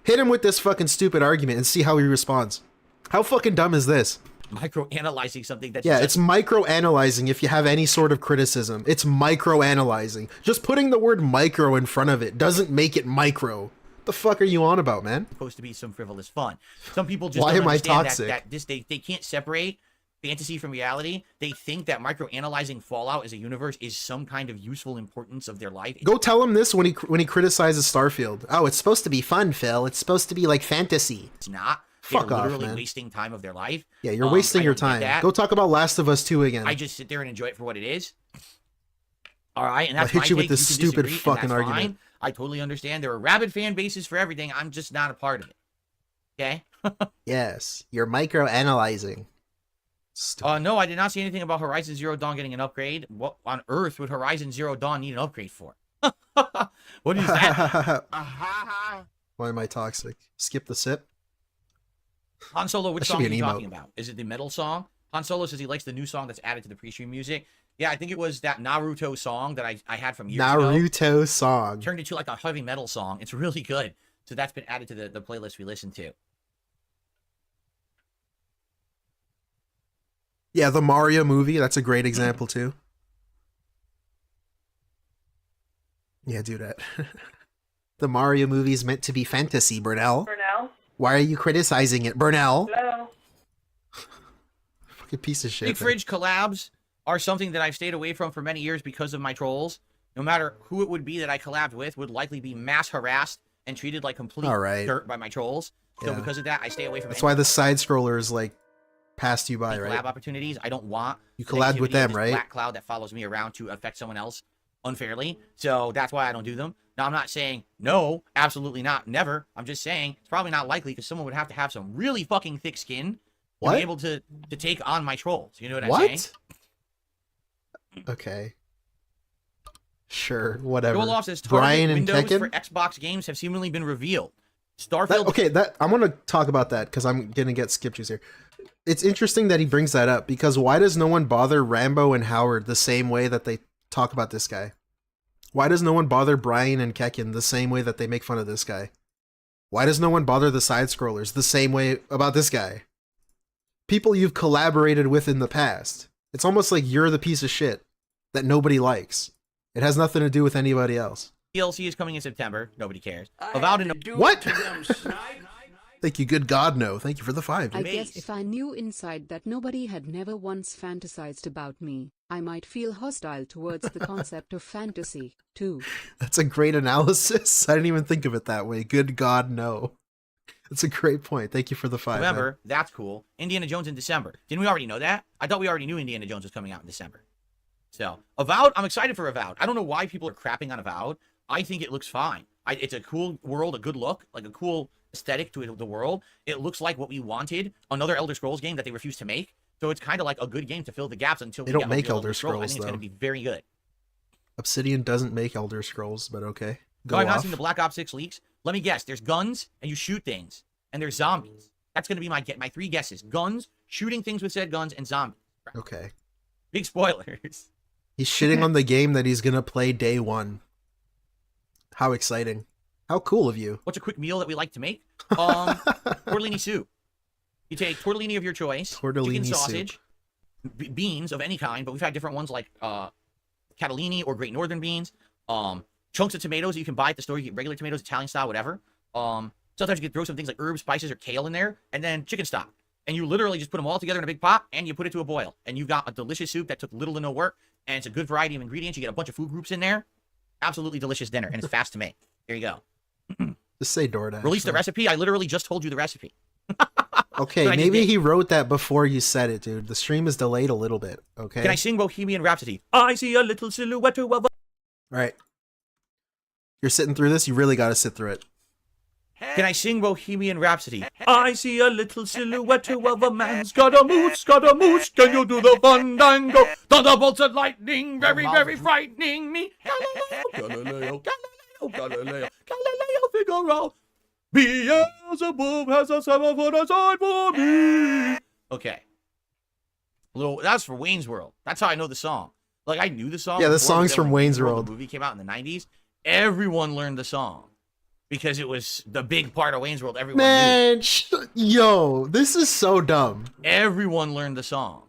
Hit him with this fucking stupid argument and see how he responds. How fucking dumb is this? Micro-analyzing something that's Yeah, just... it's micro-analyzing if you have any sort of criticism. It's micro-analyzing. Just putting the word micro in front of it doesn't make it micro. The fuck are you on about, man? supposed to be some frivolous fun. Some people just Why don't am I understand toxic? that they can't separate fantasy from reality. They think that micro-analyzing Fallout as a universe is some kind of useful importance of their life. Go tell him this when he criticizes Starfield. Oh, it's supposed to be fun, Phil. It's supposed to be like fantasy. It's not. Fuck They're off, literally man. wasting time of their life. Yeah, you're wasting I your don't get time. that. Go talk about Last of Us 2 again. I just sit there and enjoy it for what it is. All right, and that's I'll hit my you with take. this You can stupid disagree, and fucking that's argument. fine. I totally understand. There are rabid fan bases for everything. I'm just not a part of it. Okay? Yes, you're micro-analyzing. Stupid. No, I did not see anything about Horizon Zero Dawn getting an upgrade. What on earth would Horizon Zero Dawn need an upgrade for? What is that? Why am I toxic? Skip the sip. Han Solo, which That should song be are an you emote. talking about? Is it the metal song? Han Solo says he likes the new song that's added to the pre-stream music. Yeah, I think it was that Naruto song that I had from years ago. Naruto song. Turned into like a heavy metal song. It's really good. So that's been added to the playlist we listened to. Yeah, the Mario movie. That's a great example too. Yeah, do that. The Mario movie is meant to be fantasy, Burnell. Why are you criticizing it, Burnell? Hello. Fucking piece of shit. Big man. Fridge collabs are something that I've stayed away from for many years because of my trolls. No matter who it would be that I collabed with would likely be mass harassed and treated like complete Alright. dirt by my trolls. So Yeah. because of that, I stay away from That's any why the side scrollers like passed you by, collab right? opportunities. I don't want You collabed with negativity of them, this right? black cloud that follows me around to affect someone else unfairly. So that's why I don't do them. Now, I'm not saying no, absolutely not, never. I'm just saying it's probably not likely because someone would have to have some really fucking thick skin to What? be able to take on my trolls. You know what I'm What? saying? Okay. Sure, whatever. Joel says Brian target and windows for Tekken? Xbox games have seemingly been revealed. Starfield. I'm gonna talk about that because I'm gonna get skip juice here. It's interesting that he brings that up because why does no one bother Rambo and Howard the same way that they talk about this guy? Why does no one bother Brian and Kekken the same way that they make fun of this guy? Why does no one bother the side scrollers the same way about this guy? People you've collaborated with in the past. It's almost like you're the piece of shit that nobody likes. It has nothing to do with anybody else. DLC is coming in September. Nobody cares. I Avowed had and to do What? it to them, snipe. Thank you, good God, no. Thank you for the 5, I dude. guess if I knew inside that nobody had never once fantasized about me, I might feel hostile towards the concept of fantasy, too. That's a great analysis. I didn't even think of it that way. Good God, no. That's a great point. Thank you for the 5. man. November. That's cool. Indiana Jones in December. Didn't we already know that? I thought we already knew Indiana Jones was coming out in December. So, Avowed, I'm excited for Avowed. I don't know why people are crapping on Avowed. I think it looks fine. It's a cool world, a good look, like a cool aesthetic to the world. It looks like what we wanted. Another Elder Scrolls game that they refused to make. So it's kind of like a good game to fill the gaps until They we don't get make Elder Elder I Scrolls, think it's going though. to be very good. Obsidian doesn't make Elder Scrolls, but okay. Go So I've not off. seen the Black Ops 6 leaks. Let me guess. There's guns and you shoot things, and there's zombies. That's going to be my 3 guesses: guns, shooting things with said guns, and zombies. Okay. Big spoilers. He's shitting on the game that he's gonna play day 1. How exciting. How cool of you. What's a quick meal that we like to make? Tortellini soup. You take tortellini of your choice, Tortellini chicken soup. sausage, beans of any kind, but we've had different ones like Catalini or Great Northern beans, chunks of tomatoes that you can buy at the store. You get regular tomatoes, Italian style, whatever. Sometimes you can throw some things like herbs, spices, or kale in there, and then chicken stock. And you literally just put them all together in a big pot, and you put it to a boil. And you've got a delicious soup that took little to no work, and it's a good variety of ingredients. You get a bunch of food groups in there. Absolutely delicious dinner, and it's fast to make. There you go. Just say DoorDash. Release the man. recipe. I literally just told you the recipe. Okay, But I maybe did- he wrote that before you said it, dude. The stream is delayed a little bit, okay? Can I sing Bohemian Rhapsody? I see a little silhouette of a... Alright. You're sitting through this, you really gotta sit through it. Can I sing Bohemian Rhapsody? I see a little silhouette of a man. Scaramouche, can you do the fandango? Thunderbolts and lightning, very, very frightening me. Galileo, Galileo, Galileo, Galileo, Galileo Figaro. Beelzebub has a 7-foot aside for me. Okay. That's for Wayne's World. That's how I know the song. Like, I knew the song. Yeah, the before, song's but then from when Wayne's World. The movie came out in the 90s. Everyone learned the song because it was the big part of Wayne's World. Everyone knew. Man, yo, this is so dumb. Everyone learned the song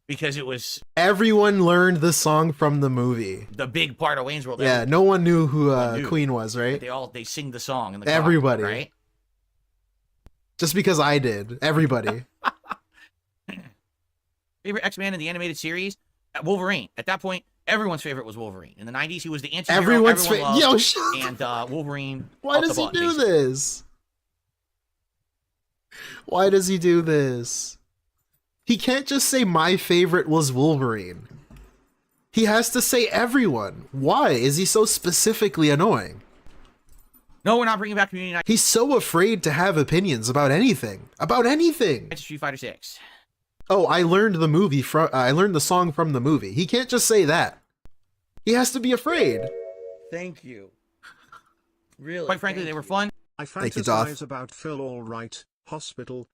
because it was Everyone learned the song from the movie. the big part of Wayne's World. Yeah, no one knew who knew. Queen was, right? They sing the song in the car, Everybody. right? Just because I did. Everybody. Favorite X-Man in the animated series? Wolverine. At that point, everyone's favorite was Wolverine. In the 90s, he was the anti-hero Everyone's everyone Yo, loved, shut and Wolverine. Why does he do this? Why does he do this? He can't just say my favorite was Wolverine. He has to say everyone. Why is he so specifically annoying? No, we're not bringing back Community Night. He's so afraid to have opinions about anything. About anything. It's Street Fighter 6. Oh, I learned the song from the movie. He can't just say that. He has to be afraid. Thank you. Really. Quite frankly, they were fun. I Thank you, Doth. fantasize about Phil alright, hospital,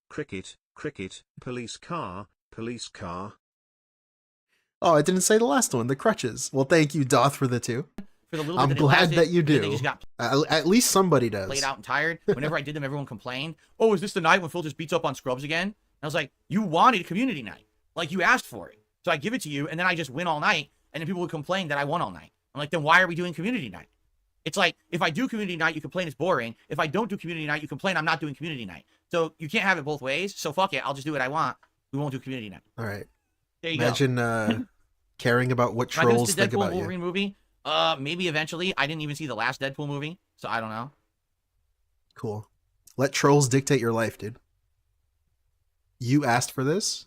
cricket, police car. Oh, I didn't say the last one, the crutches. Well, thank you, Doth, for the two. For the little I'm bit glad lasted, that you They do. just got At least somebody does. played out and tired. Whenever I did them, everyone complained. Oh, is this the night when Phil just beats up on Scrubs again? And I was like, you wanted Community Night. Like, you asked for it. So I give it to you, and then I just win all night, and then people would complain that I won all night. I'm like, then why are we doing Community Night? It's like, if I do Community Night, you complain it's boring. If I don't do Community Night, you complain I'm not doing Community Night. So you can't have it both ways. So fuck it. I'll just do what I want. We won't do Community Night. All right. There you Imagine caring about what go. Am I gonna trolls see the think Deadpool about Wolverine you. movie? Maybe eventually. I didn't even see the last Deadpool movie, so I don't know. Cool. Let trolls dictate your life, dude. You asked for this?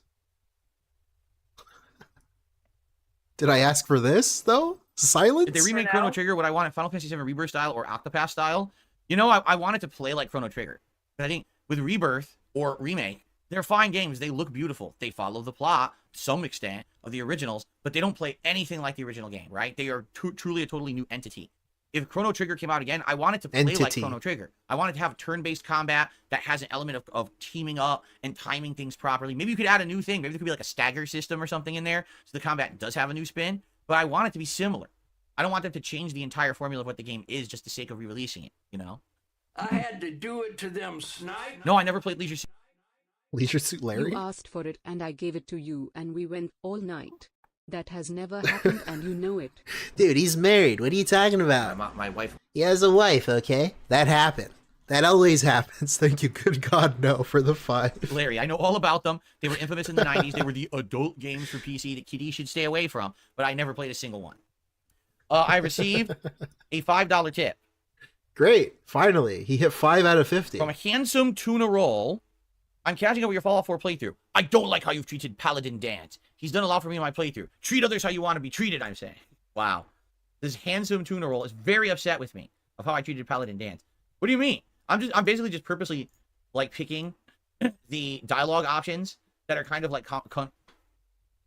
Did I ask for this, though? Silence? Did they remake Chrono Trigger what I wanted, Final Fantasy VII Rebirth style or Octopath style? You know, I wanted to play like Chrono Trigger. But I think with Rebirth or Remake, they're fine games. They look beautiful. They follow the plot to some extent of the originals, but they don't play anything like the original game, right? They are truly a totally new entity. If Chrono Trigger came out again, I wanted to play like Chrono Trigger. I wanted to have turn-based combat that has an element of teaming up and timing things properly. Maybe you could add a new thing. Maybe there could be like a stagger system or something in there, so the combat does have a new spin. But I want it to be similar. I don't want them to change the entire formula of what the game is just the sake of re-releasing it, you know? I had to do it to them snipe. No, I never played Leisure Suit. Leisure Suit Larry? You asked for it and I gave it to you and we went all night. That has never happened and you know it. Dude, he's married. What are you talking about? My wife. He has a wife, okay? That happened. That always happens. Thank you, good God, no, for the 5. Larry, I know all about them. They were infamous in the 90s. They were the adult games for PC that kiddies should stay away from, but I never played a single one. I received a $5 tip. Great. Finally. He hit 5 out of 50. From a handsome tuna roll. I'm catching up with your Fallout 4 playthrough. I don't like how you've treated Paladin Dance. He's done a lot for me in my playthrough. Treat others how you want to be treated, I'm saying. Wow. This handsome tuna roll is very upset with me of how I treated Paladin Dance. What do you mean? I'm basically just purposely like picking the dialogue options that are kind of like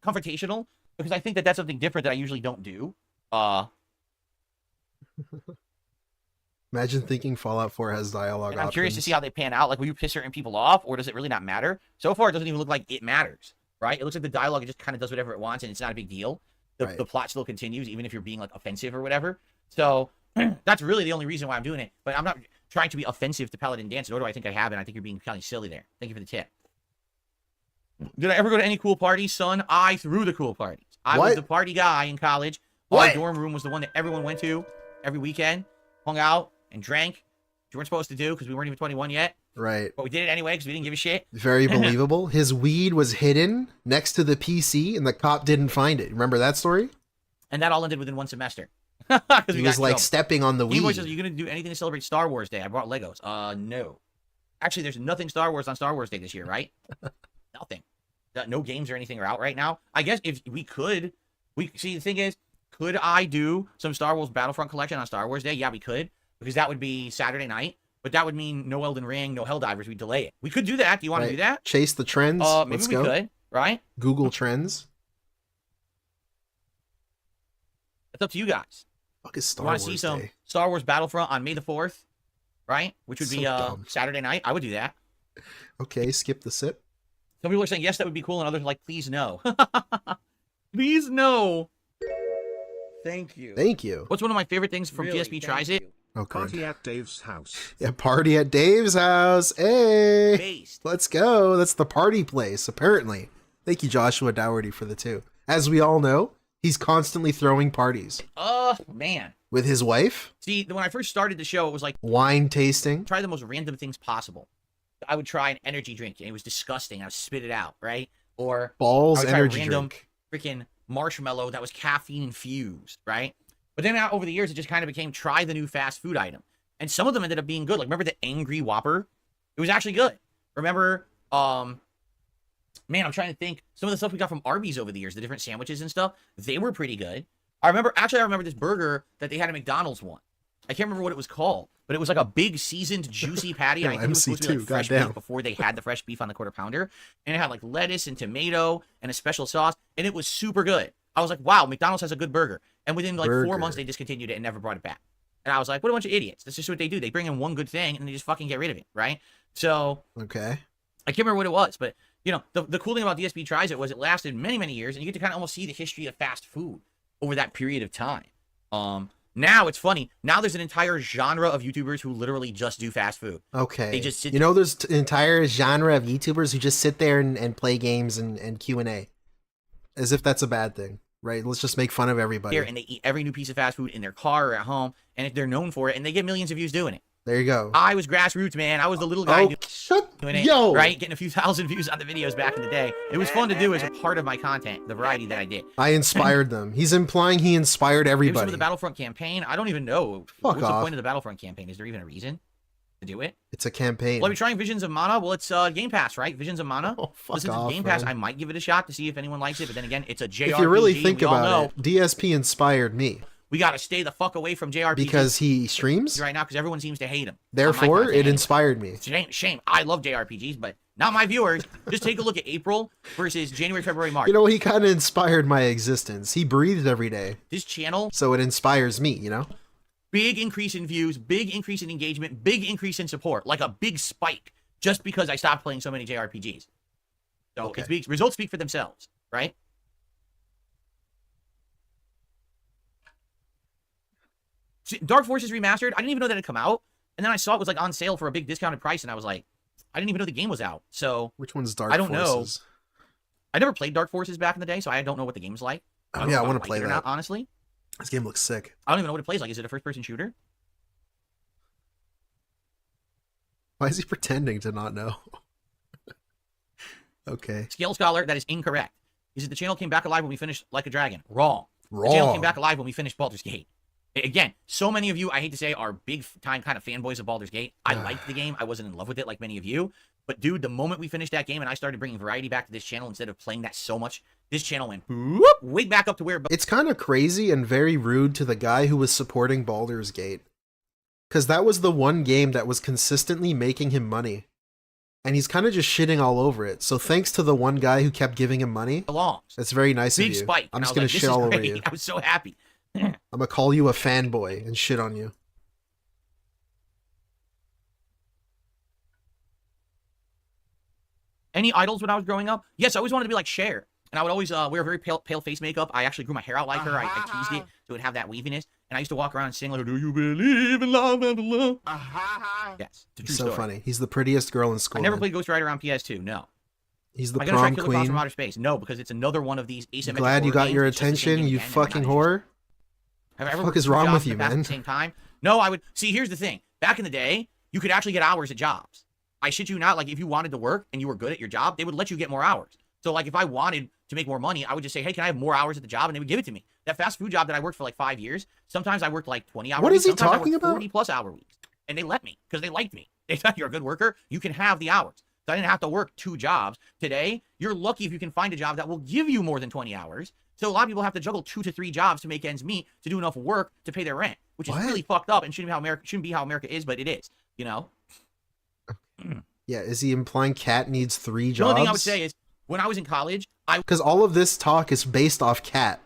confrontational because I think that that's something different that I usually don't do. Imagine thinking Fallout 4 has dialogue and I'm options. curious to see how they pan out. Like, will you piss certain people off, or does it really not matter? So far, it doesn't even look like it matters, right? It looks like the dialogue, it just kind of does whatever it wants, and it's not a big deal. The plot still continues, even if you're being, like, offensive or whatever. So, that's really the only reason why I'm doing it. But I'm not trying to be offensive to Paladin Dance, nor do I think I have, and I think you're being kind of silly there. Thank you for the tip. Did I ever go to any cool parties, son? I threw the cool parties. I was the party guy in college. My dorm room was the one that everyone went to every weekend, hung out, and drank. You weren't supposed to do because we weren't even 21 yet. Right. But we did it anyway because we didn't give a shit. Very believable. His weed was hidden next to the PC and the cop didn't find it. Remember that story? And that all ended within one semester. He was like stepping on the weed. Says, are you going to do anything to celebrate Star Wars Day? I brought Legos. No. Actually, there's nothing Star Wars on Star Wars Day this year, right? Nothing. No games or anything are out right now. I guess if we could, see, the thing is, could I do some Star Wars Battlefront collection on Star Wars Day? Yeah, we could. Because that would be Saturday night. But that would mean no Elden Ring, no Helldivers. We'd delay it. We could do that. Do you want to do that? Chase the trends. Maybe Let's we go. could, right? Google Trends. It's up to you guys. Fuck is Star You want Wars to see some Day? Star Wars Battlefront on May the 4th, right? Which would So be dumb. Saturday night. I would do that. Okay, skip the sip. Some people are saying, yes, that would be cool, and others are like, please no. Please no. Thank you. Thank you. What's one of my favorite things from Really, DSP thank Tries you. It? Okay. Party at Dave's house. Yeah, party at Dave's house. Hey, Based. let's go. That's the party place, apparently. Thank you, Joshua Dougherty, for the 2. As we all know, he's constantly throwing parties. Man. With his wife, See, when I first started the show, it was like, wine tasting. try the most random things possible. I would try an energy drink, and it was disgusting. I would spit it out, right? Or Balls I would try energy a random drink. freaking marshmallow that was caffeine infused, right? But then over the years, it just kind of became try the new fast food item. And some of them ended up being good. Like, remember the Angry Whopper? It was actually good. Remember, man, I'm trying to think. Some of the stuff we got from Arby's over the years, the different sandwiches and stuff, they were pretty good. I remember this burger that they had at McDonald's one. I can't remember what it was called, but it was like a big seasoned juicy patty. And I think it was supposed to be like MC2, fresh goddamn. beef before they had the fresh beef on the quarter pounder. And it had like lettuce and tomato and a special sauce. And it was super good. I was like, wow, McDonald's has a good burger. And within like 4 months, they discontinued it and never brought it back. And I was like, what a bunch of idiots. That's just what they do. They bring in one good thing and they just fucking get rid of it, right? So Okay. I can't remember what it was, but you know, the cool thing about DSP Tries It was it lasted many, many years, and you get to kind of almost see the history of fast food over that period of time. Now it's funny. Now there's an entire genre of YouTubers who literally just do fast food. Okay. They just sit. You know, there's an entire genre of YouTubers who just sit there and play games and Q&A. As if that's a bad thing, right? Let's just make fun of everybody. Here, and they eat every new piece of fast food in their car or at home, and they're known for it, and they get millions of views doing it. There you go. I was grassroots, man. I was the little guy doing it, yo. right? Getting a few thousand views on the videos back in the day. It was fun to do as a part of my content, the variety that I did. I inspired them. He's implying he inspired Maybe some everybody. of the Battlefront campaign. I don't even know. Fuck What's the off. point of the Battlefront campaign? Is there even a reason to do it? It's a campaign. Well, are we trying Visions of Mana? Well, it's Game Pass, right? Visions of Mana. Oh, fuck Listen to off, Game Pass. man. I might give it a shot to see if anyone likes it, but then again, it's a JRPG. If you really think we all about know it, DSP inspired me we got to stay the fuck away from JRPGs because he streams. right now because everyone seems to hate him. Therefore, it inspired me. Shame. I love JRPGs, but not my viewers. Just take a look at April versus January, February, March. You know, he kind of inspired my existence. He breathed every day, This channel, so it inspires me, you know? big increase in views, big increase in engagement, big increase in support, like a big spike, just because I stopped playing so many JRPGs. So Okay. it speaks, results speak for themselves, right? See, Dark Forces Remastered, I didn't even know that had come out. And then I saw it was like on sale for a big discounted price, and I was like, I didn't even know the game was out. So Which one's Dark I don't know. Forces? I never played Dark Forces back in the day, so I don't know what the game's like. Oh, don't yeah, know I if wanna like play it or that. not, honestly. This game looks sick. I don't even know what it plays like. Is it a first-person shooter? Why is he pretending to not know? Okay. Scale Scholar, that is incorrect. Is it the channel came back alive when we finished Like a Dragon? Wrong. The channel came Wrong. back alive when we finished Baldur's Gate. Again, so many of you, I hate to say, are big-time kind of fanboys of Baldur's Gate. I liked the game. I wasn't in love with it like many of you. But, dude, the moment we finished that game and I started bringing variety back to this channel instead of playing that so much, this channel went whoop, way back up to where... It's kind of crazy and very rude to the guy who was supporting Baldur's Gate. Because that was the one game that was consistently making him money. And he's kind of just shitting all over it. So thanks to the one guy who kept giving him money. belongs. That's very nice of Big you. spike. I'm And I just was going like, to this shit is all over great. you. I was so happy. I'm going to call you a fanboy and shit on you. Any idols when I was growing up? Yes, I always wanted to be like Cher. And I would always wear very pale face makeup. I actually grew my hair out like her. I teased it so it would have that weaviness. And I used to walk around and sing like, do you believe in love and love? Yes, it's a true He's so story. funny. He's the prettiest girl in school. I never man. played Ghost Rider on PS2, no. He's the Am I gonna try prom Killer Clowns from queen. Outer Space? No, because it's another one of these asymmetric Glad you horror got your games. It's just the same attention, game you again, and I'm fucking not whore. Have I ever fuck is worked wrong jobs with in you, the past man? At the same time? No, I would see. Here's the thing. Back in the day, you could actually get hours at jobs. I shit you not. Like if you wanted to work and you were good at your job, they would let you get more hours. So like if I wanted to make more money, I would just say, hey, can I have more hours at the job? And they would give it to me. That fast food job that I worked for like 5 years, sometimes I worked like 20 hours. What is he sometimes talking I worked about? 40 plus hour weeks. And they let me because they liked me. They thought you're a good worker. You can have the hours. So I didn't have to work 2 jobs. Today, you're lucky if you can find a job that will give you more than 20 hours. So a lot of people have to juggle 2 to 3 jobs to make ends meet to do enough work to pay their rent, which is What? really fucked up and shouldn't be how America is, but it is, you know? Yeah, is he implying Cat needs 3 The only thing I would jobs? say is when I was in college, I Because all of this talk is based off Cat.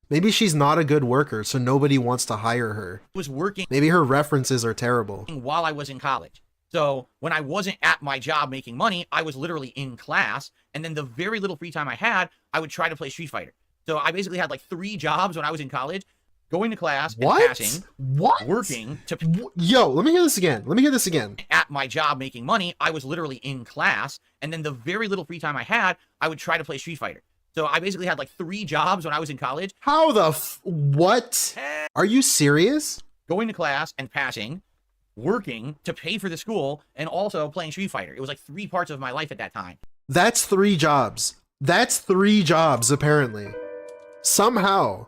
Maybe she's not a good worker, so nobody wants to hire her. Was working Maybe her references are terrible. while I was in college. So when I wasn't at my job making money, I was literally in class. And then the very little free time I had, I would try to play Street Fighter. So I basically had like 3 jobs when I was in college, going to class and passing, working to... Yo, let me hear this again. Let me hear this again. At my job making money, I was literally in class. And then the very little free time I had, I would try to play Street Fighter. So I basically had like 3 jobs when I was in college. How the what? Are you serious? Going to class and passing, working to pay for the school, and also playing Street Fighter. It was like 3 parts of my life at that time. That's 3 jobs. That's 3 jobs, apparently. Somehow.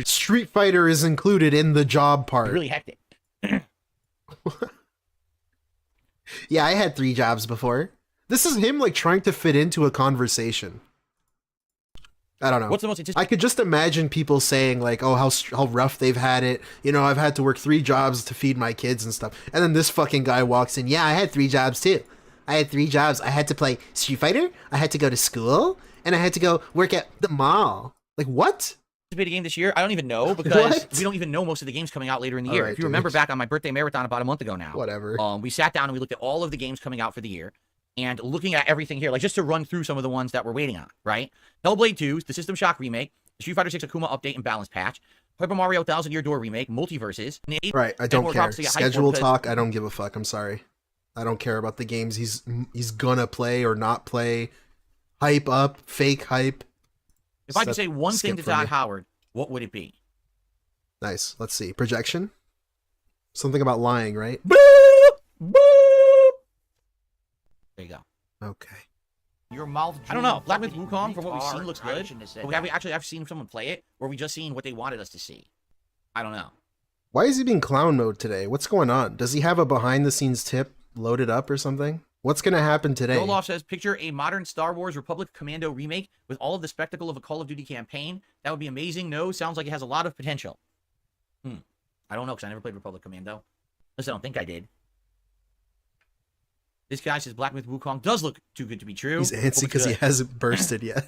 Street Fighter is included in the job part. Really hectic. Yeah, I had 3 jobs before. This is him like trying to fit into a conversation. I don't know. What's the most I could just imagine people saying like, "Oh, how rough they've had it." You know, I've had to work 3 jobs to feed my kids and stuff. And then this fucking guy walks in. Yeah, I had 3 jobs too. I had 3 jobs. I had to play Street Fighter. I had to go to school, and I had to go work at the mall. Like what? Anticipated game this year? I don't even know because What? we don't even know most of the games coming out later in the year. Alright, If you remember dude. back on my birthday marathon about a month ago now, Whatever. we sat down and we looked at all of the games coming out for the year and looking at everything here, like just to run through some of the ones that we're waiting on, right? Hellblade 2, the System Shock remake, the Street Fighter 6 Akuma update and balance patch, Paper Mario Thousand Year Door remake, Multiverses, Right, I and don't more care. topics to get hyped for Schedule because- talk, I don't give a fuck. I'm sorry. I don't care about the games he's gonna play or not play. Hype up, fake hype. If I could Step- say one thing skip to for Todd me. Howard, what would it be? Nice. Let's see. Projection? Something about lying, right? Boop! Boop! There you go. Okay. Your mouth. I don't know. drool Black Myth fucking Wukong, from what we've retard. seen, looks I good. shouldn't have said But have we that. actually ever seen someone play it? Or are we just seeing what they wanted us to see? I don't know. Why is he being clown mode today? What's going on? Does he have a behind the scenes tip loaded up or something? What's gonna happen today? Roloff says, picture a modern Star Wars Republic Commando remake with all of the spectacle of a Call of Duty campaign. That would be amazing. No, sounds like it has a lot of potential. I don't know, because I never played Republic Commando. At least I don't think I did. This guy says Black Myth Wukong does look too good to be true. He's Hope antsy it's because he good. hasn't bursted yet.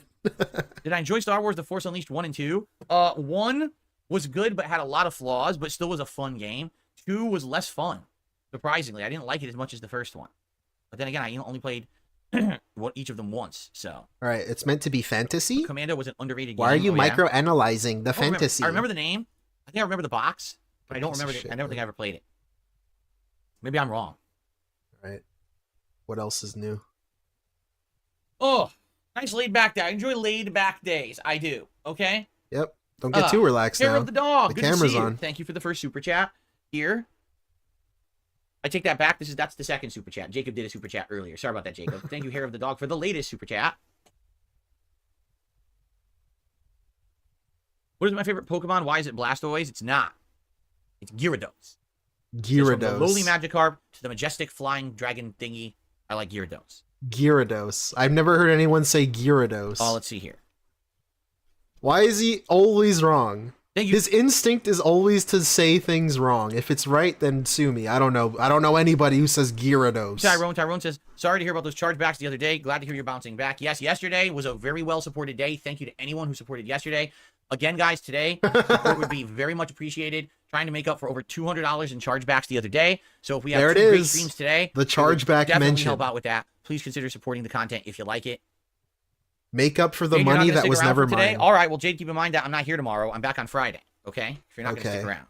Did I enjoy Star Wars The Force Unleashed 1 and 2? 1 was good, but had a lot of flaws, but still was a fun game. 2 was less fun. Surprisingly, I didn't like it as much as the first one. But then again, I only played each of them once, so. All right, it's meant to be fantasy. Commando was an underrated game. Why are you Oh, yeah. microanalyzing the I remember- fantasy? I remember the name. I think I remember the box, but I don't Piece of remember it. shit, I never think man. I ever played it. Maybe I'm wrong. All right. What else is new? Oh, nice laid back day. I enjoy laid back days. I do. Okay. Yep. Don't get too relaxed Care now. of the dog. The Good to camera's see you. on. Thank you for the first super chat here. I take that back. That's the second super chat. Jacob did a super chat earlier. Sorry about that, Jacob. Thank you, Hair of the Dog, for the latest super chat. What is my favorite Pokemon? Why is it Blastoise? It's not. It's Gearuhdos. It's from the lowly Gearuhdos. Magikarp to the majestic flying dragon thingy. I like Gearuhdos. Gearuhdos. I've never heard anyone say Gearuhdos. Oh, let's see here. Why is he always wrong? Thank you. His instinct is always to say things wrong. If it's right, then sue me. I don't know. I don't know anybody who says Gearuhdos. Tyrone says, sorry to hear about those chargebacks the other day. Glad to hear you're bouncing back. Yes, yesterday was a very well-supported day. Thank you to anyone who supported yesterday. Again, guys, today, support would be very much appreciated. Trying to make up for over $200 in chargebacks the other day. So if we have There it 2 great is. streams today, The it would chargeback definitely mention. help out with that. Please consider supporting the content if you like it. Make up for the Jade, you're not money gonna that stick was around never for today? mine. All right, well, Jade, keep in mind that I'm not here tomorrow. I'm back on Friday, okay? If you're not going to stick Okay. around.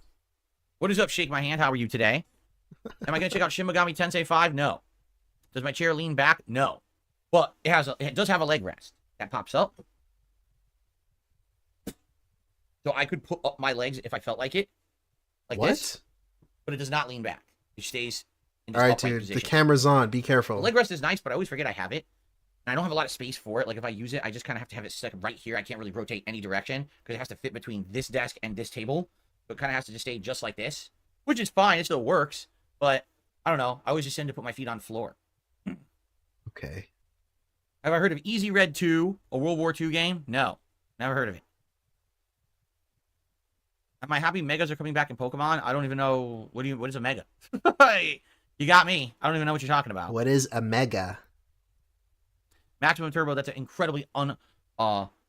What is up, Shake My Hand? How are you today? Am I going to check out Shin Megami Tensei 5? No. Does my chair lean back? No. But it does have a leg rest. That pops up. So I could put up my legs if I felt like it. Like What? this. But it does not lean back. It stays in this All right, upright dude. position. The camera's on. Be The careful. leg rest is nice, but I always forget I have it. And I don't have a lot of space for it. Like, if I use it, I just kind of have to have it stuck right here. I can't really rotate any direction because it has to fit between this desk and this table. So it kind of has to just stay just like this, which is fine. It still works. But I don't know. I always just tend to put my feet on the floor. Okay. Have I heard of Easy Red 2, a World War II game? No. Never heard of it. Am I happy megas are coming back in Pokemon? I don't even know. What is a mega? You got me. I don't even know what you're talking about. What is a mega? Maximum Turbo, that's an incredibly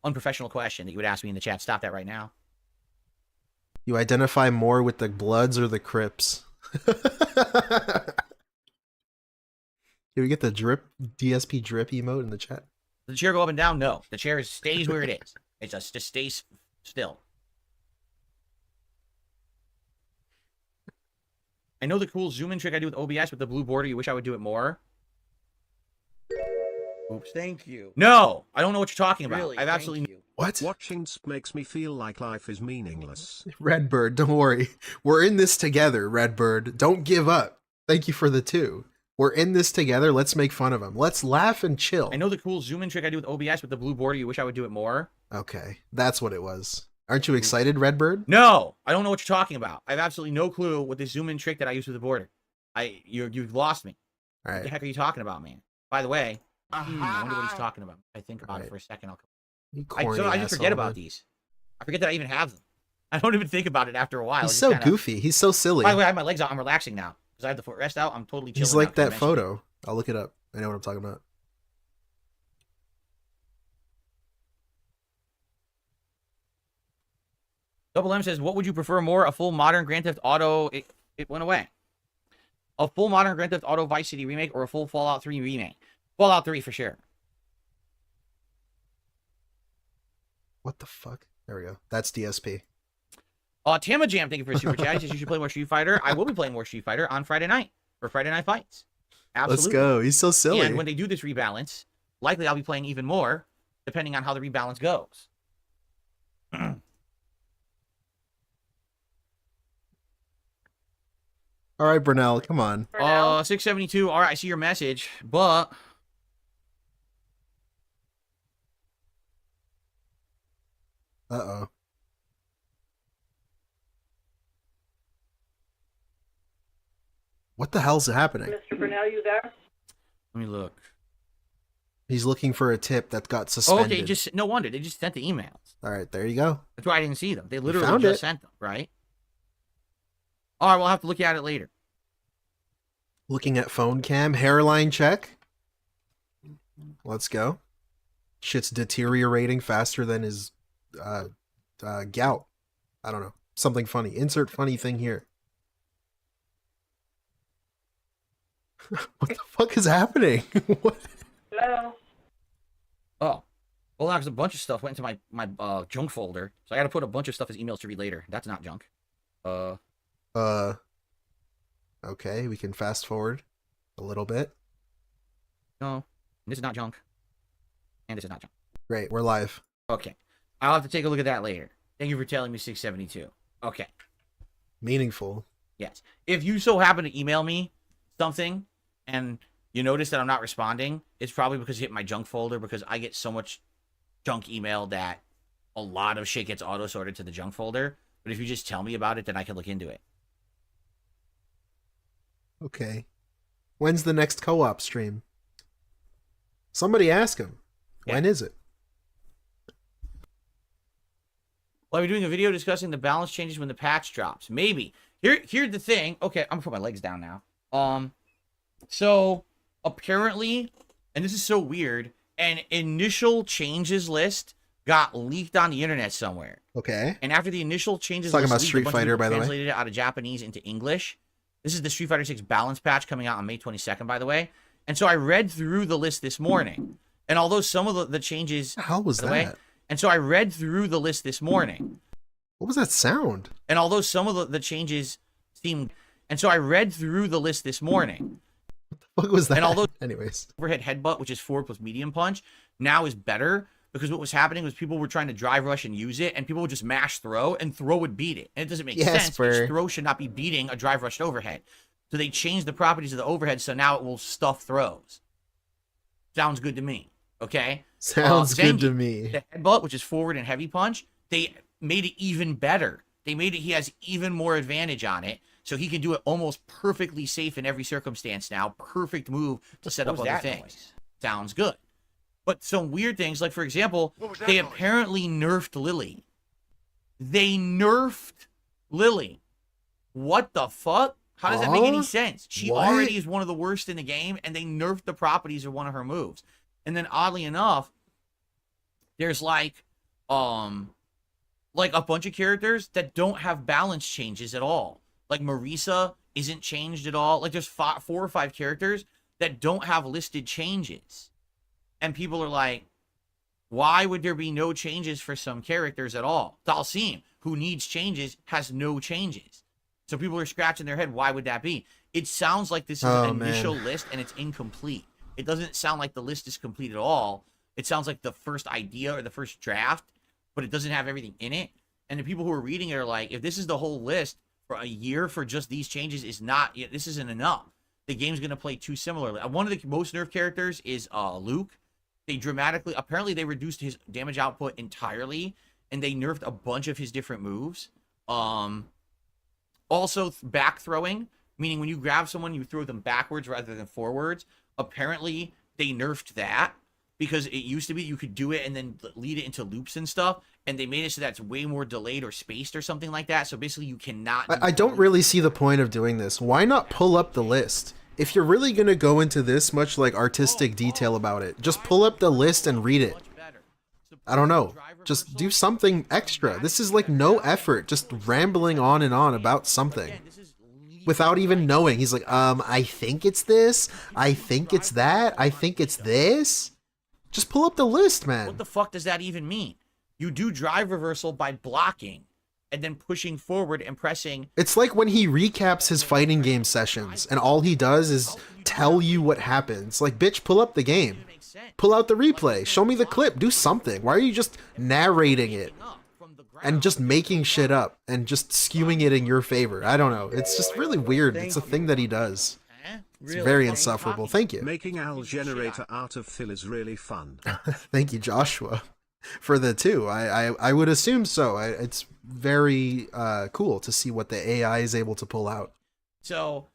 unprofessional question that you would ask me in the chat. Stop that right now. You identify more with the Bloods or the Crips? Can we get the drip DSP drip emote in the chat? Does the chair go up and down? No. The chair stays where it is. It just stays still. I know the cool zoom in trick I do with OBS with the blue border. You wish I would do it more? Oops. Thank you. No! I don't know what you're talking about. Really, I've thank absolutely... you. What? Watching sp makes me feel like life is meaningless. Redbird, don't worry. We're in this together, Redbird. Don't give up. Thank you for the 2. We're in this together. Let's make fun of him. Let's laugh and chill. I know the cool zoom in trick I do with OBS with the blue border. You wish I would do it more? Okay, that's what it was. Aren't you excited, Redbird? No! I don't know what you're talking about. I have absolutely no clue what the zoom in trick that I use with the border. You've lost me. All What the right. heck are you talking about, man? By the way, I wonder what he's talking about. I think about it Right. for a second. You I corny just forget asshole, about man. these. I forget that I even have them. I don't even think about it after a while. He's It's so kinda... goofy. He's so silly. By the way, I have my legs out. I'm relaxing now because I have the footrest out. I'm totally chilling. He's like now, that photo. I'll look it up. I know what I'm talking about. Double M says, "What would you prefer more? A full modern Grand Theft Auto?" It went away. A full modern Grand Theft Auto Vice City remake or a full Fallout 3 remake? Fallout 3 for sure. What the fuck? There we go. That's DSP. Tama Jam, thank you for a super chat. He says you should play more Street Fighter. I will be playing more Street Fighter on Friday night for Friday Night Fights. Absolutely. Let's go. He's so silly. And when they do this rebalance, likely I'll be playing even more, depending on how the rebalance goes. All right, Brunel, come on. 672. All right, I see your message, but Uh-oh. What the hell's happening? Mr. Brunel, you there? let me look. He's looking for a tip that got suspended. Okay, just no wonder they just sent the emails. All right, there you go. That's why I didn't see them. They literally found just it. sent them, right? All right, we'll have to look at it later. Looking at phone cam, hairline check. Let's go. Shit's deteriorating faster than his gout. I don't know. Something funny. Insert funny thing here. What the fuck is happening? What? Hello? Oh, well, because a bunch of stuff went into my junk folder, so I got to put a bunch of stuff as emails to read later. That's not junk. Okay, we can fast forward a little bit. No, this is not junk, and this is not junk. Great, we're live. Okay, I'll have to take a look at that later. Thank you for telling me 672. Okay, Meaningful. yes. If you so happen to email me something and you notice that I'm not responding, it's probably because you hit my junk folder, because I get so much junk email that a lot of shit gets auto-sorted to the junk folder. But if you just tell me about it, then I can look into it. Okay. When's the next co-op stream? Somebody ask him. Yeah. When is it? Well, are we doing a video discussing the balance changes when the patch drops? Maybe. Here's the thing. Okay, I'm gonna put my legs down now. So apparently, and this is so weird, an initial changes list got leaked on the internet somewhere. Okay. And after the initial changes Talking list about leaked, Street a bunch of Fighter, people by the way. translated it out of Japanese into English. This is the Street Fighter 6 balance patch coming out on May 22nd, by the way. And so I read through the list this morning. And although some of the changes... What the hell was by the way, that? and so I read through the list this morning. What was that sound? And although some of the changes seemed... And so I read through the list this morning. What was that? And although... Anyways. Overhead headbutt, which is forward plus medium punch, now is better. Because what was happening was people were trying to drive rush and use it, and people would just mash throw, and throw would beat it. And it doesn't make sense, because throw should not be beating a drive rushed overhead. So they changed the properties of the overhead, so now it will stuff throws. Sounds good to me. Okay? Sounds good to Zengi, me. The headbutt, which is forward and heavy punch, they made it even better. They made it, he has even more advantage on it, so he can do it almost perfectly safe in every circumstance now. Perfect move to set up other things. Sounds good. But some weird things, like, for example, they apparently nerfed Lily. They nerfed Lily. What the fuck? How does that make any sense? She What? already is one of the worst in the game, and they nerfed the properties of one of her moves. And then, oddly enough, there's like, like a bunch of characters that don't have balance changes at all. Like Marisa isn't changed at all. Like there's 4 or 5 characters that don't have listed changes. And people are like, why would there be no changes for some characters at all? Dalsim, who needs changes, has no changes. So people are scratching their head, why would that be? It sounds like this is an initial list and it's incomplete. It doesn't sound like the list is complete at all. It sounds like the first idea or the first draft, but it doesn't have everything in it. And the people who are reading it are like, if this is the whole list for a year for just these changes, is not, this isn't enough. The game's going to play too similarly. One of the most nerfed characters is Luke. They dramatically, apparently they reduced his damage output entirely, and they nerfed a bunch of his different moves. Also, back throwing, meaning when you grab someone, you throw them backwards rather than forwards. Apparently, they nerfed that because it used to be you could do it and then lead it into loops and stuff, and they made it so that's way more delayed or spaced or something like that. So basically, you cannot. I don't really see the point of doing this. Why not pull up the list? If you're really gonna go into this much like artistic detail about it, just pull up the list and read it. I don't know. Just do something extra. This is like no effort, just rambling on and on about something without even knowing. He's like, I think it's this, I think it's that, I think it's this. Just pull up the list, man. What the fuck does that even mean? You do drive reversal by blocking and then pushing forward and pressing. It's like when he recaps his fighting game sessions and all he does is tell you what happens. Like, bitch, pull up the game. Pull out the replay. Show me the clip. Do something. Why are you just narrating it and just making shit up and just skewing it in your favor? I don't know. It's just really weird. It's a thing that he does. It's very insufferable. Thank you. Making Al generator out of fill is really fun. Thank you, Joshua, for the 2. I would assume so. It's very cool to see what the AI is able to pull out. So,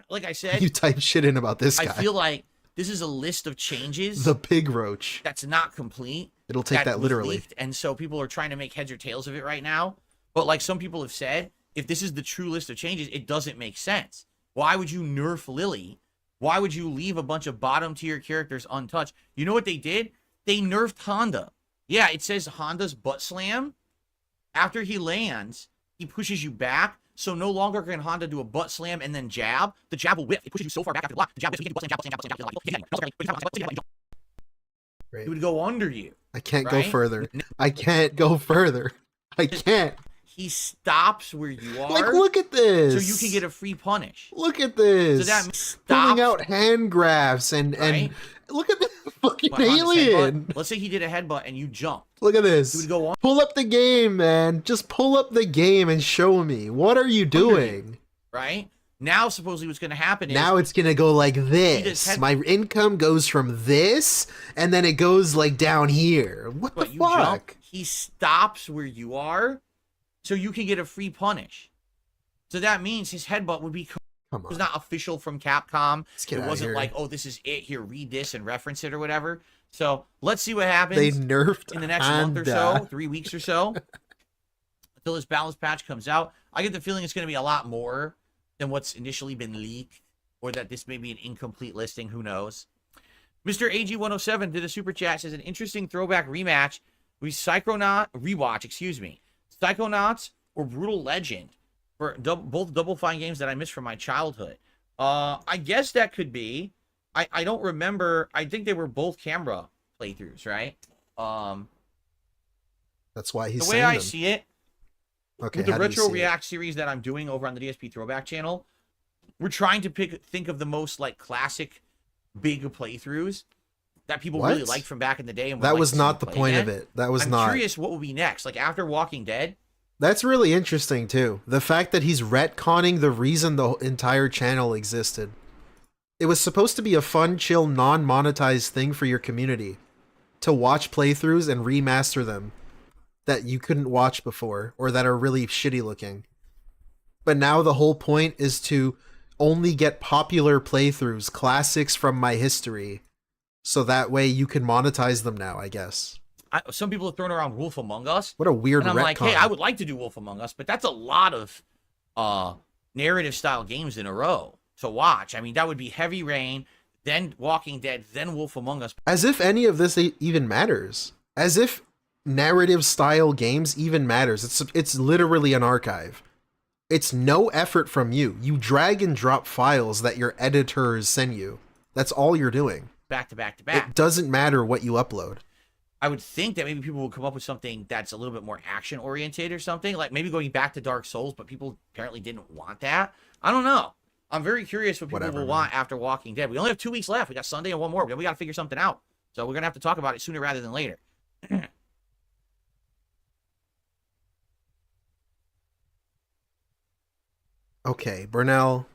like I said, you type shit in about this guy. I feel like this is a list of changes. The pig roach. That's not complete. It'll take that literally. Leaked, and so people are trying to make heads or tails of it right now. But like some people have said, if this is the true list of changes, it doesn't make sense. Why would you nerf Lily? Why would you leave a bunch of bottom tier characters untouched? You know what they did? They nerfed Honda. Yeah, it says Honda's butt slam. After he lands, he pushes you back. So no longer can Honda do a butt slam and then jab. The jab will whip. It pushes you so far back after the block. The jab whips. So you can do butt slam, jab, butt slam, jab, butt slam. Right. It would go under you. I can't go further. I can't go further. I can't. He stops where you are. Like, look at this. So you can get a free punish. Look at this. So that means pulling out hand grabs and look at the fucking alien. Let's say he did a headbutt and you jumped. Look at this. He would go on. Pull up the game, man. Just pull up the game and show me. What are you doing? Right? Now, supposedly what's going to happen is... Now it's going to go like this. My income goes from this, and then it goes like down here. What the fuck? Jump, he stops where you are, so you can get a free punish. So that means his headbutt would be... It was not official from Capcom. It wasn't like, oh, this is it. Here, read this and reference it or whatever. So let's see what happens. They nerfed in the next month or so, 3 weeks or so, until this balance patch comes out. I get the feeling it's going to be a lot more than what's initially been leaked, or that this may be an incomplete listing. Who knows? Mr. AG107 did a super chat, says an interesting throwback rematch with rewatch, excuse me, Psychonauts or Brutal Legend for both Double Fine games that I missed from my childhood. I guess that could be. I don't remember. I think they were both camera playthroughs, right? That's why he's the way I see it. Okay, with the Retro React series that I'm doing over on the DSP Throwback channel, we're trying to think of the most like classic big playthroughs that people really liked from back in the day. And that was not the point of it. That was not. I'm curious what will be next. Like after Walking Dead. That's really interesting too. The fact that he's retconning the reason the entire channel existed. It was supposed to be a fun, chill, non-monetized thing for your community to watch playthroughs and remaster them that you couldn't watch before or that are really shitty looking. But now the whole point is to only get popular playthroughs, classics from my history, so that way you can monetize them now, I guess. Some people have thrown around Wolf Among Us. What a weird retcon. And I'm like, hey, I would like to do Wolf Among Us, but that's a lot of narrative style games in a row to watch. I mean, that would be Heavy Rain, then Walking Dead, then Wolf Among Us. As if any of this even matters. As if narrative style games even matters. It's literally an archive. It's no effort from you. You drag and drop files that your editors send you. That's all you're doing. Back to back to back. It doesn't matter what you upload. I would think that maybe people will come up with something that's a little bit more action oriented or something, like maybe going back to Dark Souls, but people apparently didn't want that. I don't know. I'm very curious what people will want after Walking Dead. We only have 2 weeks left. We got Sunday and one more. We got to figure something out. So we're going to have to talk about it sooner rather than later. Okay, Burnell.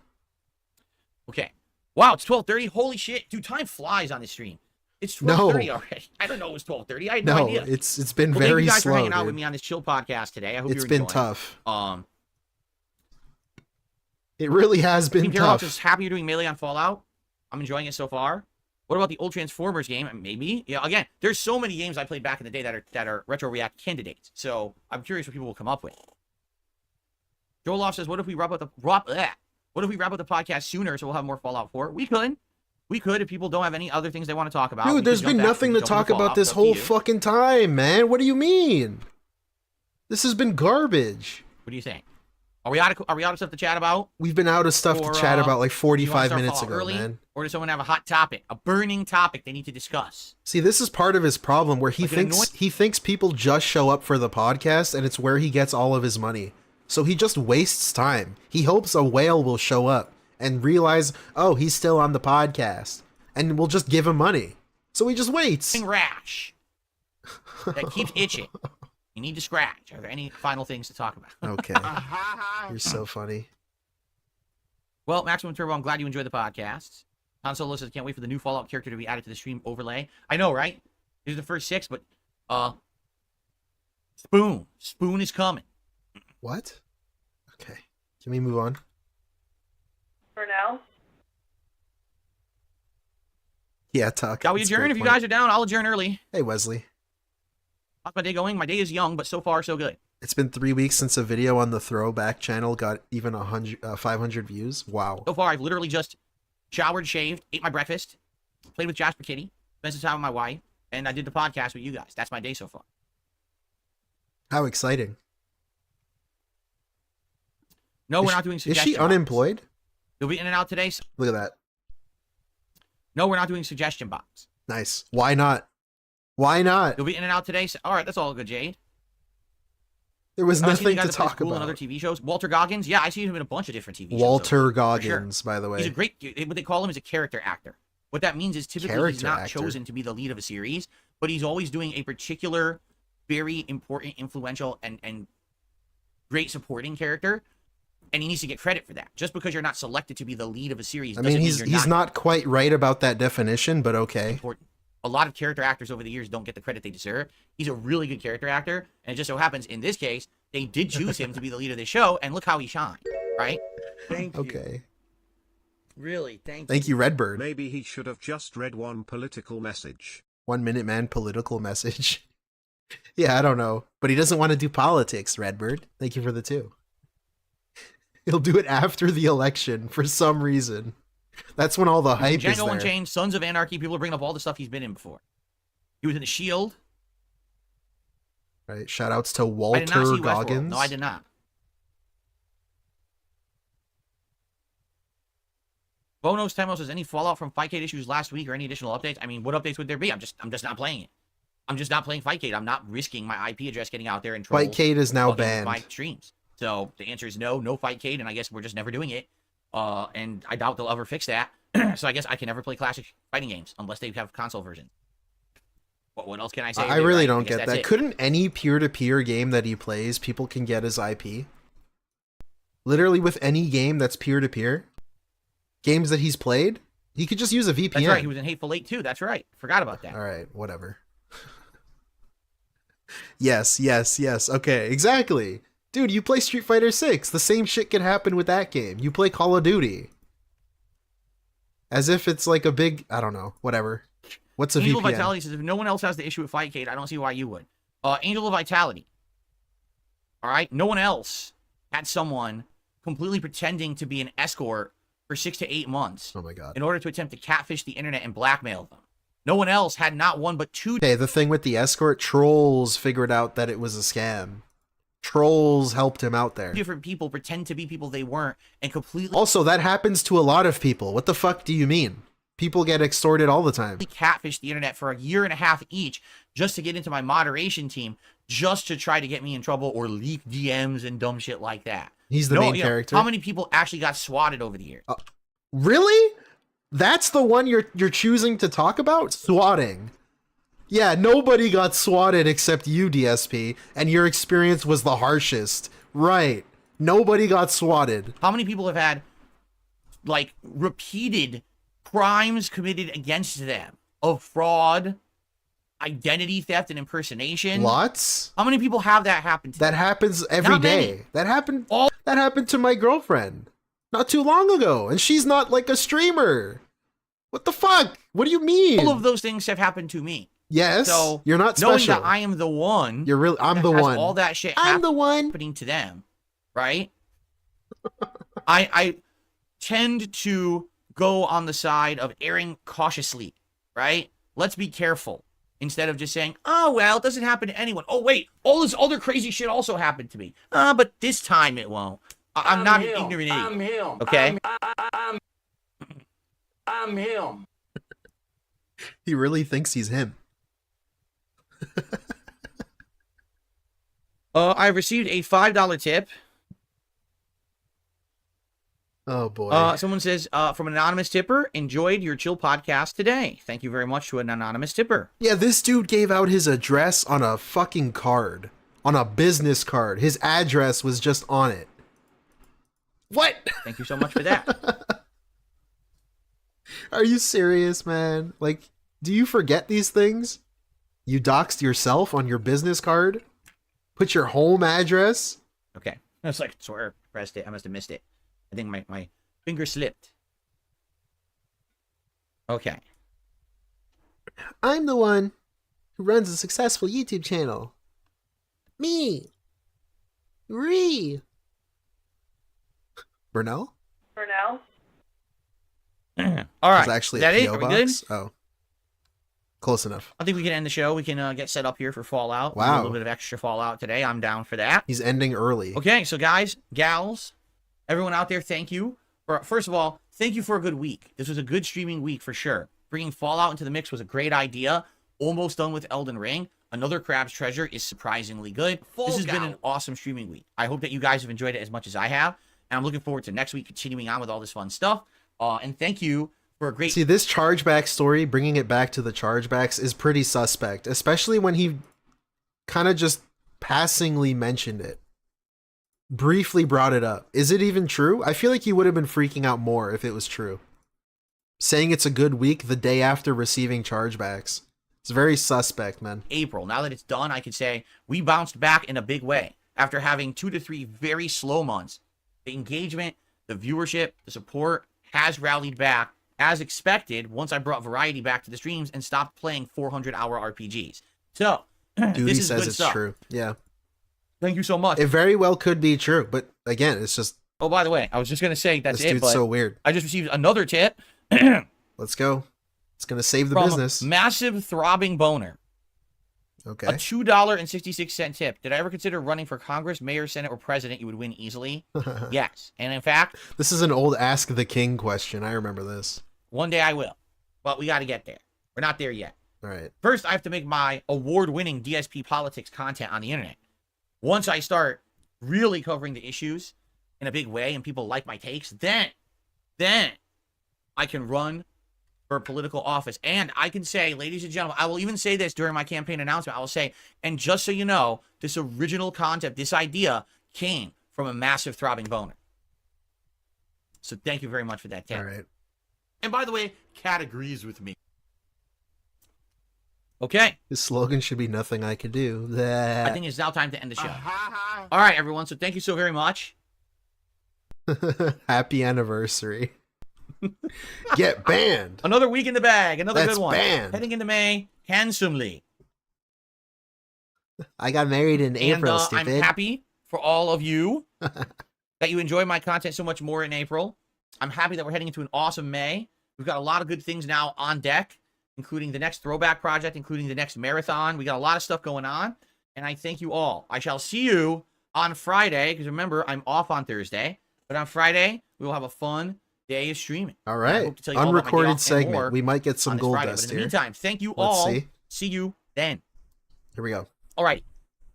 Okay. Wow, it's 12:30. Holy shit. Dude, time flies on this stream. It's 12:30 already. I don't know it was 12:30. I had no idea. It's been well, very thank you guys slow, for hanging out dude. with me on this chill podcast today. I hope it's you're been enjoying. tough. It really has been Team tough. Is happy you're doing Melee on Fallout. I'm enjoying it so far. What about the old Transformers game? Maybe. Yeah, again, there's so many games I played back in the day that are retro react candidates. So I'm curious what people will come up with. Joel Loft says, what if we wrap up the podcast sooner so we'll have more Fallout 4? We could. We could if people don't have any other things they want to talk about. Dude, there's been nothing to talk about this whole fucking time, man. What do you mean? This has been garbage. What do you think? Are we out of stuff to chat about? We've been out of stuff to chat about like 45 minutes ago, early, man. Or does someone have a hot topic, a burning topic they need to discuss? See, this is part of his problem where he thinks people just show up for the podcast and it's where he gets all of his money. So he just wastes time. He hopes a whale will show up and realize, oh, he's still on the podcast, and we'll just give him money. So he just waits. Rash that keeps itching. You need to scratch. Are there any final things to talk about? Okay. You're so funny. Well, Maximum Turbo, I'm glad you enjoyed the podcast. Han Solo says, can't wait for the new Fallout character to be added to the stream overlay. I know, right? These are the first 6, but Spoon is coming. What? Okay. Can we move on? For now? Yeah, Tuck. Shall we adjourn? If you guys are down, I'll adjourn early. Hey, Wesley. How's my day going? My day is young, but so far, so good. It's been 3 weeks since a video on the Throwback channel got even 500 views. Wow. So far, I've literally just showered, shaved, ate my breakfast, played with Jasper Kitty, spent some time with my wife, and I did the podcast with you guys. That's my day so far. How exciting. No, we're not doing suggestion Is she unemployed? You'll be in and out today. Look at that. No, we're not doing suggestion box. Nice. Why not? Why not? You'll be in and out today. All right, that's all good, Jade. There was nothing to talk about. about. On other TV shows. Walter Goggins. Yeah, I see him in a bunch of different TV shows. Walter Goggins, by the way. He's a great, what they call him is a character actor. What that means is typically he's not chosen to be the lead of a series, but he's always doing a particular, very important, influential, and great supporting character. And he needs to get credit for that. Just because you're not selected to be the lead of a series, I mean, he's not quite right about that definition, but okay. Important. A lot of character actors over the years don't get the credit they deserve. He's a really good character actor, and it just so happens in this case they did choose him to be the lead of the show, and look how he shined, right? Thank you. Okay. Really, thank you. Thank you, Redbird. Maybe he should have just read one political message. 1 Minute Man political message. Yeah, I don't know, but he doesn't want to do politics, Redbird. Thank you for the 2. He'll do it after the election for some reason. That's when all the hype is there. Django Unchained, Sons of Anarchy, people are bringing up all the stuff he's been in before. He was in The Shield. Right, shoutouts to Walter I did not see Goggins. Westworld. No, I did not. Bonos Temo says, any fallout from Fightcade issues last week or any additional updates? I mean, what updates would there be? I'm just not playing it. I'm just not playing Fightcade. I'm not risking my IP address getting out there and trolls Fightcade is now banned. My streams. So the answer is no Fightcade, and I guess we're just never doing it. And I doubt they'll ever fix that. So I guess I can never play classic fighting games unless they have console version. What else can I say? I really don't get that. Couldn't any peer-to-peer game that he plays, people can get his IP? Literally with any game that's peer-to-peer? Games that he's played? He could just use a VPN. That's right. He was in Hateful Eight too. That's right. Forgot about that. All right. Whatever. Yes. Okay. Exactly. Dude, you play Street Fighter 6. The same shit can happen with that game. You play Call of Duty. As if it's like a big... I don't know. Whatever. What's a Angel VPN? of Vitality says, if no one else has the issue with Fightcade, I don't see why you would. Angel of Vitality. All right? No one else had someone completely pretending to be an escort for 6 to 8 months. Oh my god. In order to attempt to catfish the internet and blackmail them. No one else had not one but two Okay, the thing with the escort, trolls figured out that it was a scam. Trolls helped him out there. different people pretend to be people they weren't and completely Also, that happens to a lot of people. What the fuck do you mean? People get extorted all the time. catfished the internet for a year and a half each just to get into my moderation team, just to try to get me in trouble or leak DMs and dumb shit like that. He's the main character. How many people actually got swatted over the years? Really? That's the one you're choosing to talk about? Swatting. Yeah, nobody got swatted except you, DSP, and your experience was the harshest. Right. Nobody got swatted. How many people have had, like, repeated crimes committed against them of fraud, identity theft, and impersonation? Lots? How many people have that happen to them? That happens every Not day. many. That happened to my girlfriend not too long ago, and she's not like a streamer. What the fuck? What do you mean? All of those things have happened to me. Yes. So you're not knowing special. that I am the one, I'm that the has one. all that shit I'm the one. happening to them, right? I tend to go on the side of erring cautiously, right? Let's be careful instead of just saying, "Oh well, it doesn't happen to anyone." Oh wait, all this other crazy shit also happened to me. But this time it won't. I'm not an ignorant idiot. I'm him. Okay. I'm him. He really thinks he's him. I received a $5 tip. Oh boy. Someone says, from an anonymous tipper, enjoyed your chill podcast today. Thank you very much to an anonymous tipper. Yeah, this dude gave out his address on a fucking card. On a business card. His address was just on it. What? Thank you so much for that. Are you serious, man? Like, do you forget these things? You doxed yourself on your business card? Put your home address? Okay. I was like, swear, pressed it. I must have missed it. I think my finger slipped. Okay. I'm the one who runs a successful YouTube channel. Me. Burnell? For now. All right. It's actually Is that a it? PO Are we good? box. Oh. Close enough. I think we can end the show. We can get set up here for Fallout. Wow. A little bit of extra Fallout today. I'm down for that. He's ending early. Okay, so guys, gals, everyone out there, thank you. First of all, thank you for a good week. This was a good streaming week for sure. Bringing Fallout into the mix was a great idea. Almost done with Elden Ring. Another Crab's Treasure is surprisingly good. This has been an awesome streaming week. I hope that you guys have enjoyed it as much as I have. And I'm looking forward to next week continuing on with all this fun stuff. And thank you for a great... See, this chargeback story, bringing it back to the chargebacks, is pretty suspect. Especially when he kind of just passingly mentioned it. Briefly brought it up. Is it even true? I feel like he would have been freaking out more if it was true. Saying it's a good week the day after receiving chargebacks. It's very suspect, man. April. Now that it's done, I could say we bounced back in a big way. After having 2 to 3 very slow months, the engagement, the viewership, the support has rallied back as expected once I brought variety back to the streams and stopped playing 400-hour RPGs. So, Duty this is says good it's stuff. true. Yeah. Thank you so much. It very well could be true, but again, it's just... Oh, by the way, I was just going to say that's this it, dude's but so weird. I just received another tip. Let's go. It's going to save the from business. Massive Throbbing Boner. Okay. A $2.66 tip. Did I ever consider running for Congress, mayor, senate, or president? You would win easily. Yes. And in fact, This is an old Ask the King question. I remember this. one day I will. But we got to get there. We're not there yet. All right. First, I have to make my award-winning DSP politics content on the internet. Once I start really covering the issues in a big way and people like my takes, then I can run for political office. And I can say, ladies and gentlemen, I will even say this during my campaign announcement. I will say, and just so you know, this original concept, this idea came from a massive throbbing boner. So thank you very much for that tip. All right. And by the way, Kat agrees with me. Okay. His slogan should be nothing I could do. I think it's now time to end the show. All right, everyone. So thank you so very much. Happy anniversary. Get banned. Another week in the bag. Another That's good one. banned. Heading into May handsomely. I got married in April, And stupid. I'm happy for all of you that you enjoy my content so much more in April. I'm happy that we're heading into an awesome May. We've got a lot of good things now on deck. including the next Throwback project, including the next marathon. We got a lot of stuff going on, and I thank you all. I shall see you on Friday, because remember, I'm off on Thursday, but on Friday, we will have a fun day of streaming. All right. Unrecorded segment. We might get some gold dust here. In the here. meantime, thank you all. See you then. Here we go. All right.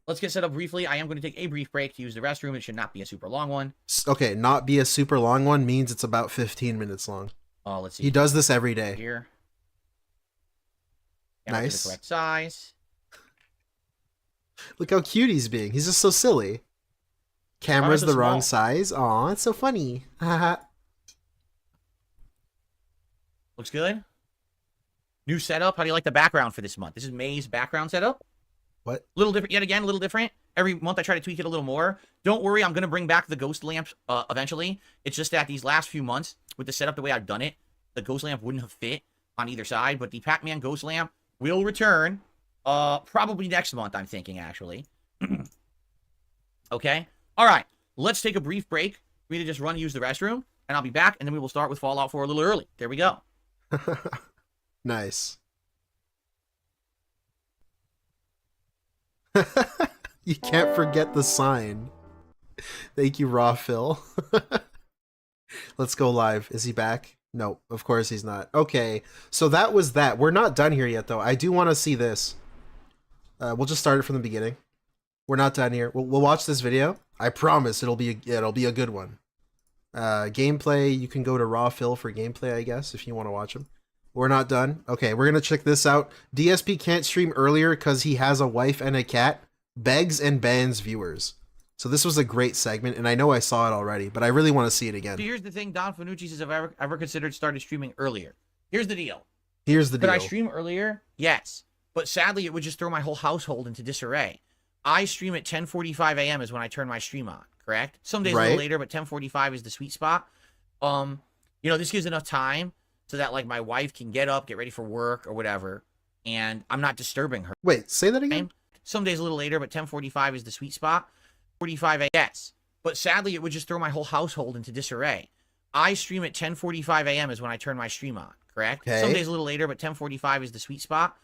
Let's get set up briefly. I am going to take a brief break to use the restroom. It should not be a super long one. Okay, not be a super long one means it's about 15 minutes long. Oh, let's see. He does this every day. Here. Nice. The correct size. Look how cute he's being. He's just so silly. Camera's the wrong size. Aw, it's so funny. Haha. Looks good. New setup. How do you like the background for this month? This is May's background setup. What? Little different. Yet again, a little different. Every month I try to tweak it a little more. Don't worry, I'm going to bring back the ghost lamps eventually. It's just that these last few months, with the setup the way I've done it, the ghost lamp wouldn't have fit on either side. But the Pac-Man ghost lamp will return probably next month, I'm thinking, actually. Okay? All right. Let's take a brief break for me to just use the restroom, and I'll be back, and then we will start with Fallout 4 a little early. There we go. Nice. You can't forget the sign. Thank you, Raw Phil. Let's go live. Is he back? No, of course he's not. Okay, so that was that. We're not done here yet, though. I do want to see this. We'll just start it from the beginning. We're not done here. We'll watch this video. I promise it'll be a good one. Gameplay, you can go to Raw Phil for gameplay, I guess, if you want to watch him. We're not done. Okay, we're going to check this out. DSP can't stream earlier because he has a wife and a cat. Begs and bans viewers. So this was a great segment, and I know I saw it already, but I really want to see it again. So here's the thing. Don Fanucci says, have I ever considered starting streaming earlier? Here's the deal. Could I stream earlier? Yes. But sadly, it would just throw my whole household into disarray. I stream at 10:45 a.m. is when I turn my stream on, correct? Some days a little later, but 10:45 is the sweet spot. This gives enough time so that, like, my wife can get up, get ready for work or whatever, and I'm not disturbing her. Wait, say that again? Some days a little later, but 10:45 is the sweet spot. 45 a.m. Yes. But sadly, it would just throw my whole household into disarray. I stream at 10:45 a.m. is when I turn my stream on, correct? Okay. Some days a little later, but 10:45 is the sweet spot.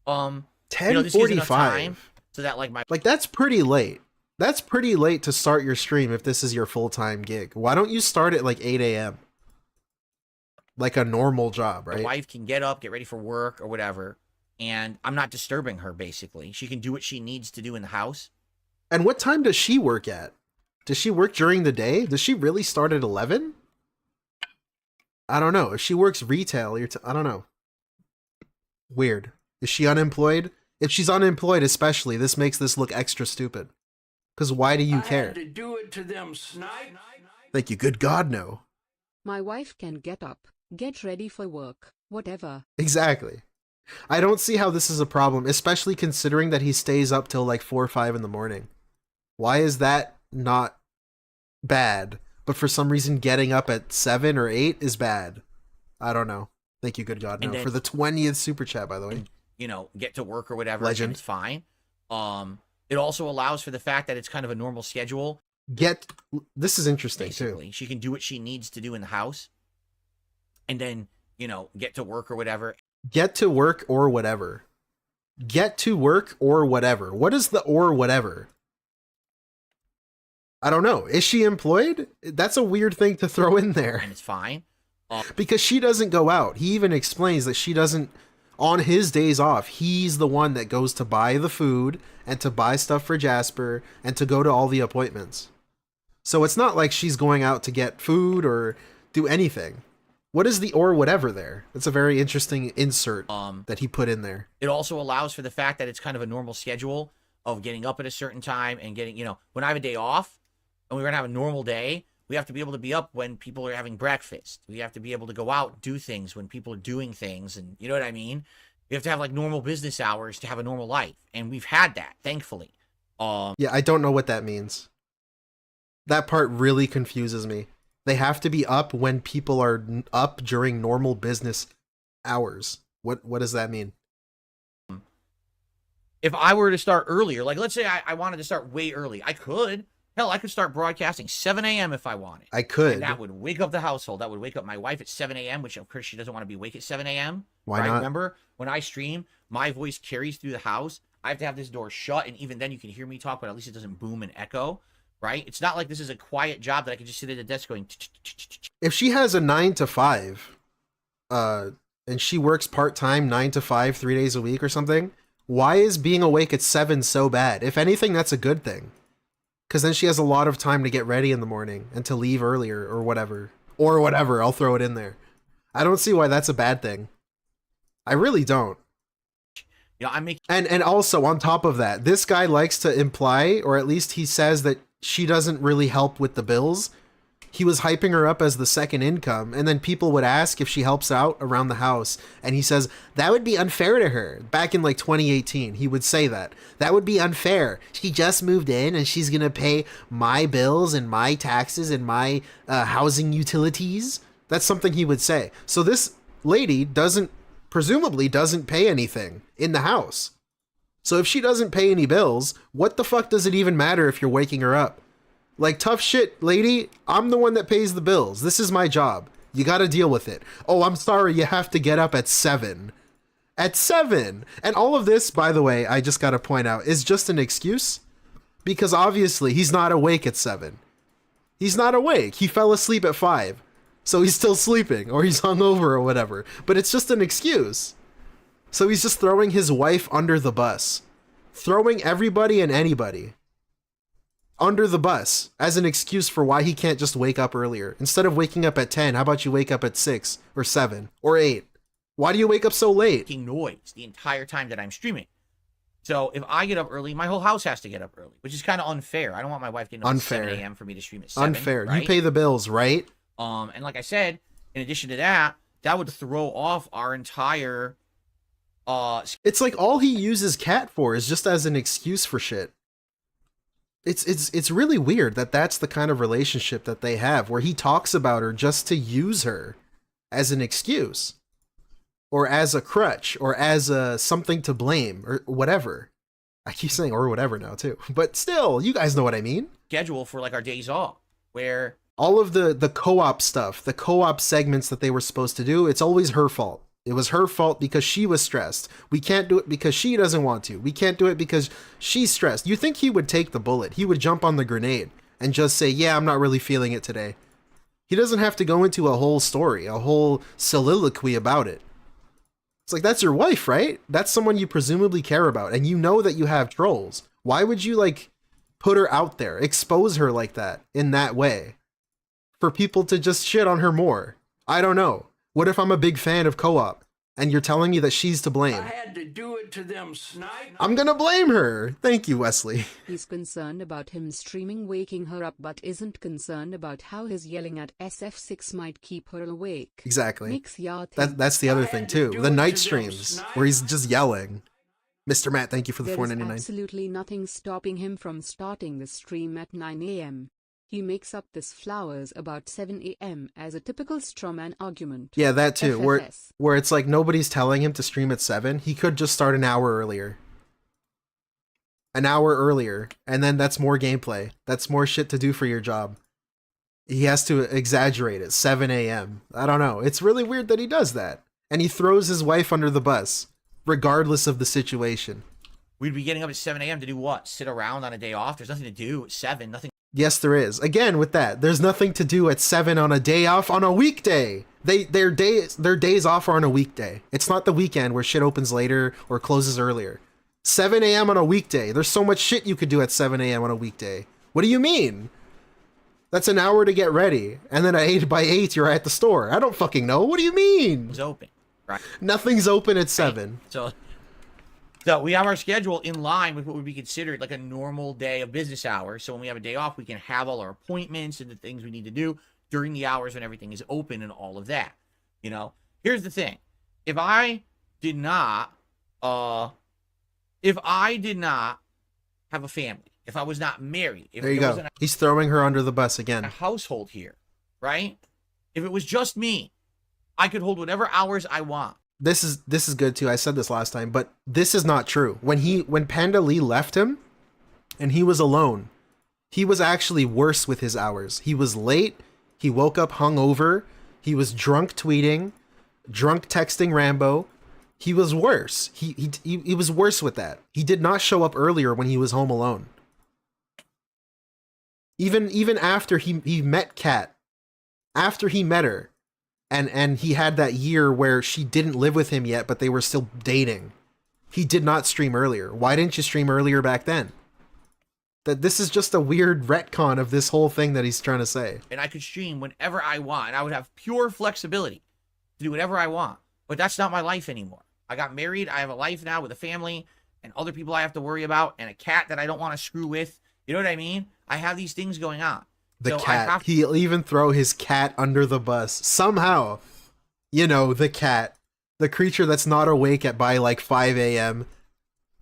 10:45? So that, like, that's pretty late. That's pretty late to start your stream if this is your full-time gig. Why don't you start at, like, 8 a.m.? Like a normal job, right? The wife can get up, get ready for work or whatever, and I'm not disturbing her, basically. She can do what she needs to do in the house. And what time does she work at? Does she work during the day? Does she really start at 11? I don't know. If she works retail, I don't know. Weird. Is she unemployed? If she's unemployed especially, this makes this look extra stupid. Because why do you care? I had to do it to them, snipe. Thank you. Good God, no. My wife can get up, get ready for work, whatever. Exactly. I don't see how this is a problem, especially considering that he stays up till like 4 or 5 in the morning. Why is that not bad? But for some reason, getting up at 7 or 8 is bad. I don't know. Thank you, good God, no. For the 20th super chat, by the way. Get to work or whatever. Legend. It's fine. It also allows for the fact that it's kind of a normal schedule. This is interesting, basically, too. She can do what she needs to do in the house. And then, get to work or whatever. Get to work or whatever. Get to work or whatever. What is the or whatever? I don't know. Is she employed? That's a weird thing to throw in there. And it's fine. Because she doesn't go out. He even explains that she doesn't, on his days off, he's the one that goes to buy the food and to buy stuff for Jasper and to go to all the appointments. So it's not like she's going out to get food or do anything. What is the or whatever there? It's a very interesting insert that he put in there. It also allows for the fact that it's kind of a normal schedule of getting up at a certain time and getting, when I have a day off and we're going to have a normal day, we have to be able to be up when people are having breakfast. We have to be able to go out and do things when people are doing things. And you know what I mean? We have to have like normal business hours to have a normal life. And we've had that, thankfully. Yeah, I don't know what that means. That part really confuses me. They have to be up when people are up during normal business hours. What does that mean? If I were to start earlier, like let's say I wanted to start way early, I could, Hell, I could start broadcasting 7 a.m. if I wanted. I could. And that would wake up the household. That would wake up my wife at 7 a.m., which of course she doesn't want to be awake at 7 a.m. Why right? not? Remember, when I stream, my voice carries through the house. I have to have this door shut, and even then you can hear me talk, but at least it doesn't boom and echo, right? It's not like this is a quiet job that I can just sit at the desk going... If she has a 9 to 5, and she works part-time 9 to 5, 3 days a week or something, why is being awake at 7 so bad? If anything, that's a good thing. Because then she has a lot of time to get ready in the morning and to leave earlier or whatever. Or whatever, I'll throw it in there. I don't see why that's a bad thing. I really don't. You know, I make... And also, on top of that, this guy likes to imply, or at least he says that she doesn't really help with the bills. He was hyping her up as the second income, and then people would ask if she helps out around the house, and he says, that would be unfair to her. Back in like 2018, he would say that. That would be unfair. She just moved in, and she's gonna pay my bills and my taxes and my housing utilities. That's something he would say. So this lady presumably doesn't pay anything in the house. So if she doesn't pay any bills, what the fuck does it even matter if you're waking her up? Like, tough shit, lady, I'm the one that pays the bills. This is my job. You gotta deal with it. Oh, I'm sorry, you have to get up at 7. At 7! And all of this, by the way, I just gotta point out, is just an excuse. Because obviously, he's not awake at 7. He's not awake. He fell asleep at 5. So he's still sleeping, or he's hungover or whatever. But it's just an excuse. So he's just throwing his wife under the bus. Throwing everybody and anybody under the bus as an excuse for why he can't just wake up earlier. Instead of waking up at 10, how about you wake up at 6 or 7 or 8? Why do you wake up so late? Making noise the entire time that I'm streaming. So if I get up early, my whole house has to get up early, which is kind of unfair. I don't want my wife getting up at 7 a.m. for me to stream at 7. Unfair. Right? You pay the bills, right? And like I said, in addition to that, that would throw off our entire... It's like all he uses Cat for is just as an excuse for shit. It's really weird that that's the kind of relationship that they have, where he talks about her just to use her as an excuse, or as a crutch, or as a something to blame, or whatever. I keep saying or whatever now too, but still, you guys know what I mean. Schedule for like our days off, where all of the co-op stuff, the co-op segments that they were supposed to do, it's always her fault. It was her fault because she was stressed. We can't do it because she doesn't want to. We can't do it because she's stressed. You think he would take the bullet. He would jump on the grenade and just say, yeah, I'm not really feeling it today. He doesn't have to go into a whole story, a whole soliloquy about it. It's like, that's your wife, right? That's someone you presumably care about, and you know that you have trolls. Why would you, like, put her out there, expose her like that, in that way? For people to just shit on her more? I don't know. What if I'm a big fan of co-op, and you're telling me that she's to blame? I had to do it to them snipe. I'm gonna blame her. Thank you, Wesley. He's concerned about him streaming waking her up, but isn't concerned about how his yelling at SF6 might keep her awake. Exactly. Makes ya That's the other thing too. The night streams where he's just yelling. Mr. Matt, thank you for the There is $4.99. absolutely nothing stopping him from starting the stream at 9 a.m. He makes up this flowers about 7 a.m. as a typical strawman argument. Yeah, that too. FFS. Where it's like nobody's telling him to stream at 7. He could just start an hour earlier. An hour earlier. And then that's more gameplay. That's more shit to do for your job. He has to exaggerate it. 7 a.m. I don't know. It's really weird that he does that. And he throws his wife under the bus, regardless of the situation. we'd be getting up at 7 a.m. to do what? Sit around on a day off? There's nothing to do at 7. Nothing. Yes, there is. Again, with that, there's nothing to do at 7 on a day off on a weekday. Their days off are on a weekday. It's not the weekend where shit opens later or closes earlier. 7 a.m. on a weekday. There's so much shit you could do at 7 a.m. on a weekday. What do you mean? That's an hour to get ready. And then at by 8, you're at the store. I don't fucking know. What do you mean? It's open. Right. Nothing's open at 7. So we have our schedule in line with what would be considered like a normal day of business hours. So when we have a day off, we can have all our appointments and the things we need to do during the hours when everything is open and all of that. You know, here's the thing. If I did not have a family, if I was not married, if there you there go. wasn't He's throwing her under the bus a again. household here, right? If it was just me, I could hold whatever hours I want. This is good too. I said this last time, but this is not true. When Panda Lee left him and he was alone, He was actually worse with his hours. He was late. He woke up hungover. He was drunk tweeting, drunk texting Rambo. He was worse. He was worse with that. He did not show up earlier when he was home alone. Even after he met Kat, after he met her, and he had that year where she didn't live with him yet, but they were still dating. He did not stream earlier. Why didn't you stream earlier back then? That this is just a weird retcon of this whole thing that he's trying to say. And I could stream whenever I want. I would have pure flexibility to do whatever I want. But that's not my life anymore. I got married. I have a life now with a family and other people I have to worry about and a cat that I don't want to screw with. You know what I mean? I have these things going on. The cat. He'll even throw his cat under the bus. Somehow, you know, the cat. The creature that's not awake by like 5 a.m.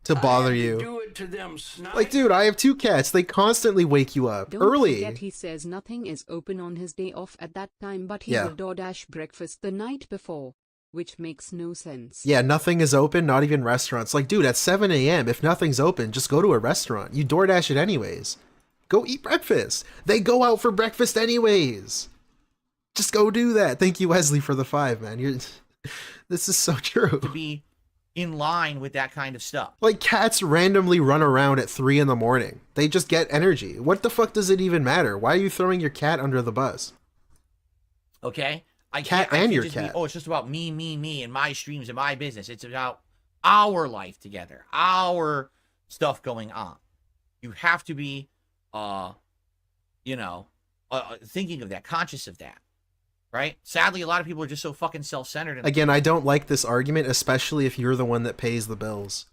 to bother you. Do it to them, like, dude, I have 2 cats. They constantly wake you up Don't early. Forget he says nothing is open on his day off at that time, but he will DoorDash breakfast the night before, which makes no sense. Yeah, nothing is open, not even restaurants. Like, dude, at 7 a.m., if nothing's open, just go to a restaurant. You DoorDash it anyways. Go eat breakfast. They go out for breakfast anyways. Just go do that. Thank you, Wesley, for the 5, man. This is so true. To be in line with that kind of stuff. Like, cats randomly run around at 3 in the morning. They just get energy. What the fuck does it even matter? Why are you throwing your cat under the bus? Okay? I cat can't and your just cat. Be, oh, it's just about me, and my streams and my business. It's about our life together, our stuff going on. You have to be, thinking of that, conscious of that, right? Sadly, a lot of people are just so fucking self-centered. Again, I don't like this argument, especially if you're the one that pays the bills.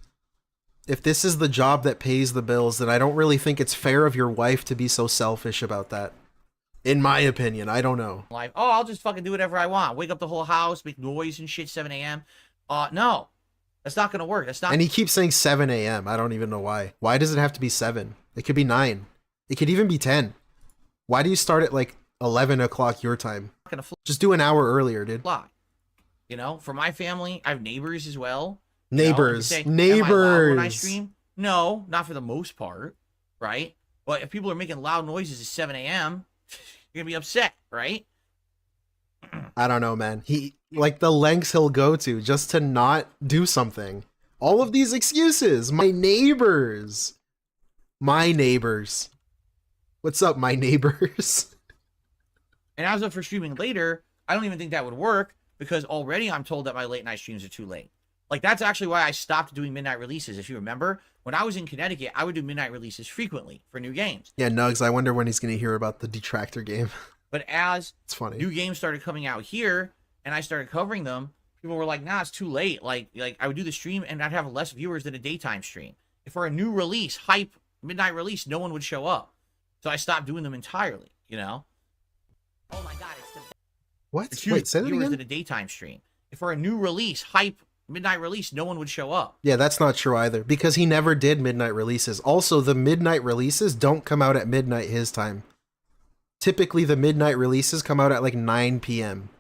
If this is the job that pays the bills, then I don't really think it's fair of your wife to be so selfish about that. In my opinion, I don't know. Like, oh, I'll just fucking do whatever I want. Wake up the whole house, make noise and shit, 7 a.m. No. That's not going to work. That's not. And he keeps saying 7 a.m. I don't even know why. Why does it have to be 7? It could be 9. It could even be 10. Why do you start at like 11 o'clock your time? Just do an hour earlier, dude. Fly. You know, for my family, I have neighbors as well. Neighbors. Say, neighbors. Am I loud when I stream? No, not for the most part, right? But if people are making loud noises at 7 a.m., you're going to be upset, right? I don't know, man. He, like, the lengths he'll go to just to not do something. All of these excuses. My neighbors. My neighbors. What's up, my neighbors? And as of for streaming later, I don't even think that would work because already I'm told that my late night streams are too late. Like, that's actually why I stopped doing midnight releases. If you remember, when I was in Connecticut, I would do midnight releases frequently for new games. Yeah, Nugs, I wonder when he's going to hear about the Detractor game. But as it's funny. New games started coming out here and I started covering them, people were like, nah, it's too late. Like I would do the stream and I'd have less viewers than a daytime stream. If for a new release, hype, midnight release, no one would show up. So I stopped doing them entirely, you know? Oh my God, it's the what? It's Wait, say that viewers again? than a daytime stream. If for a new release, hype, midnight release, no one would show up. Yeah, that's not true either because he never did midnight releases. Also, the midnight releases don't come out at midnight his time. Typically, the midnight releases come out at like 9 p.m.,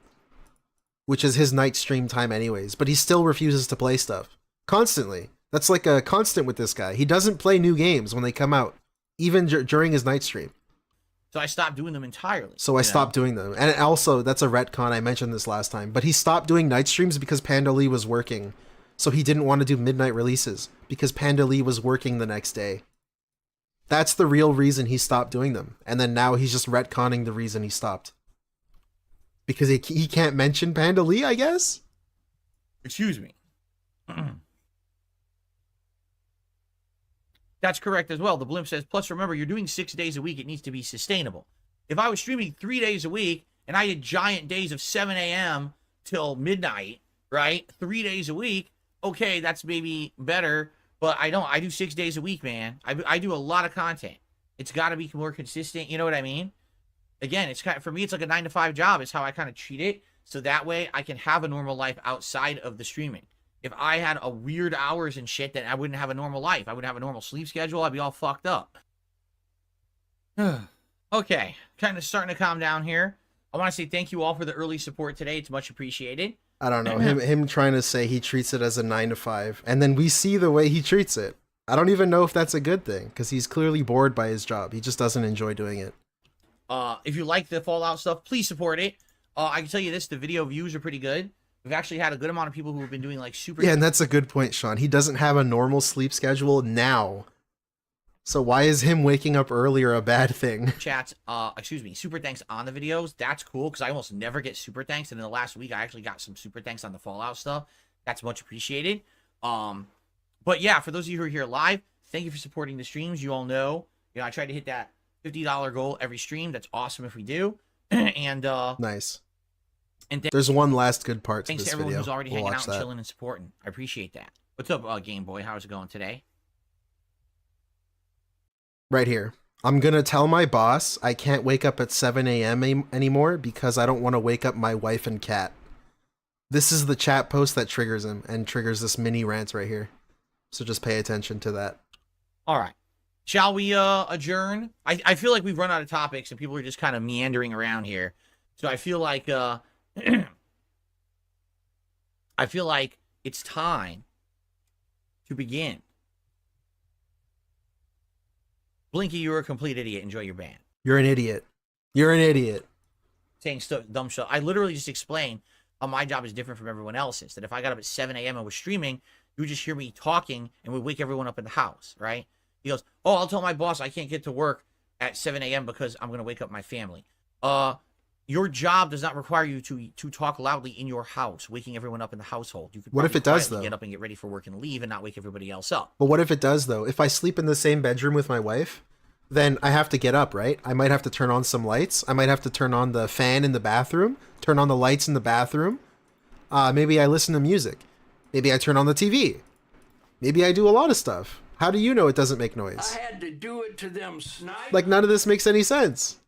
which is his night stream time anyways, but he still refuses to play stuff. Constantly. That's like a constant with this guy. He doesn't play new games when they come out, even during his night stream. So I stopped doing them entirely. So I stopped doing them. And also, that's a retcon, I mentioned this last time, but he stopped doing night streams because Panda Lee was working. So he didn't want to do midnight releases because Panda Lee was working the next day. That's the real reason he stopped doing them. And then now he's just retconning the reason he stopped. Because he can't mention Panda Lee, I guess? Excuse me. That's correct as well. The Blimp says, plus remember, you're doing 6 days a week. It needs to be sustainable. If I was streaming 3 days a week and I did giant days of 7 a.m. till midnight, right? 3 days a week, okay, that's maybe better. But I don't. I do 6 days a week, man. I do a lot of content. It's got to be more consistent. You know what I mean? Again, it's kind of, for me, it's like a 9-to-5 job. It's how I kind of treat it. So that way I can have a normal life outside of the streaming. If I had a weird hours and shit, then I wouldn't have a normal life. I wouldn't have a normal sleep schedule. I'd be all fucked up. Okay, kind of starting to calm down here. I want to say thank you all for the early support today. It's much appreciated. I don't know. Him trying to say he treats it as a 9-to-5, and then we see the way he treats it. I don't even know if that's a good thing, because he's clearly bored by his job. He just doesn't enjoy doing it. If you like the Fallout stuff, please support it. I can tell you this, the video views are pretty good. We've actually had a good amount of people who have been doing like super... Yeah, and that's a good point, Sean. He doesn't have a normal sleep schedule now. So why is him waking up earlier a bad thing? Chats, super thanks on the videos. That's cool, because I almost never get super thanks, and in the last week, I actually got some super thanks on the Fallout stuff. That's much appreciated. But yeah, for those of you who are here live, thank you for supporting the streams. You all know, I try to hit that $50 goal every stream. That's awesome if we do. And nice. And there's one last good part to thanks this to everyone video. who's already hanging out and chilling and supporting. I appreciate that. What's up, Game Boy? How's it going today? Right here. I'm gonna tell my boss I can't wake up at 7 a.m. anymore because I don't want to wake up my wife and cat. This is the chat post that triggers him and triggers this mini rant right here. So just pay attention to that. All right. Shall we adjourn? I feel like we've run out of topics and people are just kind of meandering around here. So I feel like it's time to begin. Blinky, you're a complete idiot. Enjoy your band. You're an idiot. You're an idiot. Saying dumb stuff. I literally just explained how my job is different from everyone else's. That if I got up at 7 a.m. and was streaming, you would just hear me talking and would wake everyone up in the house, right? He goes, oh, I'll tell my boss I can't get to work at 7 a.m. because I'm going to wake up my family. Your job does not require you to talk loudly in your house, waking everyone up in the household. You could what if it does, though? Get up and get ready for work and leave and not wake everybody else up. But what if it does, though? If I sleep in the same bedroom with my wife, then I have to get up, right? I might have to turn on some lights. I might have to turn on the fan in the bathroom, turn on the lights in the bathroom. Maybe I listen to music. Maybe I turn on the TV. Maybe I do a lot of stuff. How do you know it doesn't make noise? I had to do it to them snipers. Like, none of this makes any sense.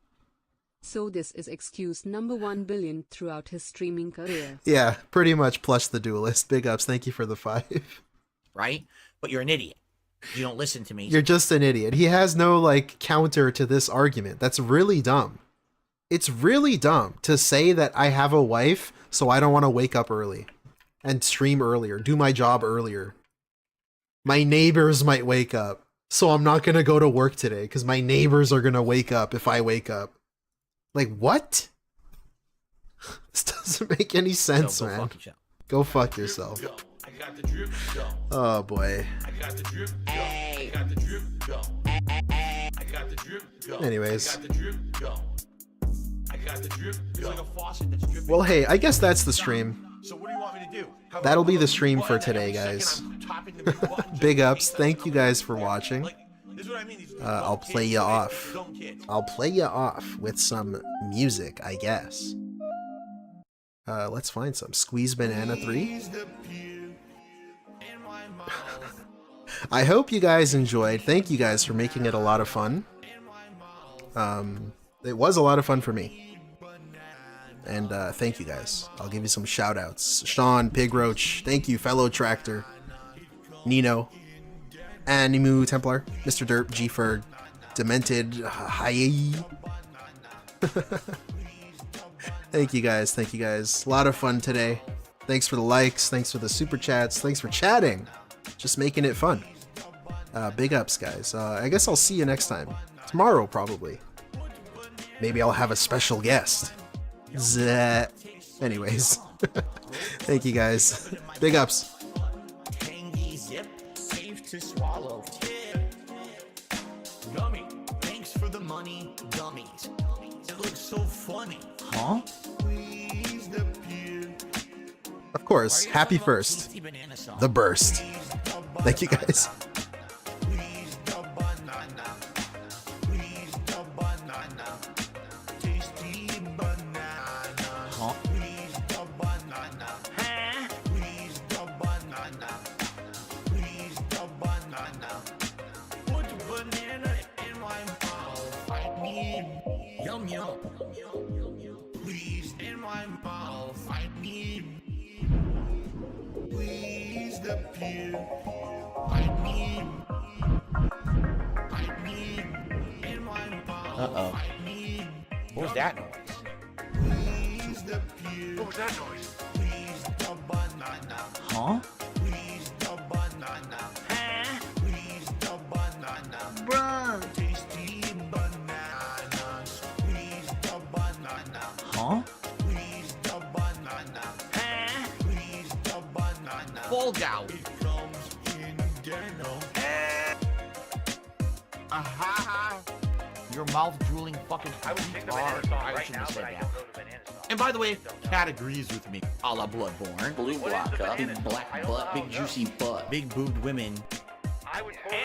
So this is excuse number 1 billion throughout his streaming career. Yeah, pretty much, plus the duelist. Big ups. Thank you for the 5. Right? But you're an idiot. You don't listen to me. You're just an idiot. He has no, like, counter to this argument. That's really dumb. It's really dumb to say that I have a wife, so I don't want to wake up early and stream earlier, do my job earlier. My neighbors might wake up, so I'm not going to go to work today because my neighbors are going to wake up if I wake up. Like, what? This doesn't make any sense, go man. Fuck yourself. Go fuck yourself. I got the drip, go. Oh, boy. I got the drip, go. I got the drip, go. I got the drip, go. Anyways. I got the drip, go. I got the drip, go. It's like a faucet that's dripping. Well, hey, I guess that's the stream. So what do you want me to do? That'll be the stream for today, guys. Big ups. Thank you guys for watching. I'll play you off. I'll play you off with some music, I guess. Let's find some. Squeeze Banana 3. I hope you guys enjoyed. Thank you guys for making it a lot of fun. It was a lot of fun for me. And thank you guys. I'll give you some shout outs. Sean, Pig Roach, thank you, fellow Tractor, Nino, Animu Templar, Mr. Derp, G-Ferg, Demented, Hi. Thank you guys. Thank you guys. A lot of fun today. Thanks for the likes. Thanks for the super chats. Thanks for chatting. Just making it fun. Big ups, guys. I guess I'll see you next time. Tomorrow, probably. Maybe I'll have a special guest. Anyways. Thank you, guys. Big ups. Tangy zip, safe to swallow. Gummy, thanks for the money, gummies. It looks so funny. Huh? Of course, happy first. The burst. Thank you, guys. Yum yum. Please in my mouth. I need. Please the peel. I need in my mouth. Uh-oh. What was that noise? Please the peel. What was that noise? Please the banana. Huh? Please the banana. Please Huh? Fall Gow. Your mouth drooling fucking retard. I shouldn't have said that. And by the way, Cat agrees with me. A la Bloodborne. Blue block up. Big black butt. Big juicy butt. Big boobed women.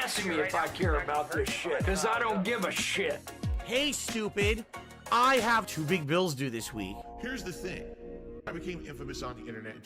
Ask me if I care about this shit, because I don't give a shit. Hey, stupid. I have 2 big bills due this week. Here's the thing. I became infamous on the internet in